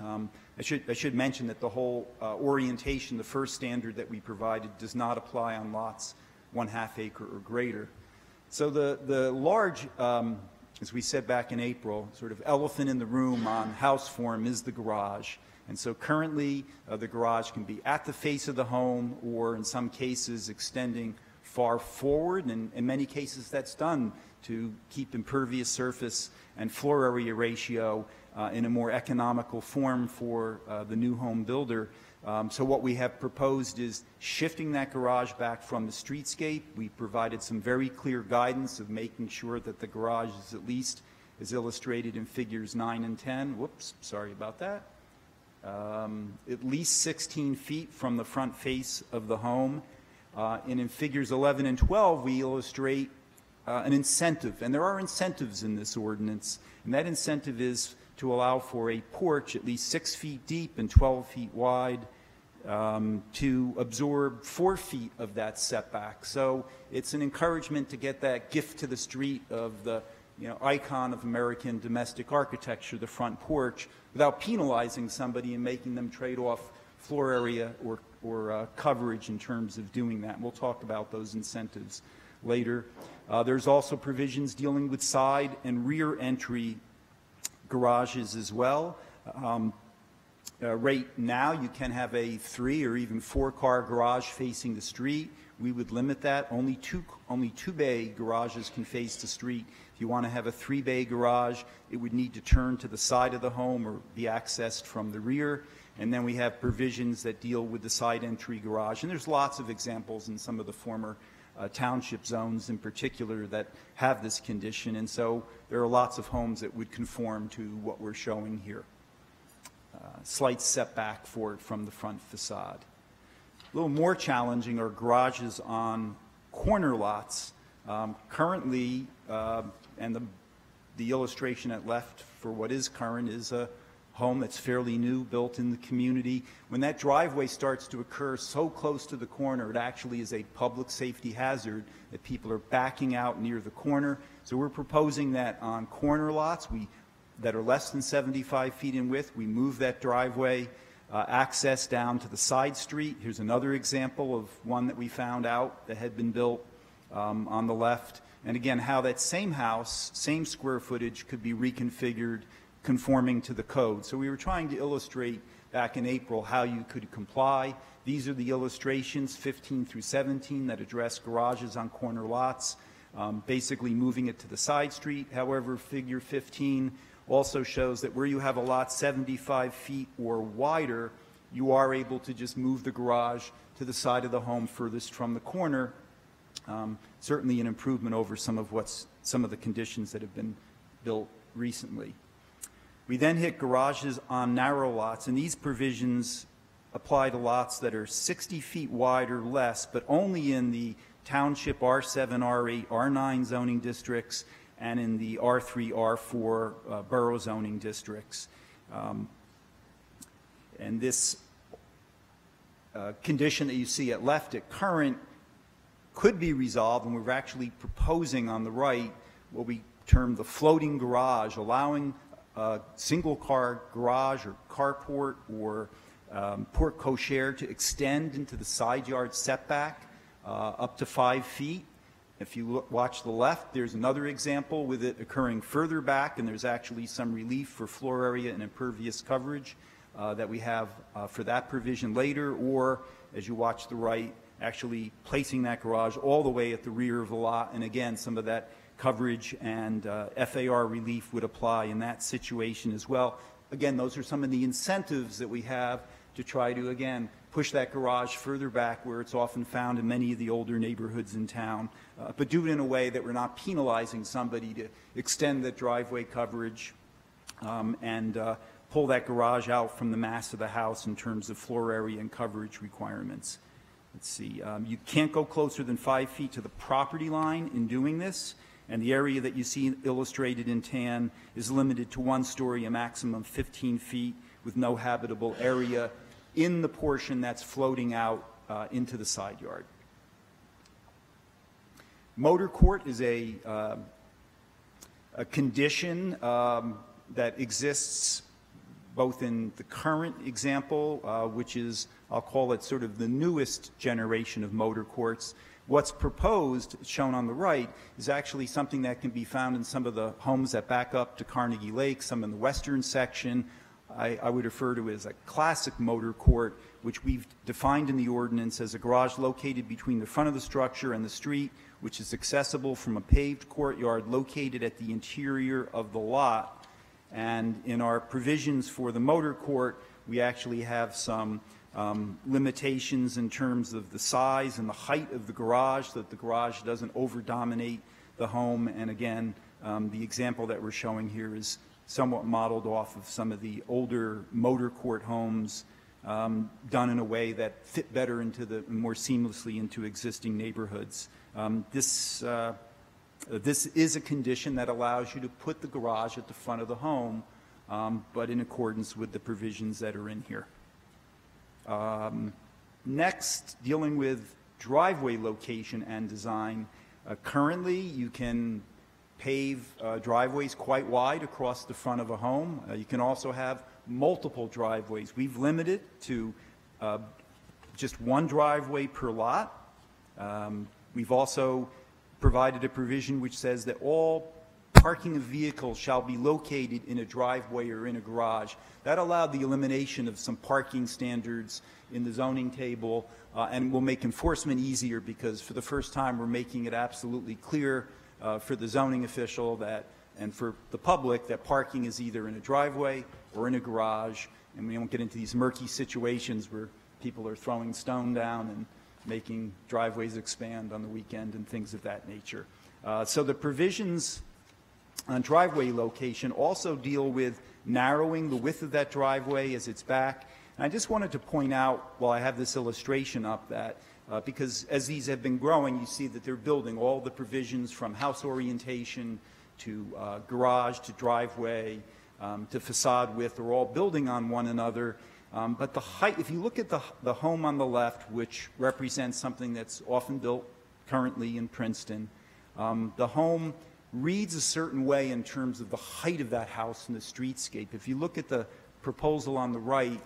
I should mention that the whole orientation, the first standard that we provided, does not apply on lots 1/2 acre or greater. So the large, as we said back in April, sort of elephant in the room on house form is the garage. And so currently the garage can be at the face of the home or in some cases extending far forward, and in many cases that's done to keep impervious surface and floor area ratio in a more economical form for the new home builder. So what we have proposed is shifting that garage back from the streetscape. We provided some very clear guidance of making sure that the garage is at least as illustrated in figures 9 and 10. Whoops, sorry about that. At least 16 feet from the front face of the home. And in figures 11 and 12, we illustrate an incentive. And there are incentives in this ordinance. And that incentive is to allow for a porch at least 6 feet deep and 12 feet wide to absorb 4 feet of that setback. So it's an encouragement to get that gift to the street of the icon of American domestic architecture, the front porch, without penalizing somebody and making them trade off floor area or coverage in terms of doing that. And we'll talk about those incentives later. There's also provisions dealing with side and rear entry garages as well. Right now, you can have a 3 or even 4-car garage facing the street. We would limit that. Only two bay garages can face the street. If you want to have a 3-bay garage, it would need to turn to the side of the home or be accessed from the rear. And then we have provisions that deal with the side entry garage. And there's lots of examples in some of the former township zones in particular that have this condition. And so there are lots of homes that would conform to what we're showing here. Slight setback from the front facade. A little more challenging are garages on corner lots. Currently, and the illustration at left for what is current is a home that's fairly new, built in the community. When that driveway starts to occur so close to the corner, it actually is a public safety hazard that people are backing out near the corner. So we're proposing that on corner lots that are less than 75 feet in width, we move that driveway access down to the side street. Here's another example of one that we found out that had been built on the left. And again, how that same house, same square footage, could be reconfigured conforming to the code. So we were trying to illustrate back in April how you could comply. These are the illustrations, 15 through 17, that address garages on corner lots, basically moving it to the side street. However, figure 15 also shows that where you have a lot 75 feet or wider, you are able to just move the garage to the side of the home furthest from the corner. Certainly an improvement over some of the conditions that have been built recently. We then hit garages on narrow lots, and these provisions apply to lots that are 60 feet wide or less, but only in the township R7, R8, R9 zoning districts and in the R3, R4 borough zoning districts. And this condition that you see at left at current could be resolved, and we're actually proposing on the right what we term the floating garage, allowing a single-car garage or carport or porte cochere to extend into the side yard setback up to 5 feet. If you watch the left, there's another example with it occurring further back, and there's actually some relief for floor area and impervious coverage that we have for that provision later, or as you watch the right, actually placing that garage all the way at the rear of the lot. And again, some of that coverage and FAR relief would apply in that situation as well. Again, those are some of the incentives that we have to try to, again, push that garage further back where it's often found in many of the older neighborhoods in town, but do it in a way that we're not penalizing somebody to extend the driveway coverage and pull that garage out from the mass of the house in terms of floor area and coverage requirements. Let's see, you can't go closer than 5 feet to the property line in doing this, and the area that you see illustrated in tan is limited to 1 story, a maximum of 15 feet with no habitable area in the portion that's floating out into the side yard. Motor court is a condition that exists both in the current example, which is, I'll call it sort of the newest generation of motor courts. What's proposed, shown on the right, is actually something that can be found in some of the homes that back up to Carnegie Lake, some in the western section. I would refer to it as a classic motor court, which we've defined in the ordinance as a garage located between the front of the structure and the street, which is accessible from a paved courtyard located at the interior of the lot. And in our provisions for the motor court, we actually have some limitations in terms of the size and the height of the garage, so that the garage doesn't over-dominate the home. And again, the example that we're showing here is somewhat modeled off of some of the older motor court homes done in a way that fit better into the, more seamlessly into existing neighborhoods. This is a condition that allows you to put the garage at the front of the home, but in accordance with the provisions that are in here. Next, dealing with driveway location and design. Currently, you can pave driveways quite wide across the front of a home. You can also have multiple driveways. We've limited to just 1 driveway per lot. We've also provided a provision which says that all parking of vehicles shall be located in a driveway or in a garage. That allowed the elimination of some parking standards in the zoning table and will make enforcement easier, because for the first time we're making it absolutely clear for the zoning official that, and for the public, that parking is either in a driveway or in a garage, and we don't get into these murky situations where people are throwing stone down and making driveways expand on the weekend and things of that nature. So the provisions on driveway location also deal with narrowing the width of that driveway as it's back. And I just wanted to point out, while I have this illustration up, that because as these have been growing, you see that they're building all the provisions from house orientation to garage to driveway to facade width are all building on one another. But the height, if you look at the home on the left, which represents something that's often built currently in Princeton, the home reads a certain way in terms of the height of that house in the streetscape. If you look at the proposal on the right,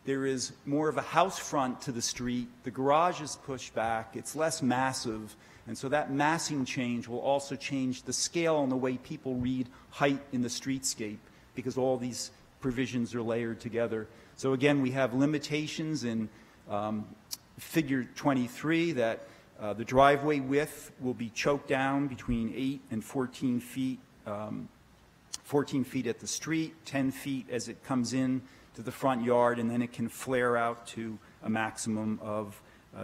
there is more of a house front to the street. The garage is pushed back. It's less massive. And so that massing change will also change the scale and the way people read height in the streetscape, because all these provisions are layered together. So again, we have limitations in figure 23 that the driveway width will be choked down between 8 and 14 feet, 14 feet at the street, 10 feet as it comes in to the front yard, and then it can flare out to a maximum of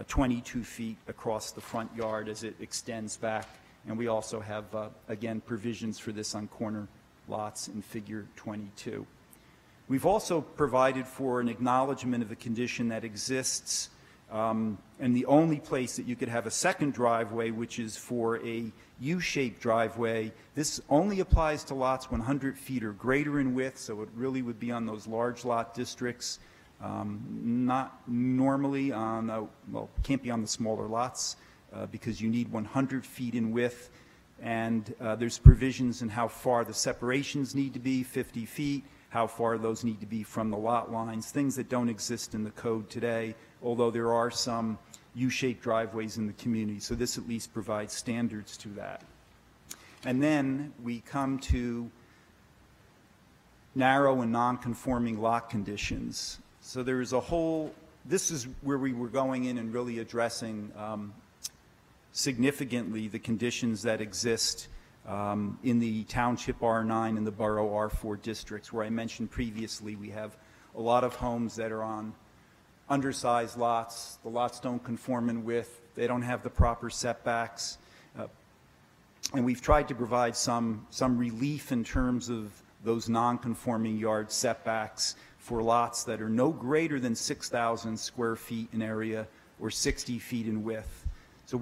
22 feet across the front yard as it extends back. And we also have, again, provisions for this on corner lots in figure 22. We've also provided for an acknowledgement of a condition that exists and the only place that you could have a second driveway, which is for a U-shaped driveway. This only applies to lots 100 feet or greater in width, so it really would be on those large lot districts. Not normally on, well, can't be on the smaller lots because you need 100 feet in width, and there's provisions in how far the separations need to be, 50 feet, how far those need to be from the lot lines, things that don't exist in the code today, although there are some U-shaped driveways in the community. So this at least provides standards to that. And then we come to narrow and non-conforming lot conditions. So there is a whole, this is where we were going in and really addressing significantly the conditions that exist in the Township R9 and the Borough R4 districts, where I mentioned previously we have a lot of homes that are on undersized lots. The lots don't conform in width. They don't have the proper setbacks. And we've tried to provide some relief in terms of those non-conforming yard setbacks for lots that are no greater than 6,000 square feet in area or 60 feet in width. So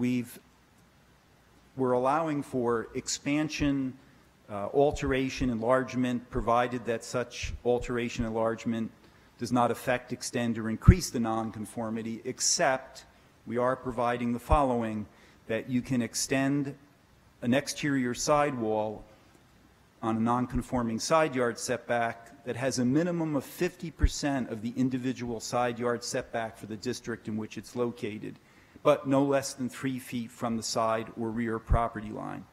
we're allowing for expansion, alteration, enlargement, provided that such alteration, enlargement does not affect, extend, or increase the nonconformity, except we are providing the following, that you can extend an exterior sidewall on a nonconforming side yard setback that has a minimum of 50% of the individual side yard setback for the district in which it's located, but no less than 3 feet from the side or rear property line.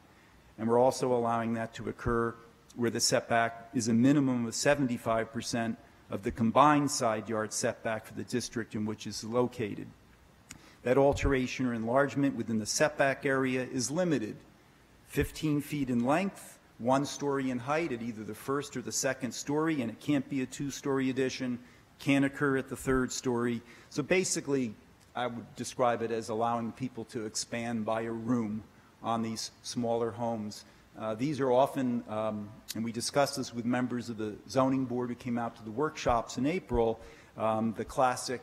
And we're also allowing that to occur where the setback is a minimum of 75% of the combined side yard setback for the district in which it's located. That alteration or enlargement within the setback area is limited, 15 feet in length, 1 story in height at either the first or the second story, and it can't be a 2-story addition, can't occur at the 3rd story. So basically, I would describe it as allowing people to expand by a room on these smaller homes. These are often, and we discussed this with members of the zoning board who came out to the workshops in April, the classic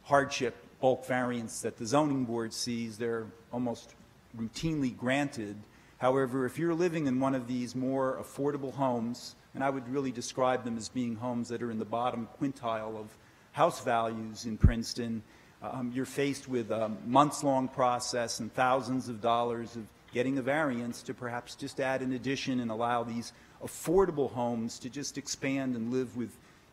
hardship bulk variance that the zoning board sees. They're almost routinely granted. However, if you're living in one of these more affordable homes, and I would really describe them as being homes that are in the bottom quintile of house values in Princeton, you're faced with a months-long process and thousands of dollars of getting a variance to perhaps just add an addition and allow these affordable homes to just expand and live with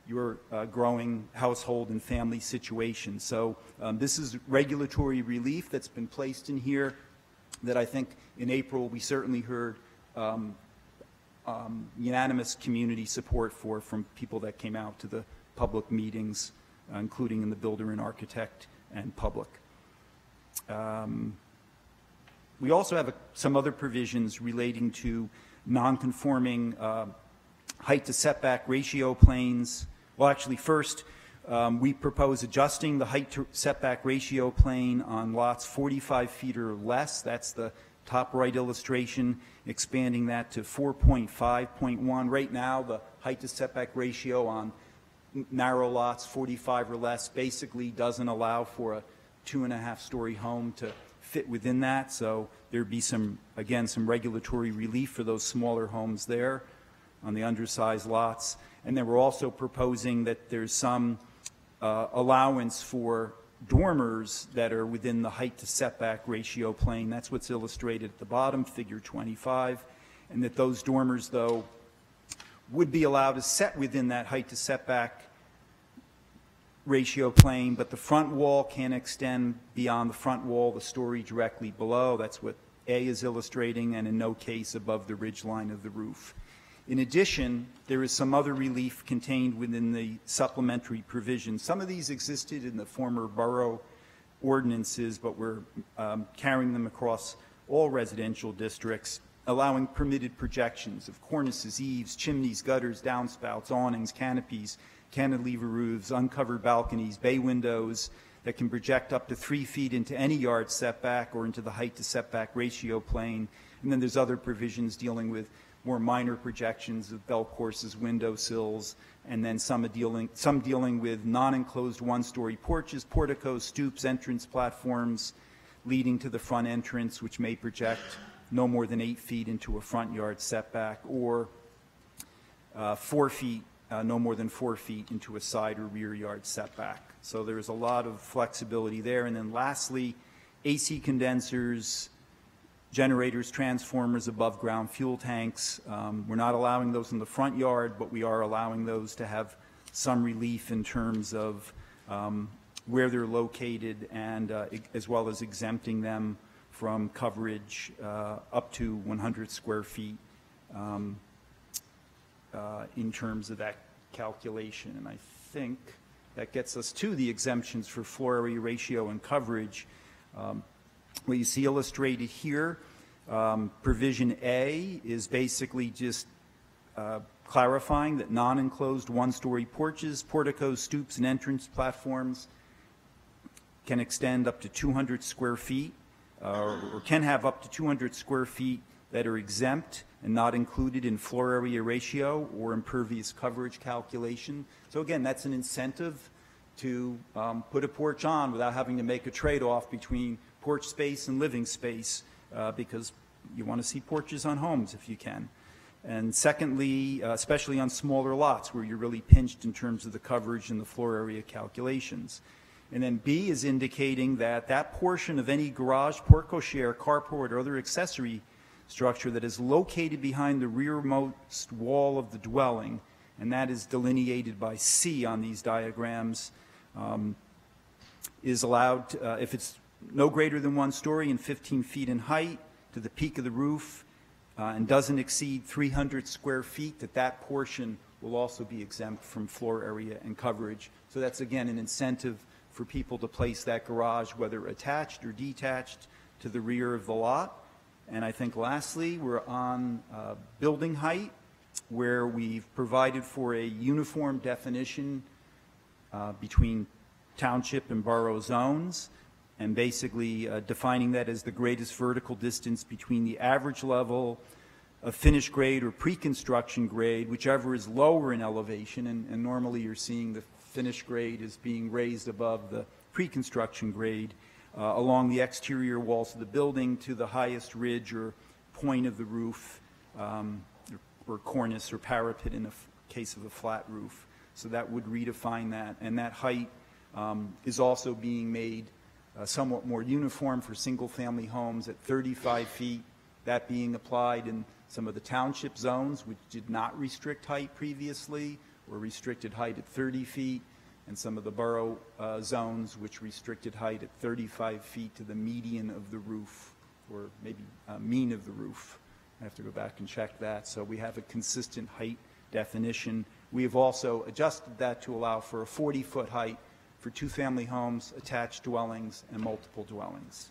your growing household and family situation. So this is regulatory relief that's been placed in here that I think in April we certainly heard unanimous community support for from people that came out to the public meetings, including in the builder and architect and public. We also have some other provisions relating to non-conforming height to setback ratio planes. Well, actually, first, we propose adjusting the height to setback ratio plane on lots 45 feet or less. That's the top right illustration, expanding that to 4.5.1. Right now, the height to setback ratio on narrow lots 45 or less basically doesn't allow for a 2.5-story home to fit within that. So there'd be some, again, some regulatory relief for those smaller homes there on the undersized lots. And then we're also proposing that there's some allowance for dormers that are within the height to setback ratio plane. That's what's illustrated at the bottom, figure 25. And that those dormers, though, would be allowed to set within that height to setback ratio plane, but the front wall can extend beyond the front wall, the story directly below. That's what A is illustrating, and in no case above the ridge line of the roof. In addition, there is some other relief contained within the supplementary provisions. Some of these existed in the former borough ordinances, but we're carrying them across all residential districts, allowing permitted projections of cornices, eaves, chimneys, gutters, downspouts, awnings, canopies, cantilever roofs, uncovered balconies, bay windows that can project up to 3 feet into any yard setback or into the height to setback ratio plane. And then there's other provisions dealing with more minor projections of bell courses, window sills, and then some dealing with non-enclosed one-story porches, porticos, stoops, entrance platforms leading to the front entrance, which may project no more than 8 feet into a front yard setback, or 4 feet, no more than 4 feet into a side or rear yard setback. So there's a lot of flexibility there. And then lastly, AC condensers, generators, transformers, above ground fuel tanks. We're not allowing those in the front yard, but we are allowing those to have some relief in terms of where they're located, and as well as exempting them from coverage up to 100 square feet in terms of that calculation. And I think that gets us to the exemptions for floor area ratio and coverage. What you see illustrated here, provision A is basically just clarifying that non-enclosed one-story porches, porticos, stoops, and entrance platforms can extend up to 200 square feet, or can have up to 200 square feet that are exempt and not included in floor area ratio or impervious coverage calculation. So again, that's an incentive to put a porch on without having to make a trade-off between porch space and living space, because you want to see porches on homes if you can. And secondly, especially on smaller lots where you're really pinched in terms of the coverage and the floor area calculations. And then B is indicating that that portion of any garage, porte cochere, carport, or other accessory structure that is located behind the rearmost wall of the dwelling, and that is delineated by C on these diagrams, is allowed, if it's no greater than 1 story and 15 feet in height to the peak of the roof, and doesn't exceed 300 square feet, that portion will also be exempt from floor area and coverage. So that's, again, an incentive for people to place that garage, whether attached or detached, to the rear of the lot. And I think lastly, we're on building height, where we've provided for a uniform definition between township and borough zones, and basically defining that as the greatest vertical distance between the average level of finished grade or pre-construction grade, whichever is lower in elevation, and normally you're seeing the finished grade is being raised above the pre-construction grade, along the exterior walls of the building to the highest ridge or point of the roof, or cornice or parapet in the case of a flat roof. So that would redefine that. And that height is also being made somewhat more uniform for single-family homes at 35 feet, that being applied in some of the township zones, which did not restrict height previously, or restricted height at 30 feet, and some of the borough zones, which restricted height at 35 feet to the median of the roof, or maybe mean of the roof. I have to go back and check that. So we have a consistent height definition. We have also adjusted that to allow for a 40-foot height for two-family homes, attached dwellings, and multiple dwellings.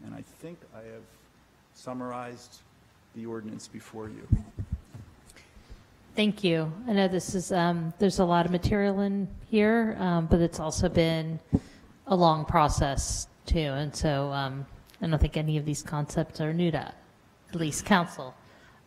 And I think I have summarized the ordinance before you. Thank you. I know this is, there's a lot of material in here, but it's also been a long process too. And so I don't think any of these concepts are new to at least council.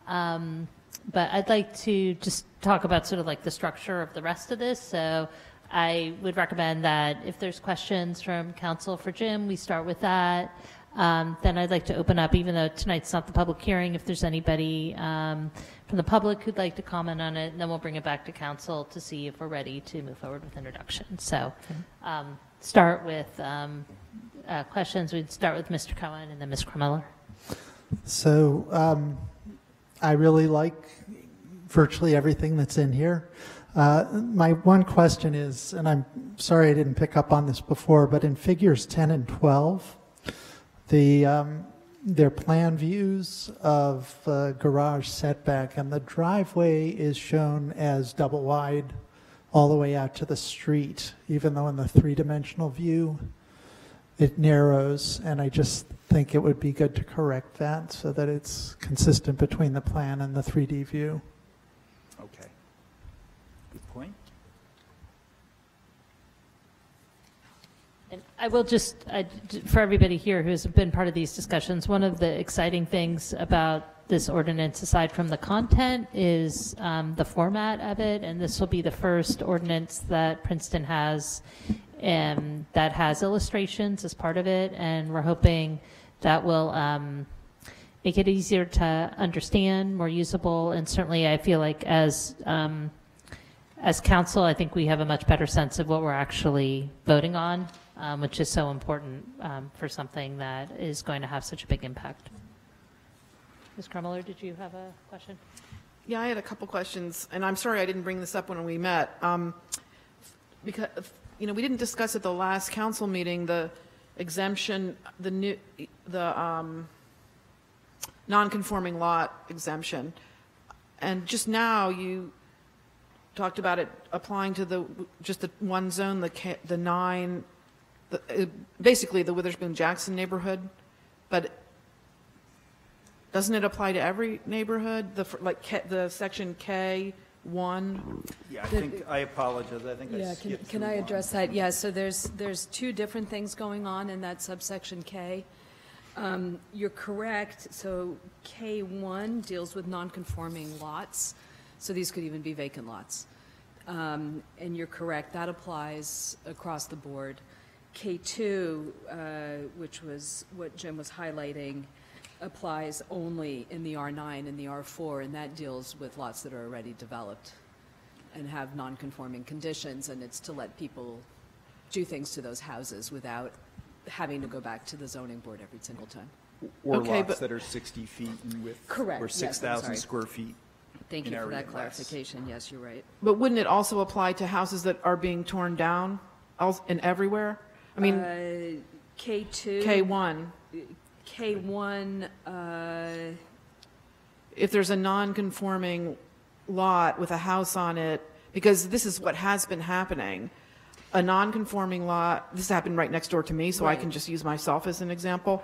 But I'd like to just talk about sort of like the structure of the rest of this. So I would recommend that if there's questions from council for Jim, we start with that. Then I'd like to open up, even though tonight's not the public hearing, if there's anybody from the public who'd like to comment on it, and then we'll bring it back to council to see if we're ready to move forward with introduction. So start with questions. We'd start with Mr. Cohen and then Ms. Krummeller. So I really like virtually everything that's in here. My one question is, and I'm sorry I didn't pick up on this before, but in figures 10 and 12, their plan views of garage setback, and the driveway is shown as double wide all the way out to the street, even though in the three-dimensional view it narrows, and I just think it would be good to correct that so that it's consistent between the plan and the 3D view. Okay. Good point. And I will just, for everybody here who's been part of these discussions, one of the exciting things about this ordinance, aside from the content, is the format of it. And this will be the first ordinance that Princeton has that has illustrations as part of it. And we're hoping that will make it easier to understand, more usable. And certainly I feel like as council, I think we have a much better sense of what we're actually voting on, which is so important for something that is going to have such a big impact. Ms. Krummeler, did you have a question? Yeah, I had a couple questions, and I'm sorry I didn't bring this up when we met. Because, we didn't discuss at the last council meeting the exemption, the non-conforming lot exemption. And just now you talked about it applying to just the one zone, basically the Witherspoon-Jackson neighborhood, but doesn't it apply to every neighborhood? The section K1? Yeah, I apologize. I think I skipped can I address that? Yeah, so there's two different things going on in that subsection K. You're correct. So K1 deals with non-conforming lots. So these could even be vacant lots. And you're correct. That applies across the board. K2, which was what Jim was highlighting, applies only in the R9 and the R4, and that deals with lots that are already developed and have non-conforming conditions, and it's to let people do things to those houses without having to go back to the zoning board every single time. Or lots that are 60 feet in width. Correct. Or 6,000 square feet. Thank you for that clarification. Yes, you're right. But wouldn't it also apply to houses that are being torn down and everywhere? I mean, K2. K1. K1. If there's a non-conforming lot with a house on it, because this is what has been happening, a non-conforming lot, this happened right next door to me, so I can just use myself as an example.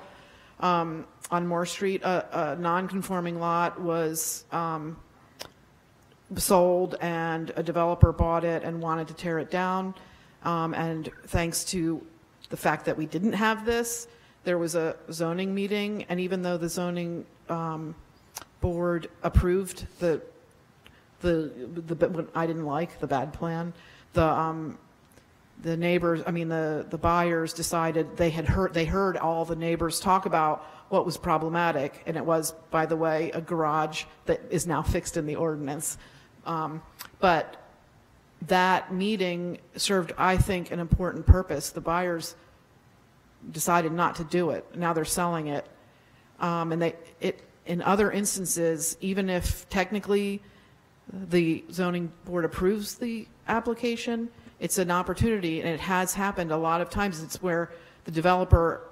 On Moore Street, a non-conforming lot was sold, and a developer bought it and wanted to tear it down. And thanks to the fact that we didn't have this, there was a zoning meeting, and even though the zoning board approved the what I didn't like, the bad plan, the neighbors, the buyers decided they heard all the neighbors talk about what was problematic, and it was, by the way, a garage that is now fixed in the ordinance. But that meeting served, I think, an important purpose. The buyers decided not to do it. Now they're selling it. And in other instances, even if technically the zoning board approves the application, it's an opportunity, and it has happened a lot of times. It's where the developer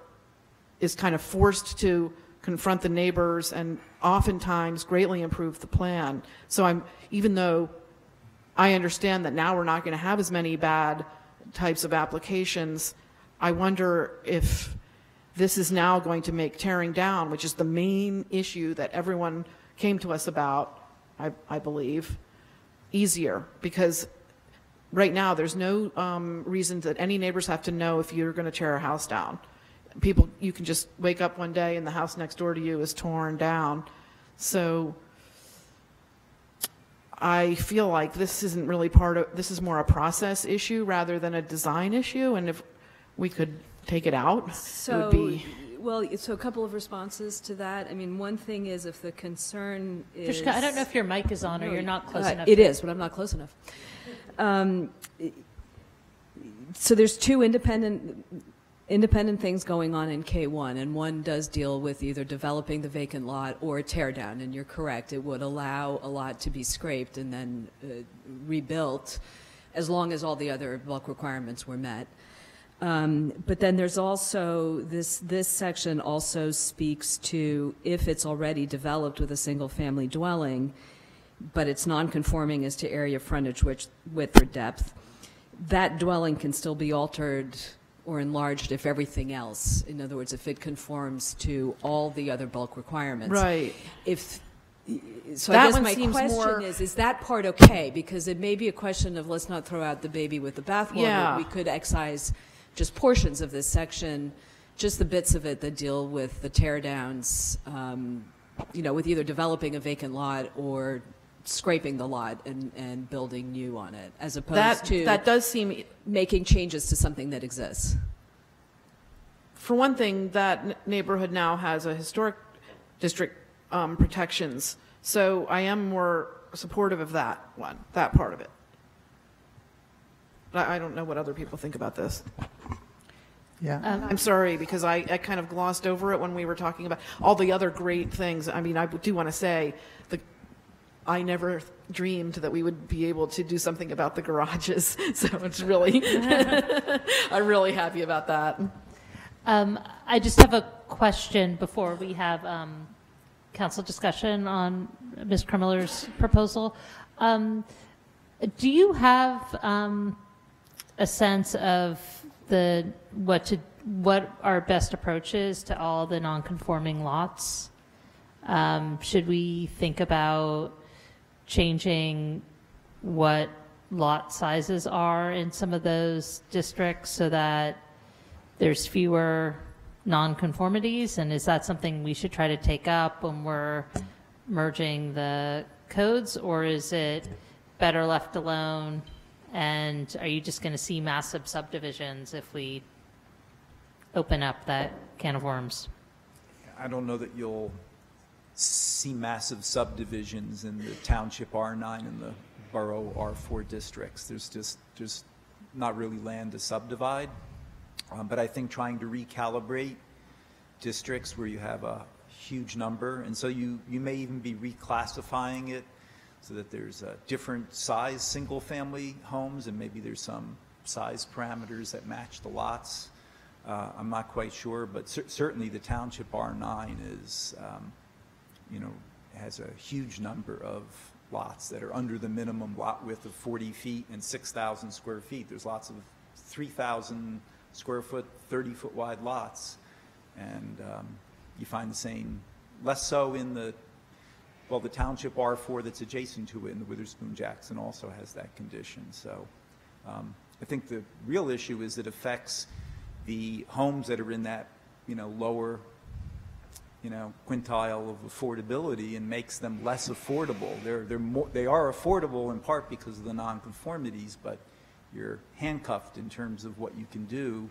is kind of forced to confront the neighbors and oftentimes greatly improve the plan. So even though I understand that now we're not going to have as many bad types of applications, I wonder if this is now going to make tearing down, which is the main issue that everyone came to us about, I believe, easier. Because right now there's no reason that any neighbors have to know if you're going to tear a house down. You can just wake up one day and the house next door to you is torn down. So I feel like this isn't really this is more a process issue rather than a design issue, and if we could take it out, it would be... Well, so a couple of responses to that. One one is if the concern is... Trishka, I don't know if your mic is on or you're not close enough. It is, but I'm not close enough. So there's two independent independent things going on in K1, and one does deal with either developing the vacant lot or a tear down, and you're correct, it would allow a lot to be scraped and then rebuilt as long as all the other bulk requirements were met. But then there's also, this section also speaks to if it's already developed with a single-family dwelling, but it's non-conforming as to area, frontage, width, or depth, that dwelling can still be altered or enlarged if everything else, in other words, if it conforms to all the other bulk requirements. Right. So That I guess one my seems question more- is that part okay? Because it may be a question of let's not throw out the baby with the bathwater. Yeah. We could excise just portions of this section, just the bits of it that deal with the tear downs, with either developing a vacant lot or scraping the lot and building new on it, as opposed to that does seem, making changes to something that exists. for one thing, that neighborhood now has a historic district protections, so I am more supportive of that part of it. But I don't know what other people think about this. Yeah. I'm sorry, because I kind of glossed over it when we were talking about all the other great things. I mean, I do want to say I never dreamed that we would be able to do something about the garages. So it's really, I'm really happy about that. I just have a question before we have council discussion on Ms. Krumiller's proposal. Do you have a sense of what our best approach is to all the non-conforming lots? Should we think about changing what lot sizes are in some of those districts so that there's fewer non-conformities? And is that something we should try to take up when we're merging the codes, or is it better left alone? And are you just going to see massive subdivisions if we open up that can of worms? I don't know that you'll see massive subdivisions in the township R9 and the borough R4 districts. There's not really land to subdivide. But I think trying to recalibrate districts where you have a huge number, and so you may even be reclassifying it so that there's different size single-family homes, and maybe there's some size parameters that match the lots. I'm not quite sure, but certainly the township R9 is, has a huge number of lots that are under the minimum lot width of 40 feet and 6,000 square feet. There's lots of 3,000 square foot, 30-foot wide lots, and you find the same, less so in the township R4 that's adjacent to it, and the Witherspoon-Jackson also has that condition. So I think the real issue is it affects the homes that are in that, lower, quintile of affordability and makes them less affordable. They are affordable in part because of the nonconformities, but you're handcuffed in terms of what you can do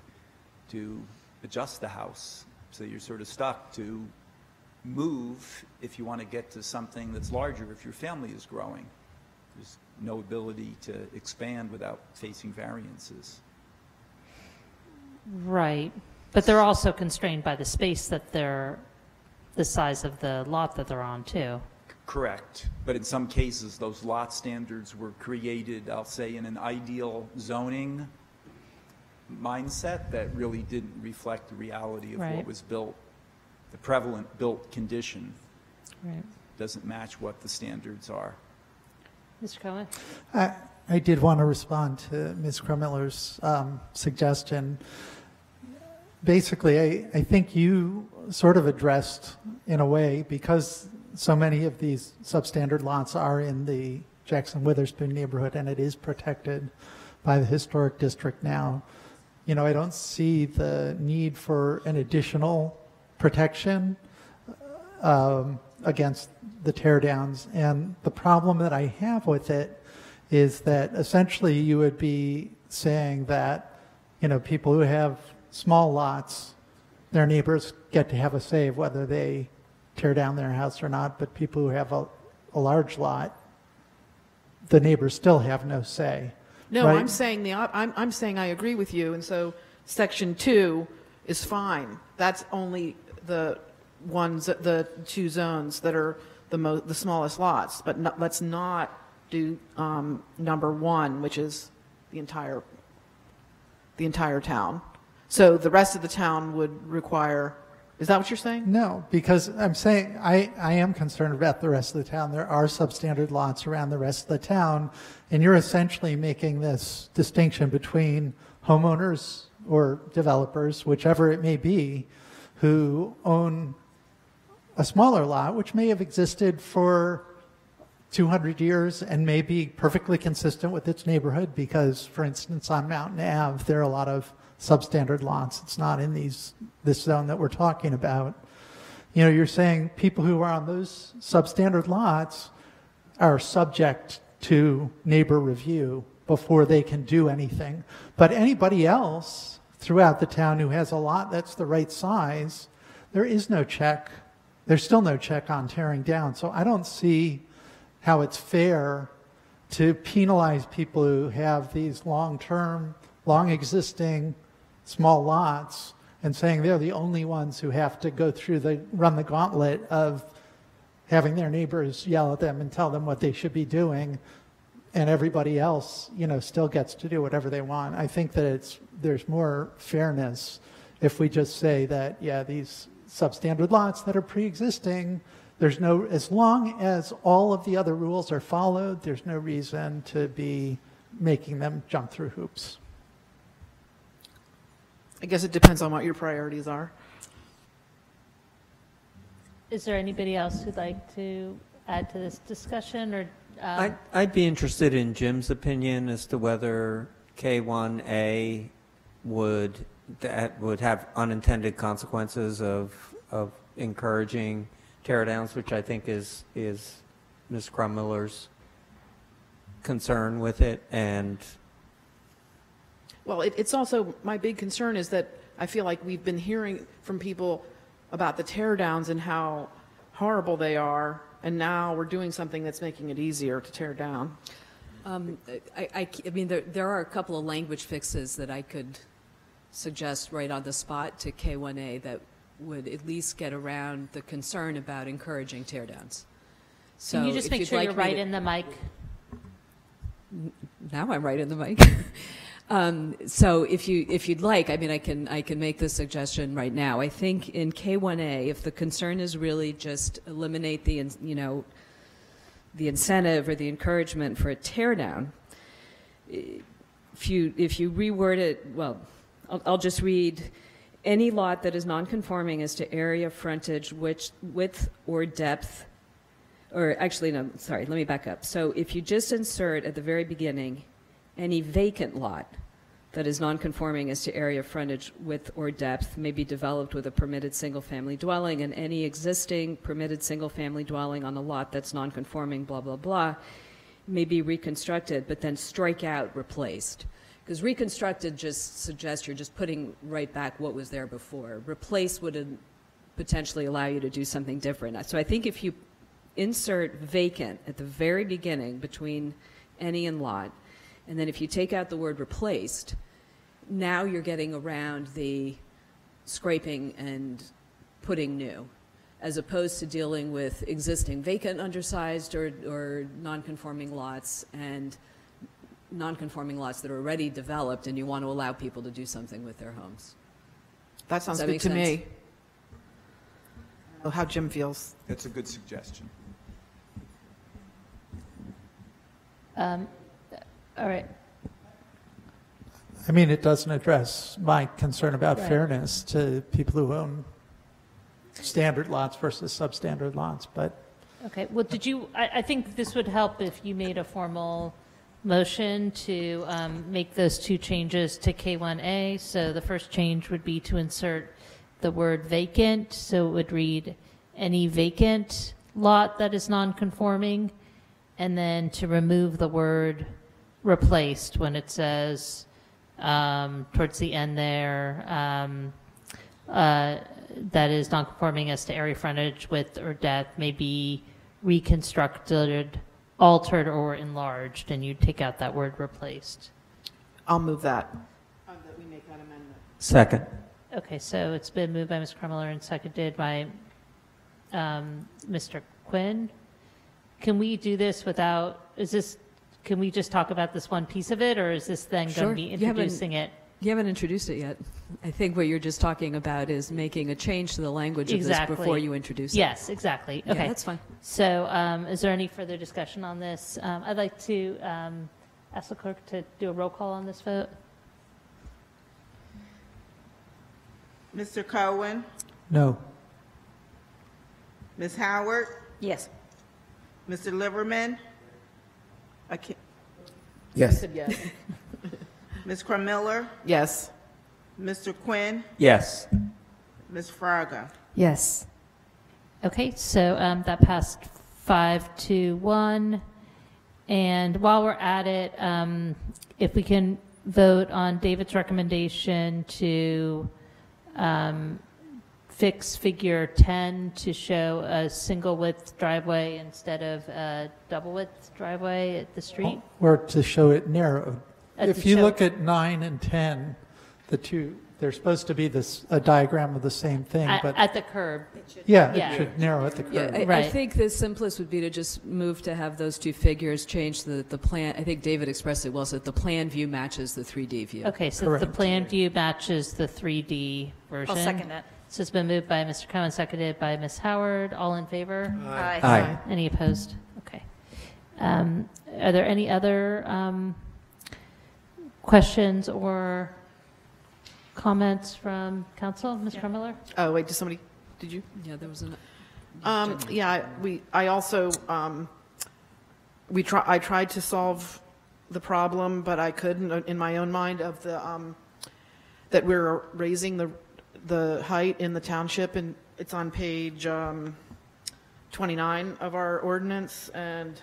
to adjust the house. So you're sort of stuck to move if you want to get to something that's larger if your family is growing. There's no ability to expand without facing variances. Right. But they're also constrained by the space that the size of the lot that they're on, too. Correct. But in some cases, those lot standards were created, I'll say, in an ideal zoning mindset that really didn't reflect the reality of what was built. The prevalent built condition doesn't match what the standards are. Mr. Cohen? I did want to respond to Ms. Krumiller's suggestion. Basically, I think you sort of addressed, in a way, because so many of these substandard lots are in the Jackson-Witherspoon neighborhood, and it is protected by the historic district now. I don't see the need for an additional protection against the tear downs. And the problem that I have with it is that essentially you would be saying that, people who have small lots, their neighbors get to have a say of whether they tear down their house or not, but people who have a large lot, the neighbors still have no say. No, right? I'm saying I agree with you, and so Section 2 is fine. That's only the two zones that are the smallest lots, but let's not do number one, which is the entire town. So the rest of the town would require, is that what you're saying? No, because I'm saying I am concerned about the rest of the town. There are substandard lots around the rest of the town, and you're essentially making this distinction between homeowners or developers, whichever it may be, who own a smaller lot, which may have existed for 200 years and may be perfectly consistent with its neighborhood because, for instance, on Mountain Ave, there are a lot of substandard lots. It's not in this zone that we're talking about. You know, you're saying people who are on those substandard lots are subject to neighbor review before they can do anything. But anybody else throughout the town who has a lot that's the right size, there is no check. There's still no check on tearing down. So I don't see how it's fair to penalize people who have these long-term, long-existing small lots and saying they're the only ones who have to go through run the gauntlet of having their neighbors yell at them and tell them what they should be doing, and everybody else, you know, still gets to do whatever they want. I think that there's more fairness if we just say that, yeah, these substandard lots that are pre-existing, as long as all of the other rules are followed, there's no reason to be making them jump through hoops. I guess it depends on what your priorities are. Is there anybody else who'd like to add to this discussion? Or I'd be interested in Jim's opinion as to whether K1A would have unintended consequences of encouraging teardowns, which I think is Ms. Crummiller's concern with it. And well, it's also, my big concern is that I feel like we've been hearing from people about the teardowns and how horrible they are, and now we're doing something that's making it easier to tear down. I mean, there are a couple of language fixes that I could suggest right on the spot to K1A that would at least get around the concern about encouraging teardowns. So can you just make sure you're right in the mic? Now I'm right in the mic. So if you'd like, I mean, I can make this suggestion right now. I think in K1A, if the concern is really just eliminate the incentive or the encouragement for a teardown, if you reword it, well, I'll just read: any lot that is nonconforming as to area, frontage, width, or depth. Or actually, no, sorry, let me back up. So if you just insert at the very beginning, any vacant lot that is nonconforming as to area, frontage, width, or depth may be developed with a permitted single-family dwelling, and any existing permitted single-family dwelling on a lot that's nonconforming, blah, blah, blah, may be reconstructed, but then strike out replaced. Because reconstructed just suggests you're just putting right back what was there before. Replace would potentially allow you to do something different. So I think if you insert vacant at the very beginning between any and lot, and then if you take out the word replaced, now you're getting around the scraping and putting new, as opposed to dealing with existing vacant, undersized, or non-conforming lots, and non-conforming lots that are already developed, and you want to allow people to do something with their homes. That sounds good to me. I don't know how Jim feels. That's a good suggestion. All right. I mean, it doesn't address my concern about Right. fairness to people who own standard lots versus substandard lots, but. Okay, well, I think this would help if you made a formal motion to make those two changes to K1A. So the first change would be to insert the word vacant. So it would read, any vacant lot that is non-conforming, and then to remove the word replaced when it says towards the end there, that is non-conforming as to area, frontage, width, or depth may be reconstructed, altered, or enlarged, and you take out that word replaced. I'll move that. That we make that amendment. Second. Okay, so it's been moved by Ms. Krummeller and seconded by Mr. Quinn. Can we do this without, can we just talk about this one piece of it, or is this then going to be introducing it? You haven't introduced it yet. I think what you're just talking about is making a change to the language of this before you introduce it. Yes, exactly. Okay. Yeah, that's fine. So is there any further discussion on this? I'd like to ask the clerk to do a roll call on this vote. Mr. Cohen? No. Ms. Howard? Yes. Mr. Liverman? Yes. I said yes. Ms. Krummeller? Yes. Mr. Quinn? Yes. Ms. Fraga? Yes. Okay, so that passed 5-1. And while we're at it, if we can vote on David's recommendation to fix figure 10 to show a single width driveway instead of a double width driveway at the street. Or to show it narrowed. If To you show- look at 9 and 10, the two, they're supposed to be a diagram of the same thing, but At the curb. yeah, it should narrow at the Yeah, curb. I think the simplest would be to just move to have those two figures change the plan. I think David expressed it well, so that the plan view matches the 3D view. Okay, so the plan view matches the 3D version. I'll second that. So it's been moved by Mr. Cohen, seconded by Ms. Howard. All in favor? Aye. Aye. Any opposed? Okay. Are there any other questions or comments from council? Ms. Krummeller? Oh, wait, did you? Yeah, there was an. Yeah, I also, I tried to solve the problem, but I couldn't in my own mind of the, that we're raising the height in the township, and it's on page 29 of our ordinance, and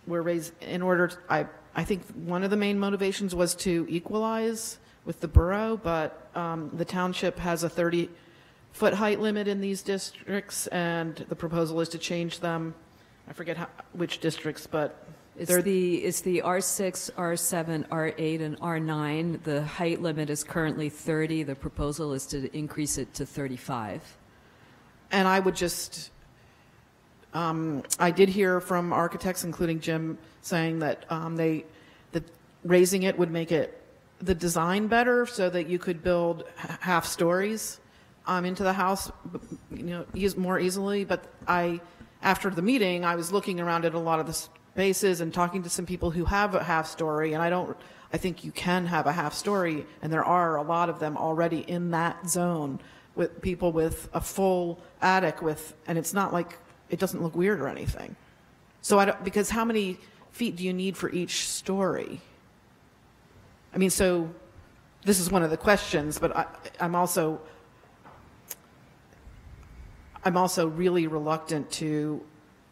we're raised in order, I think one of the main motivations was to equalize with the borough, but the township has a 30-foot height limit in these districts, and the proposal is to change them. I forget which districts, but It's the R6, R7, R8, and R9. The height limit is currently 30. The proposal is to increase it to 35. And I would just, I did hear from architects, including Jim, saying that that raising it would make the design better, so that you could build half stories into the house, more easily. But after the meeting, I was looking around at a lot of the spaces and talking to some people who have a half story, and I think you can have a half story, and there are a lot of them already in that zone with people with a full attic and it's not like, it doesn't look weird or anything. So because how many feet do you need for each story? I mean, so this is one of the questions, but I'm also really reluctant to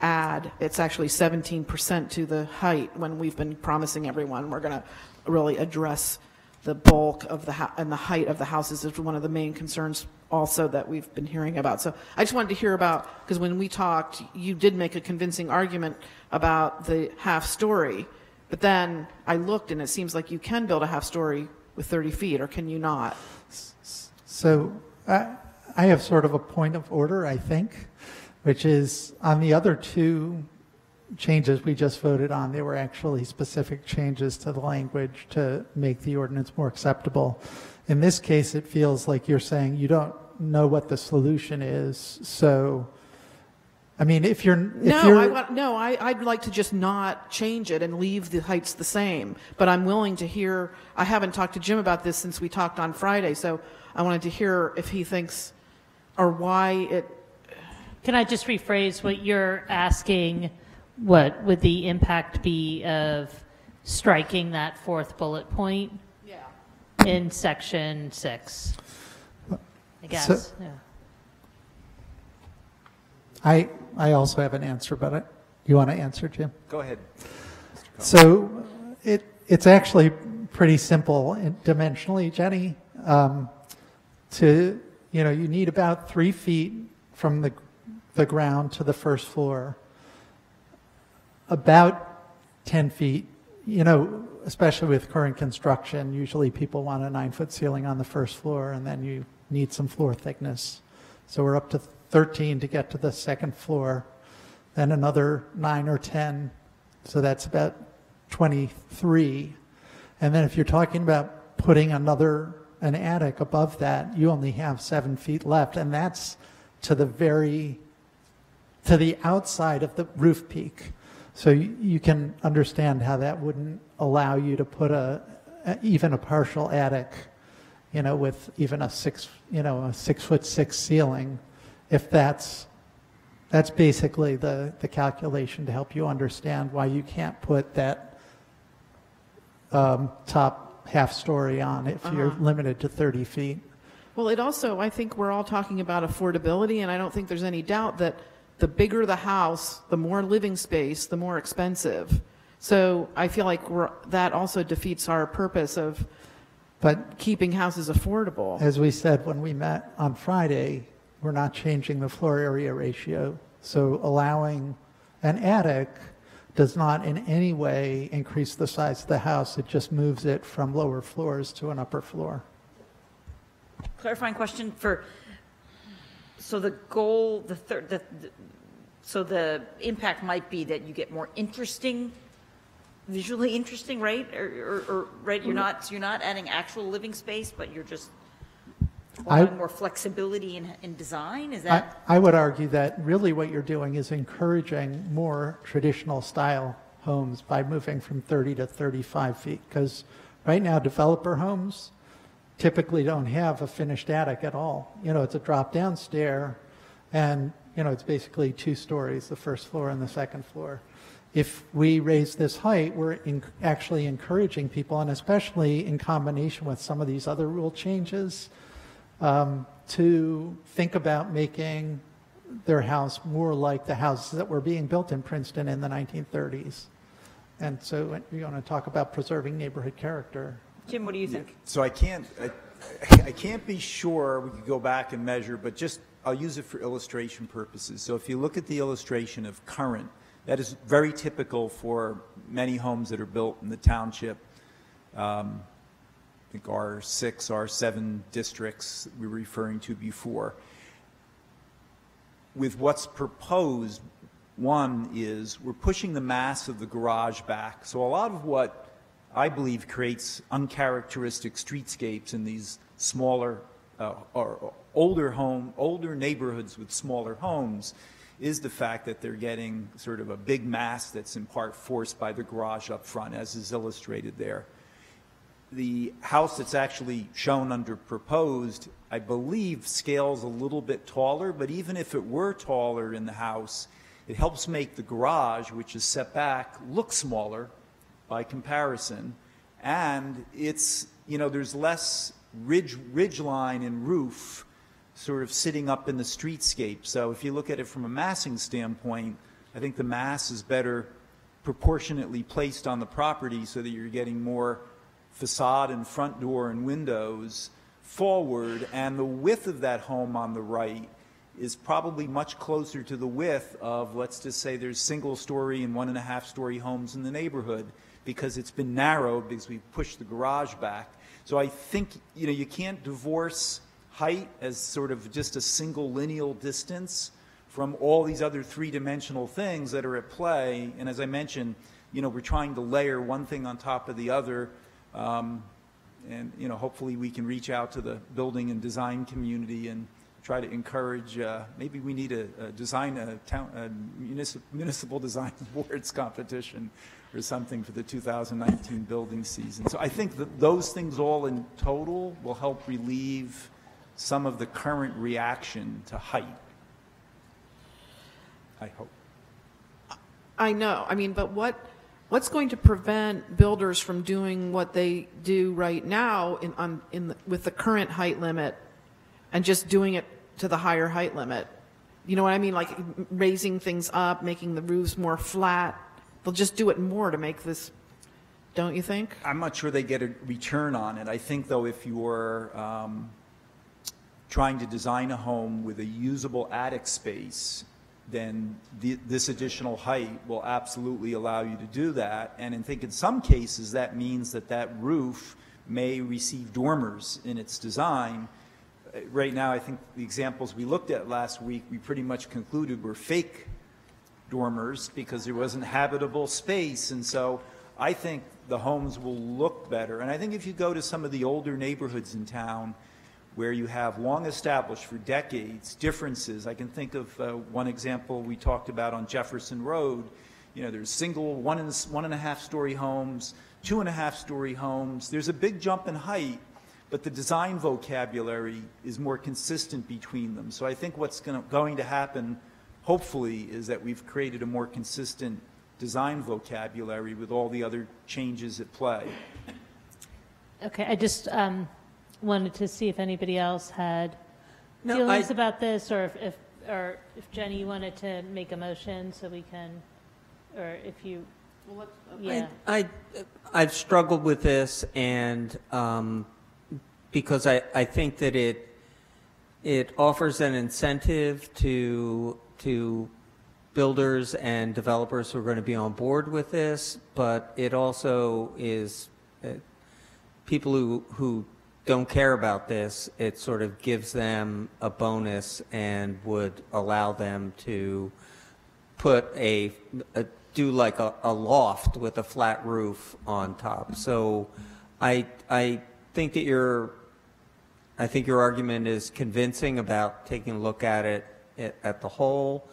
add, it's actually 17% to the height, when we've been promising everyone we're going to really address the bulk of and the height of the houses is one of the main concerns also that we've been hearing about. So I just wanted to hear about, because when we talked, you did make a convincing argument about the half story, but then I looked and it seems like you can build a half story with 30 feet, or can you not? So I have sort of a point of order, I think, which is on the other two changes we just voted on, they were actually specific changes to the language to make the ordinance more acceptable. In this case, it feels like you're saying you don't know what the solution is. So, I mean, I'd like to just not change it and leave the heights the same. But I'm willing to hear, I haven't talked to Jim about this since we talked on Friday, so I wanted to hear if he thinks, or why it. Can I just rephrase what you're asking? What would the impact be of striking that fourth bullet point in section 6? I guess. So, I also have an answer, but you want to answer, Jim? Go ahead. So it's actually pretty simple dimensionally, Jenny. You need about 3 feet from the ground to the first floor. About 10 feet you know, especially with current construction, usually people want a 9-foot ceiling on the first floor, and then you need some floor thickness. So we're up to 13 to get to the second floor, then another 9 or 10. So that's about 23. And then if you're talking about putting an attic above that, you only have 7 feet left, and that's to the outside of the roof peak. So you can understand how that wouldn't allow you to put even a partial attic, you know, with even a 6'6" ceiling, if that's basically the calculation to help you understand why you can't put that top half story on if you're limited to 30 feet. Well, it also, I think we're all talking about affordability, and I don't think there's any doubt that the bigger the house, the more living space, the more expensive. So I feel like that also defeats our purpose of keeping houses affordable. As we said when we met on Friday, we're not changing the floor area ratio. So allowing an attic does not in any way increase the size of the house. It just moves it from lower floors to an upper floor. Clarifying question so the goal, so the impact might be that you get more visually interesting, right? Or right, you're not adding actual living space, but you're just allowing more flexibility in design. Is that? I would argue that really what you're doing is encouraging more traditional style homes by moving from 30 to 35 feet. Because right now, developer homes typically don't have a finished attic at all. You know, it's a drop-down stair, and, you know, it's basically 2 stories, the first floor and the second floor. If we raise this height, we're actually encouraging people, and especially in combination with some of these other rule changes, to think about making their house more like the houses that were being built in Princeton in the 1930s. And so you're going to talk about preserving neighborhood character. Jim, what do you think? So I can't be sure. We could go back and measure, but I'll use it for illustration purposes. So if you look at the illustration of current, that is very typical for many homes that are built in the township. I think R6, R7 districts we were referring to before. With what's proposed, one is we're pushing the mass of the garage back. So a lot of what I believe creates uncharacteristic streetscapes in these smaller or older neighborhoods with smaller homes is the fact that they're getting sort of a big mass that's in part forced by the garage up front, as is illustrated there. The house that's actually shown under proposed, I believe, scales a little bit taller, but even if it were taller in the house, it helps make the garage, which is set back, look smaller by comparison, and it's, you know, there's less ridge line and roof sort of sitting up in the streetscape. So if you look at it from a massing standpoint, I think the mass is better proportionately placed on the property so that you're getting more facade and front door and windows forward, and the width of that home on the right is probably much closer to the width of, let's just say there's single-story and 1.5-story homes in the neighborhood, because it's been narrowed because we've pushed the garage back. So I think, you know, you can't divorce height as sort of just a single lineal distance from all these other 3-dimensional things that are at play. And as I mentioned, you know, we're trying to layer one thing on top of the other. And, you know, hopefully we can reach out to the building and design community and try to encourage, maybe we need a municipal design awards competition or something for the 2019 building season. So I think that those things all in total will help relieve some of the current reaction to height. I hope. I know. I mean, but what's going to prevent builders from doing what they do right now with the current height limit and just doing it to the higher height limit? You know what I mean? Like raising things up, making the roofs more flat. They'll just do it more to make this, don't you think? I'm not sure they get a return on it. I think, though, if you're trying to design a home with a usable attic space, then this additional height will absolutely allow you to do that. And I think in some cases that means that that roof may receive dormers in its design. Right now, I think the examples we looked at last week, we pretty much concluded were fake dormers because there wasn't habitable space. And so I think the homes will look better. And I think if you go to some of the older neighborhoods in town where you have long established for decades differences, I can think of one example we talked about on Jefferson Road. You know, there's single 1.5 story homes, 2.5 story homes. There's a big jump in height, but the design vocabulary is more consistent between them. So I think what's going to happen, hopefully, is that we've created a more consistent design vocabulary with all the other changes at play. Okay, I just wanted to see if anybody else had feelings about this, or if Jenny, you wanted to make a motion so we can, or if you, yeah. I've struggled with this, and because I think that it offers an incentive to builders and developers who are going to be on board with this, but it also is people who don't care about this. It sort of gives them a bonus and would allow them to put do like a loft with a flat roof on top. So I think that your argument is convincing about taking a look at it at the whole.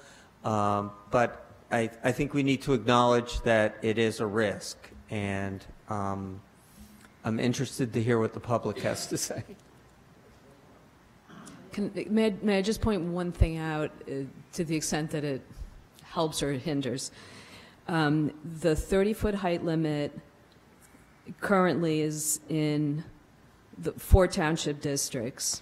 But I think we need to acknowledge that it is a risk, and I'm interested to hear what the public has to say. May I just point one thing out to the extent that it helps or hinders? The 30-foot height limit currently is in the 4 township districts.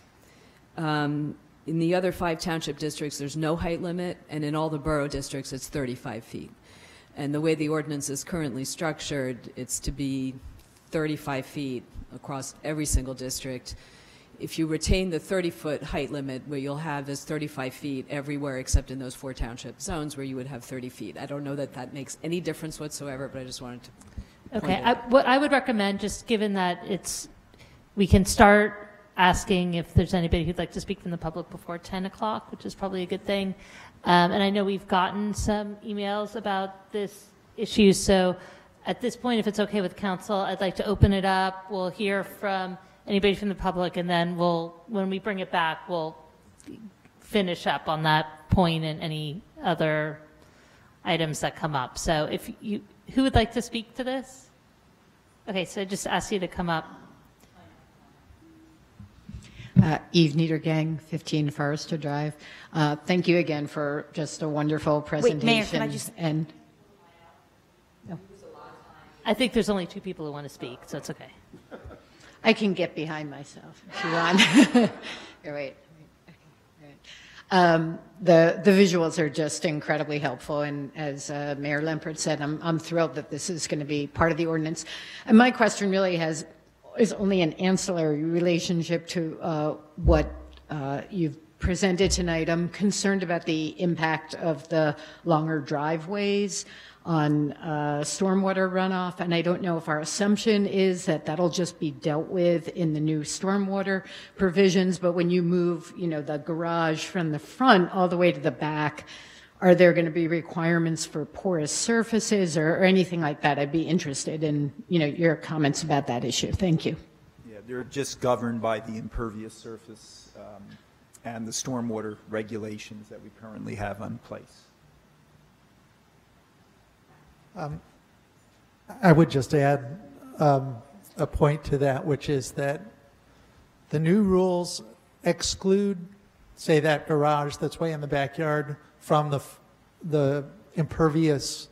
In the other 5 township districts, there's no height limit, and in all the borough districts, it's 35 feet. And the way the ordinance is currently structured, it's to be 35 feet across every single district. If you retain the 30-foot height limit, what you'll have is 35 feet everywhere except in those 4 township zones where you would have 30 feet. I don't know that that makes any difference whatsoever, but I just wanted to point it out. What I would recommend, just given that we can start asking if there's anybody who'd like to speak from the public before 10 o'clock, which is probably a good thing. And I know we've gotten some emails about this issue, so at this point, if it's okay with council, I'd like to open it up. We'll hear from anybody from the public, and then when we bring it back, we'll finish up on that point and any other items that come up. So who would like to speak to this? Okay, so I just ask you to come up. Eve Niedergang, 15 Forester Drive. Thank you again for just a wonderful presentation. Wait, Mayor, can I just... I think there's only 2 people who want to speak, so it's okay. I can get behind myself if you want. You're right. The visuals are just incredibly helpful, and as Mayor Lempert said, I'm thrilled that this is going to be part of the ordinance. And my question really is only an ancillary relationship to what you've presented tonight. I'm concerned about the impact of the longer driveways on stormwater runoff, and I don't know if our assumption is that that'll just be dealt with in the new stormwater provisions, but when you move, the garage from the front all the way to the back, are there going to be requirements for porous surfaces or anything like that? I'd be interested in, your comments about that issue. Thank you. Yeah, they're just governed by the impervious surface and the stormwater regulations that we currently have in place. I would just add a point to that, which is that the new rules exclude, say, that garage that's way in the backyard from the impervious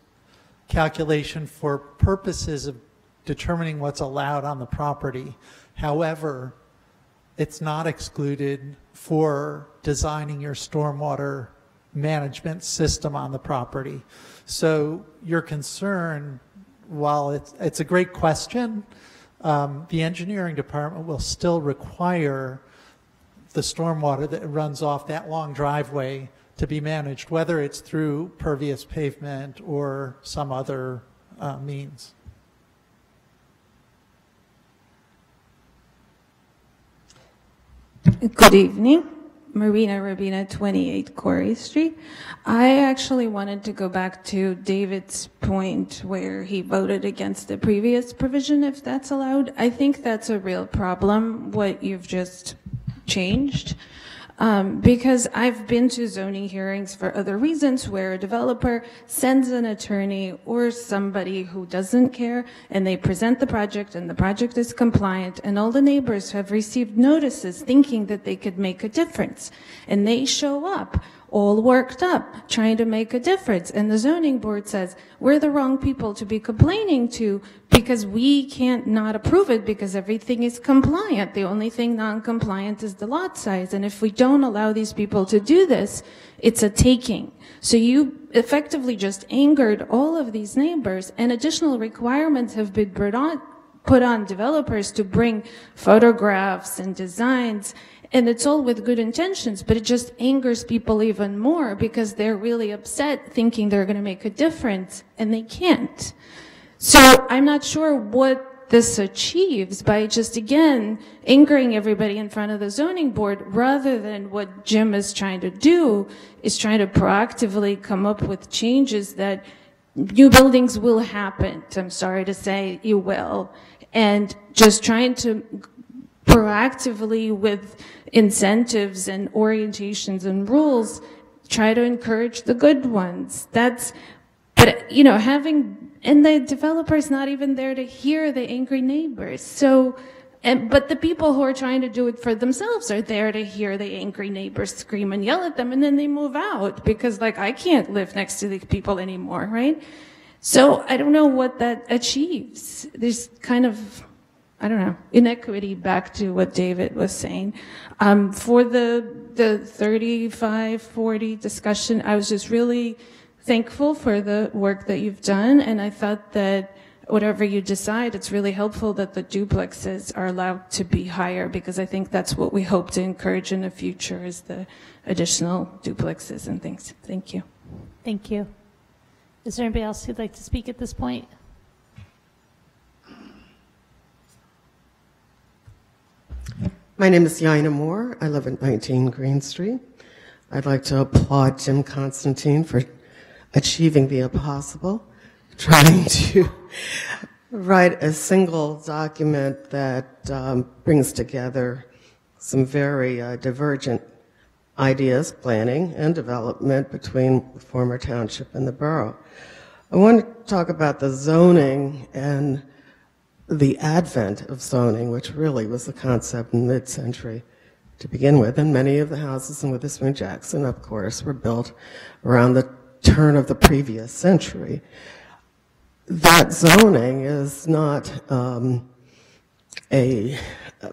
calculation for purposes of determining what's allowed on the property. However, it's not excluded for designing your stormwater management system on the property. So your concern, while it's a great question, the engineering department will still require the stormwater that runs off that long driveway to be managed, whether it's through pervious pavement or some other means. Good evening. Marina Rabina, 28 Corey Street. I actually wanted to go back to David's point where he voted against the previous provision, if that's allowed. I think that's a real problem, what you've just changed. Because I've been to zoning hearings for other reasons where a developer sends an attorney or somebody who doesn't care, and they present the project, and the project is compliant, and all the neighbors have received notices thinking that they could make a difference. And they show up all worked up, trying to make a difference. And the zoning board says, we're the wrong people to be complaining to because we can't not approve it because everything is compliant. The only thing non-compliant is the lot size. And if we don't allow these people to do this, it's a taking. So you effectively just angered all of these neighbors, and additional requirements have been put on developers to bring photographs and designs. And it's all with good intentions, but it just angers people even more because they're really upset thinking they're going to make a difference, and they can't. So I'm not sure what this achieves by just, again, angering everybody in front of the zoning board, rather than what Jim is trying to do, is trying to proactively come up with changes that new buildings will happen. I'm sorry to say, you will. And just trying to proactively, with incentives and orientations and rules, try to encourage the good ones. But and the developer's not even there to hear the angry neighbors. So, but the people who are trying to do it for themselves are there to hear the angry neighbors scream and yell at them, and then they move out because, I can't live next to these people anymore, right? So I don't know what that achieves. There's kind of, inequity, back to what David was saying. For the 35-40 discussion, I was just really thankful for the work that you've done, and I thought that whatever you decide, it's really helpful that the duplexes are allowed to be higher, because I think that's what we hope to encourage in the future, is the additional duplexes and things. Thank you. Thank you. Is there anybody else who'd like to speak at this point? My name is Yaina Moore. I live at 19 Green Street. I'd like to applaud Jim Constantine for achieving the impossible, trying to write a single document that brings together some very divergent ideas, planning and development between the former township and the borough. I want to talk about the zoning and the advent of zoning, which really was the concept in mid-century to begin with, and many of the houses in Witherspoon Jackson, of course, were built around the turn of the previous century. That zoning is not a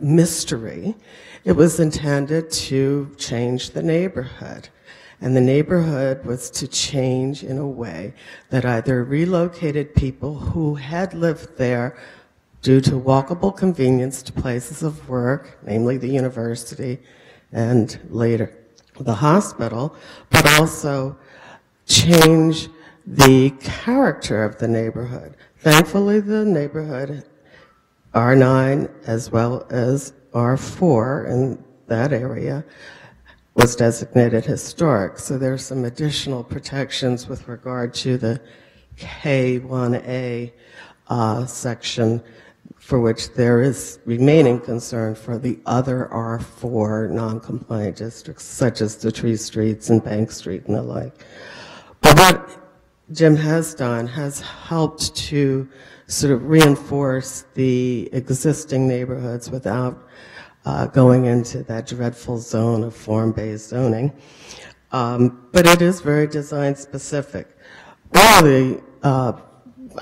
mystery. It was intended to change the neighborhood, and the neighborhood was to change in a way that either relocated people who had lived there due to walkable convenience to places of work, namely the university and later the hospital, but also change the character of the neighborhood. Thankfully, the neighborhood, R9 as well as R4 in that area, was designated historic. So there's some additional protections with regard to the K1A section, for which there is remaining concern for the other R4 non-compliant districts, such as the Tree Streets and Bank Street and the like. But what Jim has done has helped to sort of reinforce the existing neighborhoods without going into that dreadful zone of form-based zoning. But it is very design-specific. One of the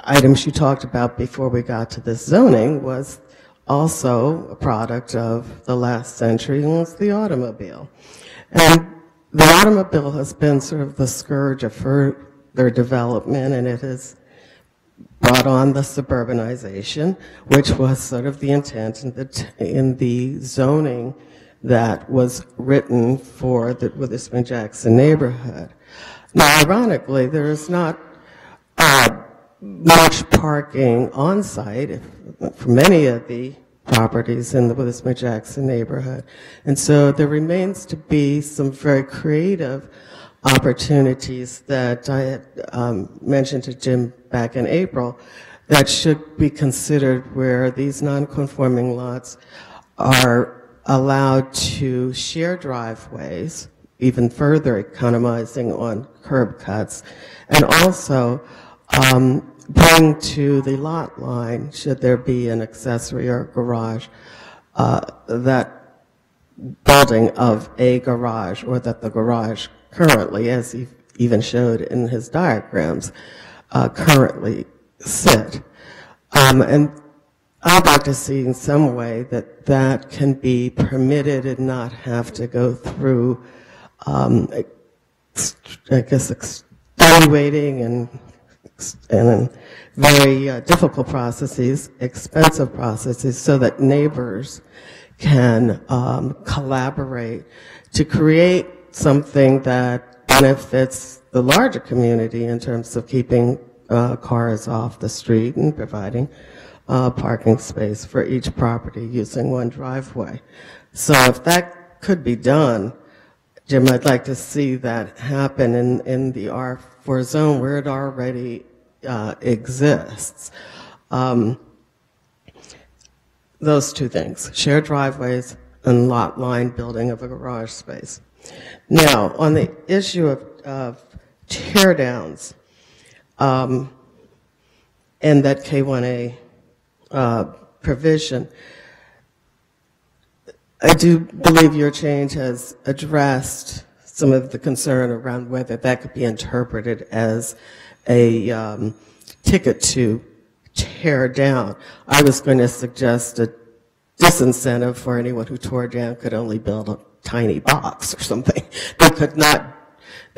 items you talked about before we got to this zoning was also a product of the last century, and was the automobile. And the automobile has been sort of the scourge of further development, and it has brought on the suburbanization, which was sort of the intent in the zoning that was written for the Witherspoon-Jackson neighborhood. Now, ironically, there is not much parking on site for many of the properties in the Witherspoon-Jackson neighborhood. And so there remains to be some very creative opportunities that I had mentioned to Jim back in April that should be considered, where these non-conforming lots are allowed to share driveways, even further economizing on curb cuts, and also bring to the lot line, should there be an accessory or garage, that building of a garage, or that the garage currently, as he even showed in his diagrams, currently sit. And I'd like to see in some way that that can be permitted and not have to go through, I guess, extenuating and very difficult processes, expensive processes, so that neighbors can collaborate to create something that benefits the larger community in terms of keeping cars off the street and providing parking space for each property using one driveway. So if that could be done, Jim, I'd like to see that happen in the R4 zone where it already exists. Those two things, shared driveways and lot line building of a garage space. Now, on the issue of tear downs, and that K1A provision, I do believe your change has addressed some of the concern around whether that could be interpreted as a ticket to tear down. I was going to suggest a disincentive for anyone who tore down could only build a tiny box or something. They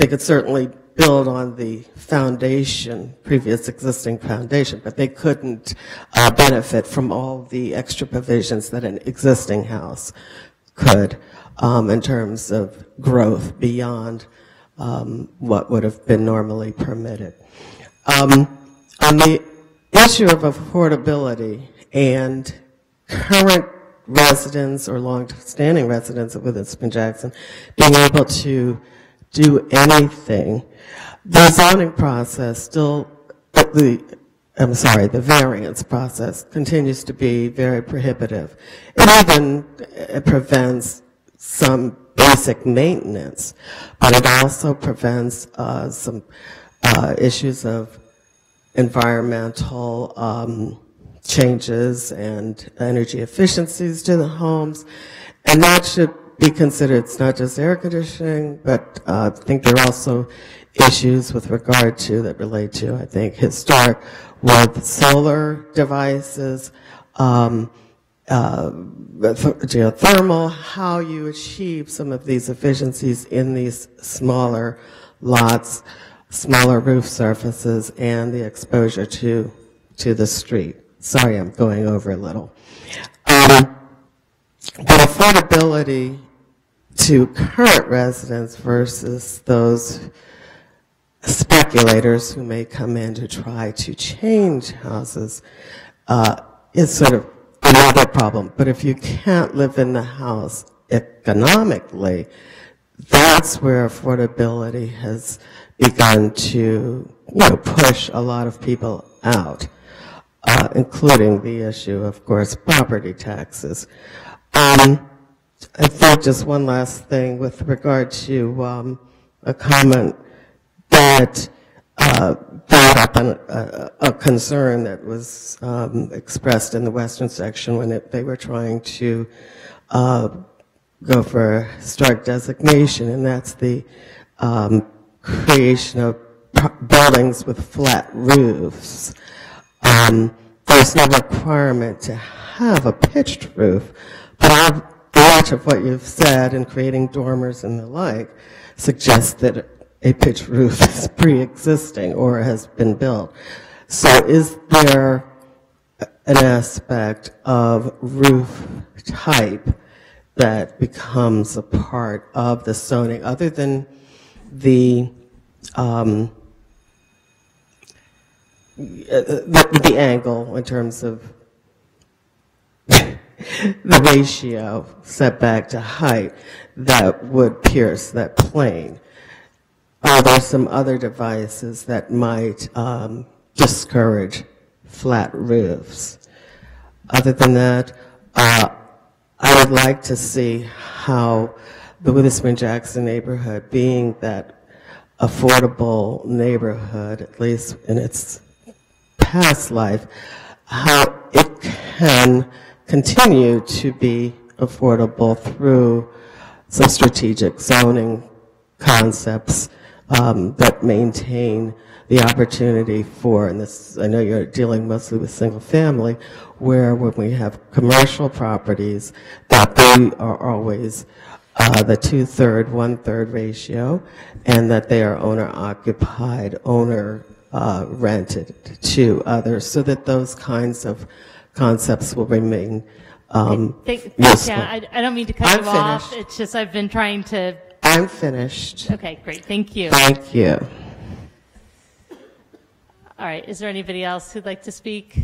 could certainly build on the foundation, previous existing foundation, but they couldn't benefit from all the extra provisions that an existing house could in terms of growth beyond what would have been normally permitted. On the issue of affordability and current residents or long-standing residents of Witherspoon-Jackson being able to do anything, the zoning process still, the variance process continues to be very prohibitive. It even prevents some basic maintenance, but it also prevents some issues of environmental changes and energy efficiencies to the homes, and that should be considered. It's not just air conditioning, but I think there are also issues with regard to that relate to, I think, historic with solar devices, geothermal, how you achieve some of these efficiencies in these smaller lots, smaller roof surfaces, and the exposure to the street. Sorry, I'm going over a little. But affordability to current residents versus those speculators who may come in to try to change houses is sort of another problem. But if you can't live in the house economically, that's where affordability has begun to, push a lot of people out, including the issue, of course, property taxes. I think just one last thing with regard to a comment that brought up a concern that was expressed in the Western section when they were trying to go for a historic designation, and that's the creation of buildings with flat roofs. There's no requirement to have a pitched roof, but much of what you've said in creating dormers and the like suggests that a pitched roof is pre-existing or has been built. So is there an aspect of roof type that becomes a part of the zoning, other than the angle in terms of the ratio setback to height that would pierce that plane? Are there some other devices that might discourage flat roofs? Other than that, I would like to see how the Witherspoon-Jackson neighborhood, being that affordable neighborhood, at least in its past life, how it can continue to be affordable through some strategic zoning concepts that maintain the opportunity for, and this, I know you're dealing mostly with single family, where when we have commercial properties, that they are always the 2/3, 1/3 ratio, and that they are owner occupied, owner rented to others, so that those kinds of concepts will remain useful. Yeah, I don't mean to cut you off. It's just I've been trying to. I'm finished. Okay, great. Thank you. Thank you. All right. Is there anybody else who'd like to speak?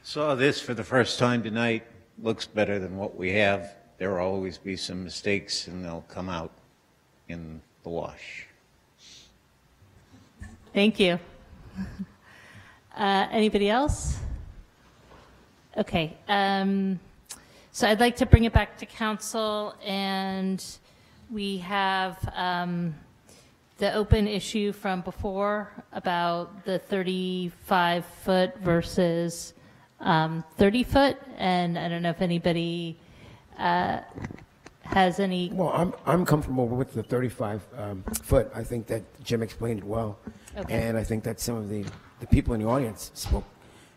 Saw this for the first time tonight. Looks better than what we have. There will always be some mistakes, and they'll come out in the wash. Thank you. Anybody else? Okay. So I'd like to bring it back to council, and we have the open issue from before about the 35-foot versus 30-foot, and I don't know if anybody has any. Well, I'm comfortable with the 35 foot. I think that Jim explained it well, and I think that some of the people in the audience spoke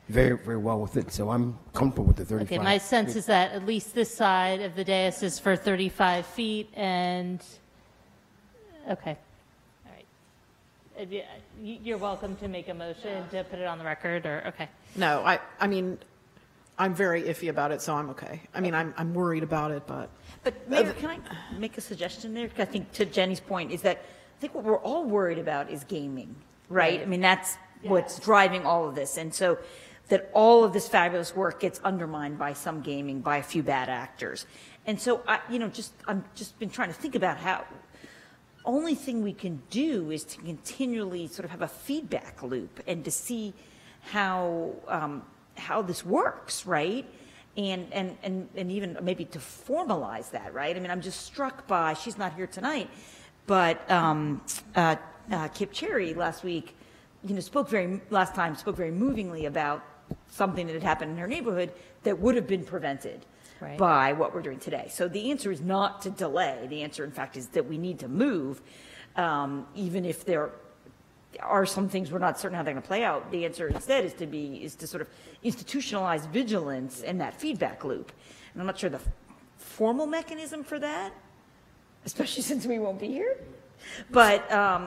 very, very well with it. So I'm comfortable with the 35. Okay, my sense is that at least this side of the dais is for 35 feet, and okay. You're welcome to make a motion to put it on the record, or okay. No, I mean, I'm very iffy about it, so I'm okay. I mean, I'm worried about it, but. But Mayor, can I make a suggestion there? I think to Jenny's point is that I think what we're all worried about is gaming, right? I mean, that's what's driving all of this, and so that all of this fabulous work gets undermined by some gaming, by a few bad actors, and so I'm just been trying to think about how. Only thing we can do is to continually sort of have a feedback loop and to see how this works, right? And even maybe to formalize that, right? I mean, I'm just struck by, she's not here tonight, but Kip Cherry last week, spoke very movingly about something that had happened in her neighborhood that would have been prevented. Right. By what we're doing today. So the answer is not to delay. The answer, in fact, is that we need to move, even if there are some things we're not certain how they're going to play out. The answer instead is to sort of institutionalize vigilance and that feedback loop. And I'm not sure the formal mechanism for that, especially since we won't be here. But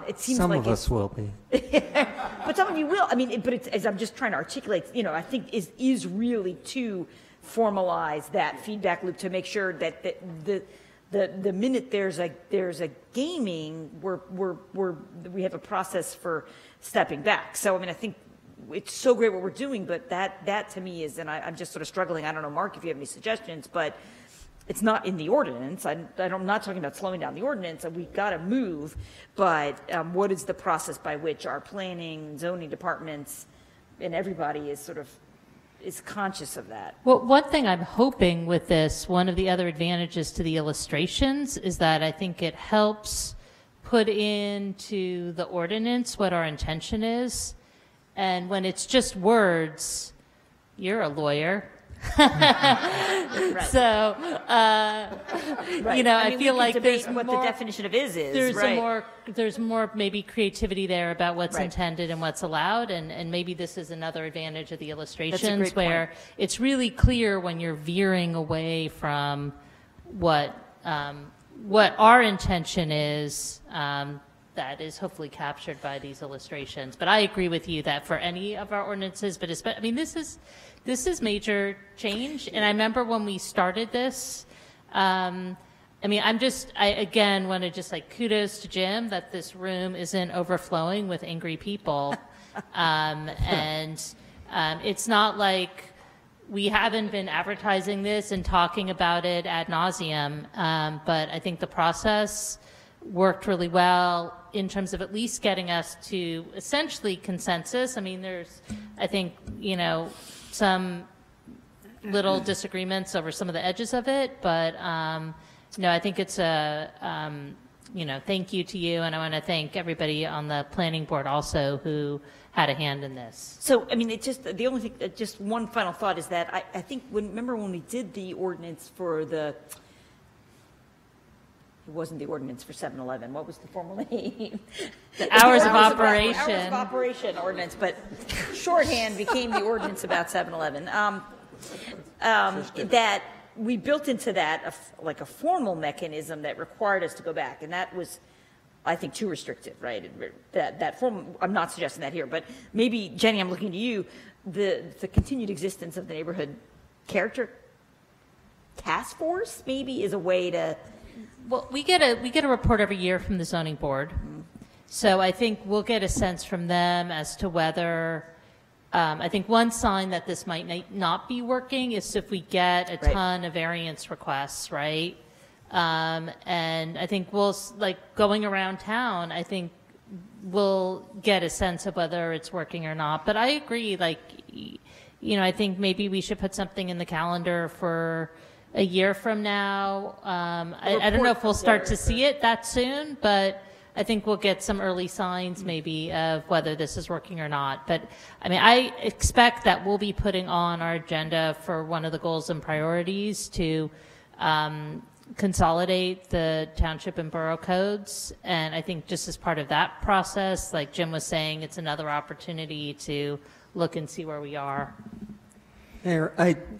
it seems some like of us will be. But some of you will. I mean, but it's, as I'm just trying to articulate, I think is really to formalize that feedback loop to make sure that the minute there's a gaming, we have a process for stepping back. So I mean, I think it's so great what we're doing, but that to me is, and I'm just sort of struggling. I don't know, Mark, if you have any suggestions, but it's not in the ordinance. I'm not talking about slowing down the ordinance. We've got to move, but what is the process by which our planning, zoning departments, and everybody is conscious of that? Well, one thing I'm hoping with this, one of the other advantages to the illustrations is that I think it helps put into the ordinance what our intention is. And when it's just words, you're a lawyer. Right. So, Right. I feel like there's what more, the definition of is. There's more maybe creativity there about what's Right. intended and what's allowed, and maybe this is another advantage of the illustrations great where point. it's really clear when you're veering away from what our intention is, that is hopefully captured by these illustrations. But I agree with you that for any of our ordinances, but I mean, this is major change. And I remember when we started this, I mean, I again want to just like kudos to Jim that this room isn't overflowing with angry people. It's not like we haven't been advertising this and talking about it ad nauseum, but I think the process worked really well in terms of at least getting us to essentially consensus. I mean, there's, I think, some little disagreements over some of the edges of it, but no, I think it's thank you to you, and I want to thank everybody on the planning board also who had a hand in this. So, I mean, it just, the only thing, just one final thought is that I think, remember when we did the ordinance for it wasn't the ordinance for 7-Eleven, what was the formal name? The hours of operation. Hours of operation ordinance, but shorthand became the ordinance about 7-Eleven. That we built into that like a formal mechanism that required us to go back, and that was, I think, too restrictive, right? That form, I'm not suggesting that here, but maybe, Jenny, I'm looking to you, the continued existence of the neighborhood character task force maybe is a way to. Well, we get a report every year from the zoning board, so I think we'll get a sense from them as to whether. I think one sign that this might not be working is if we get a ton of variance requests, right? And I think we'll, like, going around town, I think we'll get a sense of whether it's working or not. But I agree, like, I think maybe we should put something in the calendar for a year from now. I don't know if we'll start to see it that soon, but I think we'll get some early signs maybe of whether this is working or not. But I mean, I expect that we'll be putting on our agenda for one of the goals and priorities to consolidate the township and borough codes. And I think just as part of that process, like Jim was saying, it's another opportunity to look and see where we are. Mayor,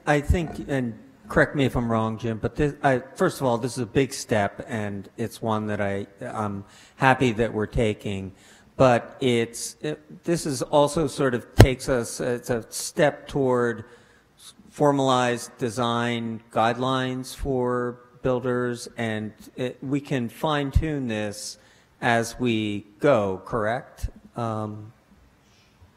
I think, and correct me if I'm wrong, Jim, but first of all, this is a big step, and it's one that I'm happy that we're taking. But this is also sort of takes us, it's a step toward formalized design guidelines for builders, and we can fine tune this as we go, correct?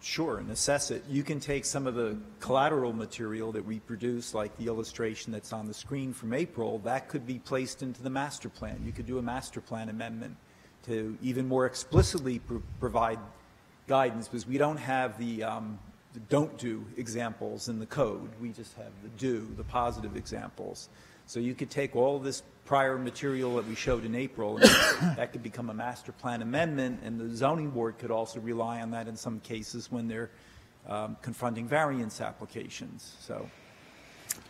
Sure, and assess it. You can take some of the collateral material that we produce, like the illustration that's on the screen from April, that could be placed into the master plan. You could do a master plan amendment to even more explicitly provide guidance, because we don't have the don't do examples in the code. We just have the do, the positive examples. So you could take all of this prior material that we showed in April, and that could become a master plan amendment, and the zoning board could also rely on that in some cases when they're confronting variance applications. So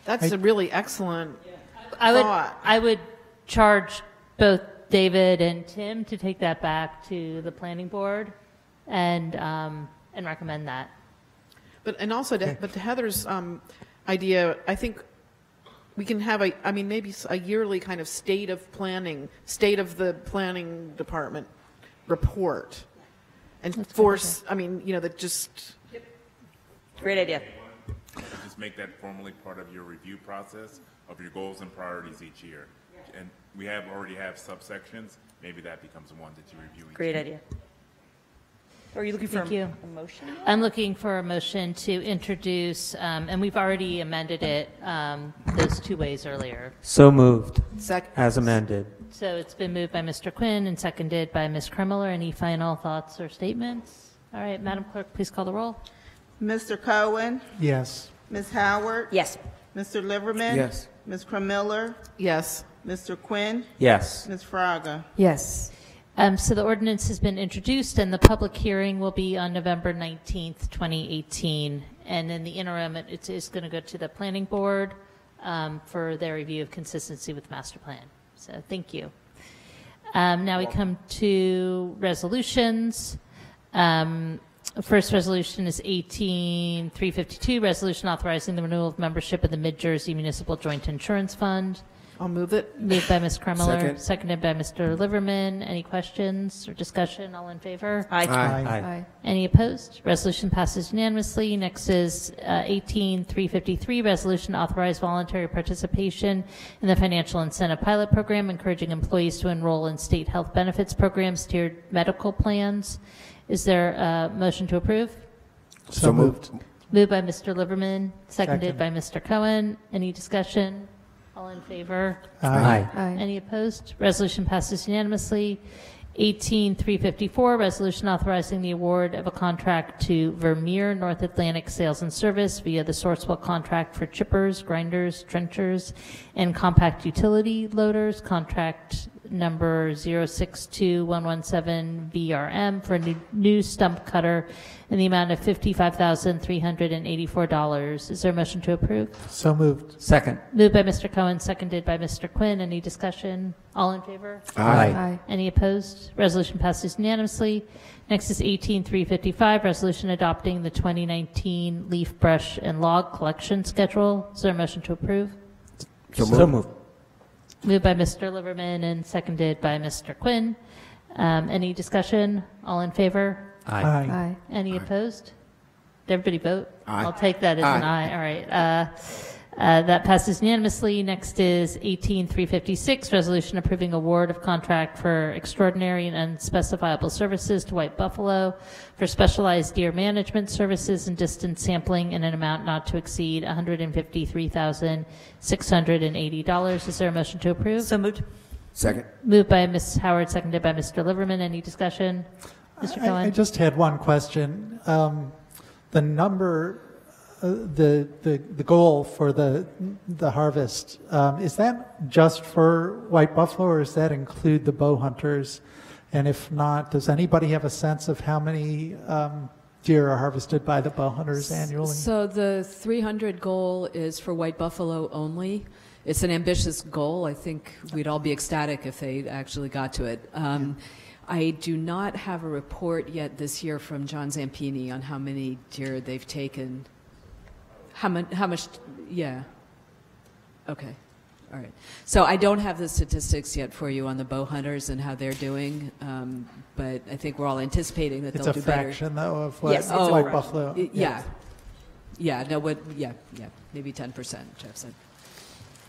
that's a really excellent thought. I would charge both David and Tim to take that back to the planning board and recommend that. But to Heather's idea, I think we can have maybe a yearly kind of state of the planning department report, and force. That just. Great idea. Just make that formally part of your review process of your goals and priorities each year, and we already have subsections. Maybe that becomes one that you review. Great idea. Are you looking for a motion? I'm looking for a motion to introduce, and we've already amended it those 2 ways earlier. So moved. As amended. So it's been moved by Mr. Quinn and seconded by Ms. Kremiller. Any final thoughts or statements? All right, Madam Clerk, please call the roll. Mr. Cohen? Yes. Ms. Howard? Yes. Mr. Liverman? Yes. Ms. Kremiller? Yes. Mr. Quinn? Yes. Ms. Fraga? Yes. So the ordinance has been introduced, and the public hearing will be on November 19th, 2018. And in the interim, it is going to go to the planning board for their review of consistency with the master plan. So thank you. Now we come to resolutions. First resolution is 18352, resolution authorizing the renewal of membership of the Mid-Jersey Municipal Joint Insurance Fund. I'll move it. Moved by Ms. Kremler, Second. seconded by Mr. Liverman. Any questions or discussion? All in favor? Aye. Aye. Any opposed? Resolution passes unanimously. Next is 18353, resolution to authorize voluntary participation in the financial incentive pilot program, encouraging employees to enroll in state health benefits programs, tiered medical plans. Is there a motion to approve? So moved. Moved by Mr. Liverman, seconded Second. by Mr. Cohen. Any discussion? All in favor? Aye. Any opposed? Resolution passes unanimously. 18354, resolution authorizing the award of a contract to Vermeer North Atlantic Sales and Service via the Sourcewell contract for chippers, grinders, trenchers, and compact utility loaders, contract number 062117 VRM for a new stump cutter in the amount of $55,384. Is there a motion to approve? So moved. Second. Moved by Mr. Cohen, seconded by Mr. Quinn. Any discussion? All in favor? Aye. Any opposed? Resolution passes unanimously. Next is 18355, resolution adopting the 2019 leaf, brush, and log collection schedule. Is there a motion to approve? So moved. Moved by Mr. Liverman and seconded by Mr. Quinn. Any discussion? All in favor? Aye. Any opposed? Did everybody vote? Aye. I'll take that as an aye. All right. That passes unanimously. Next is 18356, resolution approving award of contract for extraordinary and unspecifiable services to White Buffalo for specialized deer management services and distance sampling in an amount not to exceed $153,680. Is there a motion to approve? So moved. Second. Moved by Ms. Howard, seconded by Mr. Liverman. Any discussion? Mr. Cohen? I just had one question. The number, the goal for the harvest, is that just for white buffalo, or does that include the bow hunters? And if not, does anybody have a sense of how many deer are harvested by the bow hunters annually? So the 300 goal is for white buffalo only. It's an ambitious goal. I think we'd all be ecstatic if they actually got to it. I do not have a report yet this year from John Zampini on how many deer they've taken. How much, yeah. Okay, all right. So I don't have the statistics yet for you on the bow hunters and how they're doing, but I think we're all anticipating that It's they'll a do better. fraction, though, of what Yes, white buffalo. Yeah. Yeah, no, maybe 10%, Jeff said.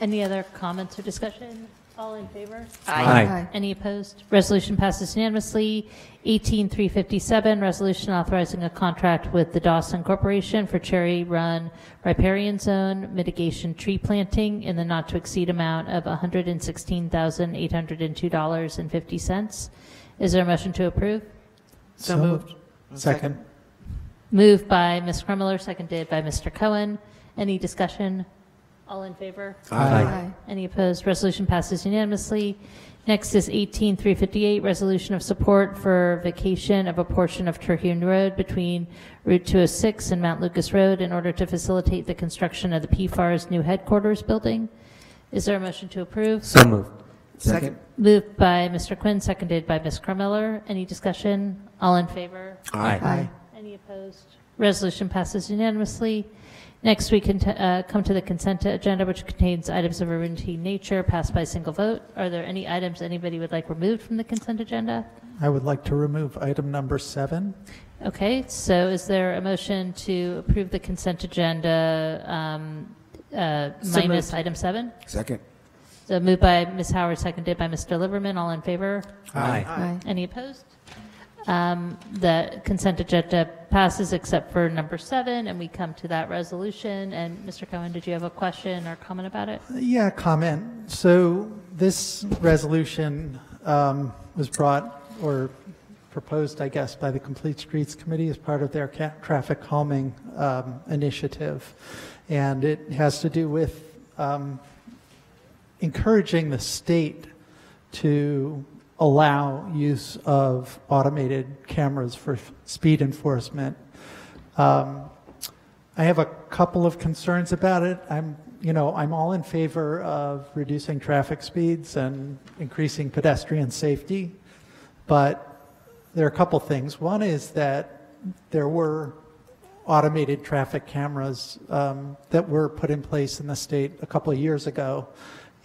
Any other comments or discussion? All in favor? Aye. Any opposed? Resolution passes unanimously. 18357, resolution authorizing a contract with the Dawson Corporation for Cherry Run Riparian Zone mitigation tree planting in the not to exceed amount of $116,802.50. Is there a motion to approve? So moved. Second. Moved by Ms. Kremler, seconded by Mr. Cohen. Any discussion? All in favor? Aye. Any opposed? Resolution passes unanimously. Next is 18358, resolution of support for vacation of a portion of Terhune Road between Route 206 and Mount Lucas Road in order to facilitate the construction of the PFAR's new headquarters building. Is there a motion to approve? So moved. Second. Moved by Mr. Quinn, seconded by Ms. Kremiller. Any discussion? All in favor? Aye. Any opposed? Resolution passes unanimously. Next, we can come to the consent agenda, which contains items of a routine nature passed by single vote. Are there any items anybody would like removed from the consent agenda? I would like to remove item number 7. Okay, so is there a motion to approve the consent agenda minus item 7? Second. So moved by Ms. Howard, seconded by Mr. Liverman. All in favor? Aye. Any opposed? The consent agenda passes except for number 7, and we come to that resolution. And Mr. Cohen, did you have a question or comment about it? Yeah, comment. So this resolution was brought or proposed, I guess, by the Complete Streets Committee as part of their traffic calming initiative. And it has to do with encouraging the state to allow use of automated cameras for speed enforcement. I have a couple of concerns about it. I'm all in favor of reducing traffic speeds and increasing pedestrian safety, but there are a couple things. One is that there were automated traffic cameras that were put in place in the state a couple of years ago,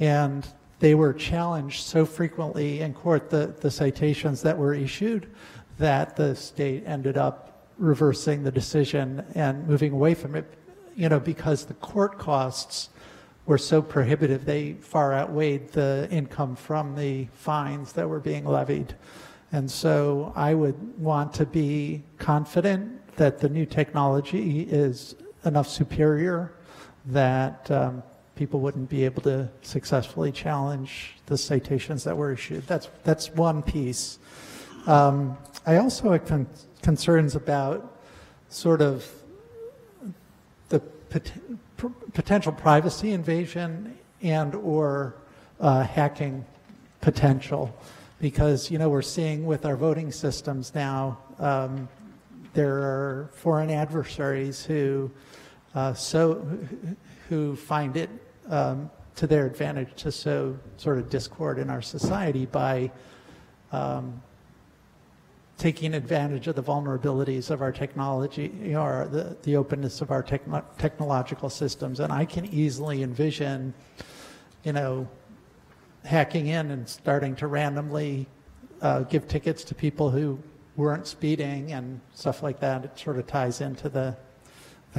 And they were challenged so frequently in court, the citations that were issued, that the state ended up reversing the decision and moving away from it, because the court costs were so prohibitive, they far outweighed the income from the fines that were being levied. And so I would want to be confident that the new technology is enough superior that people wouldn't be able to successfully challenge the citations that were issued. That's one piece. I also have concerns about sort of the potential privacy invasion and or hacking potential, because we're seeing with our voting systems now, there are foreign adversaries who find it to their advantage to sow sort of discord in our society by taking advantage of the vulnerabilities of our technology, or the openness of our technological systems. And I can easily envision, hacking in and starting to randomly give tickets to people who weren't speeding and stuff like that. It sort of ties into the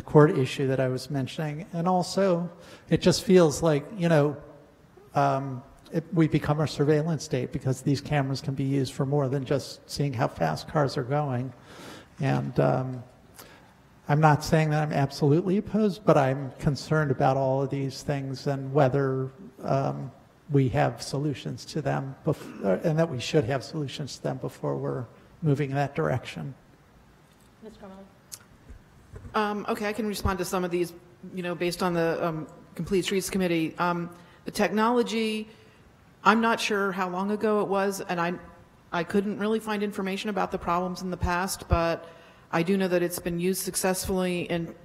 court issue that I was mentioning. And also, it just feels like, we become a surveillance state because these cameras can be used for more than just seeing how fast cars are going. And I'm not saying that I'm absolutely opposed, but I'm concerned about all of these things and whether we have solutions to them, and that we should have solutions to them before we're moving in that direction. Ms. Carmelo? Okay, I can respond to some of these, based on the Complete Streets Committee. The technology, I'm not sure how long ago it was, and I couldn't really find information about the problems in the past, but I do know that it's been used successfully in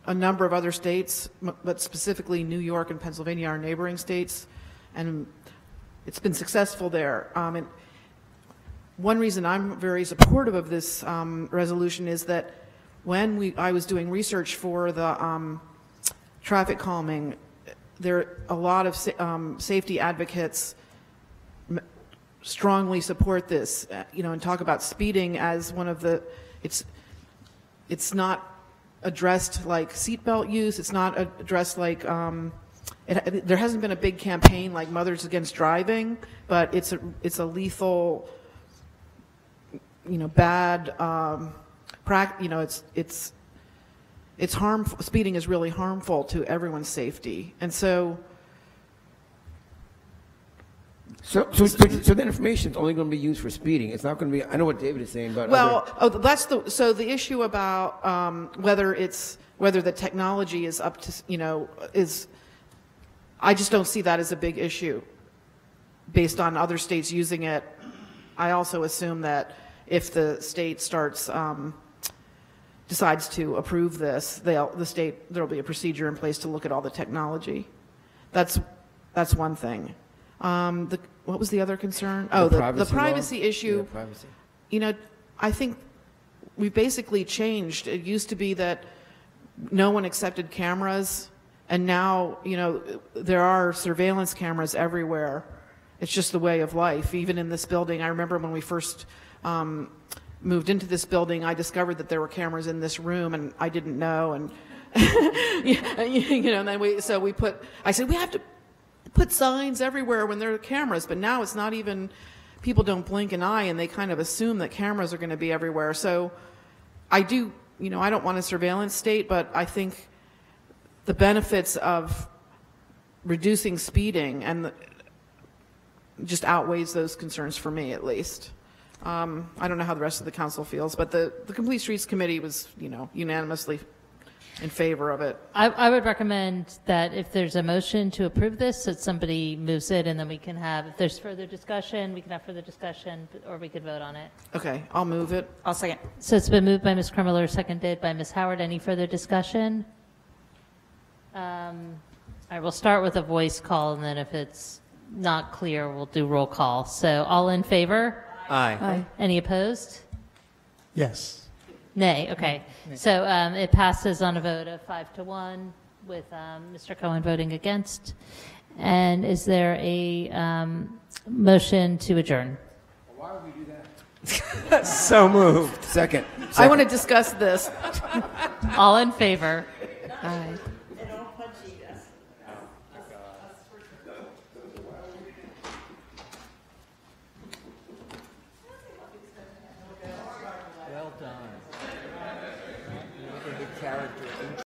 a number of other states, but specifically New York and Pennsylvania are neighboring states, and it's been successful there. And one reason I'm very supportive of this resolution is that when I was doing research for the traffic calming, there are a lot of safety advocates strongly support this, and talk about speeding as one of the, it's not addressed like seatbelt use, it's not addressed like, there hasn't been a big campaign like Mothers Against Driving, but it's a lethal, bad, it's harmful. Speeding is really harmful to everyone's safety, and so that information is only going to be used for speeding. It's not going to be. I know what David is saying, but the issue about whether the technology is up to is. I just don't see that as a big issue, based on other states using it. I also assume that if the state decides to approve this, there'll be a procedure in place to look at all the technology. That's one thing. What was the other concern? The privacy issue. Yeah, privacy. I think we basically changed. It used to be that no one accepted cameras, and now, there are surveillance cameras everywhere. It's just the way of life. Even in this building, I remember when we first moved into this building, I discovered that there were cameras in this room, and I didn't know. And and then I said we have to put signs everywhere when there are cameras. But now it's not even. People don't blink an eye, and they kind of assume that cameras are going to be everywhere. So I do. I don't want a surveillance state, but I think the benefits of reducing speeding and just outweighs those concerns for me, at least. I don't know how the rest of the council feels, but the Complete Streets Committee was, unanimously in favor of it. I would recommend that if there's a motion to approve this, that somebody moves it, and then we can have, if there's further discussion, we can have further discussion, or we could vote on it. Okay, I'll move it. I'll second. So it's been moved by Ms. Krummeler, seconded by Ms. Howard. Any further discussion? All right, we'll start with a voice call, and then if it's not clear, we'll do roll call. So all in favor? Aye. Aye. Any opposed? Yes. Nay. Okay. So it passes on a vote of 5-1 with Mr. Cohen voting against. And is there a motion to adjourn? So moved. Second. I want to discuss this. All in favor? Aye. Well done. Look at the character.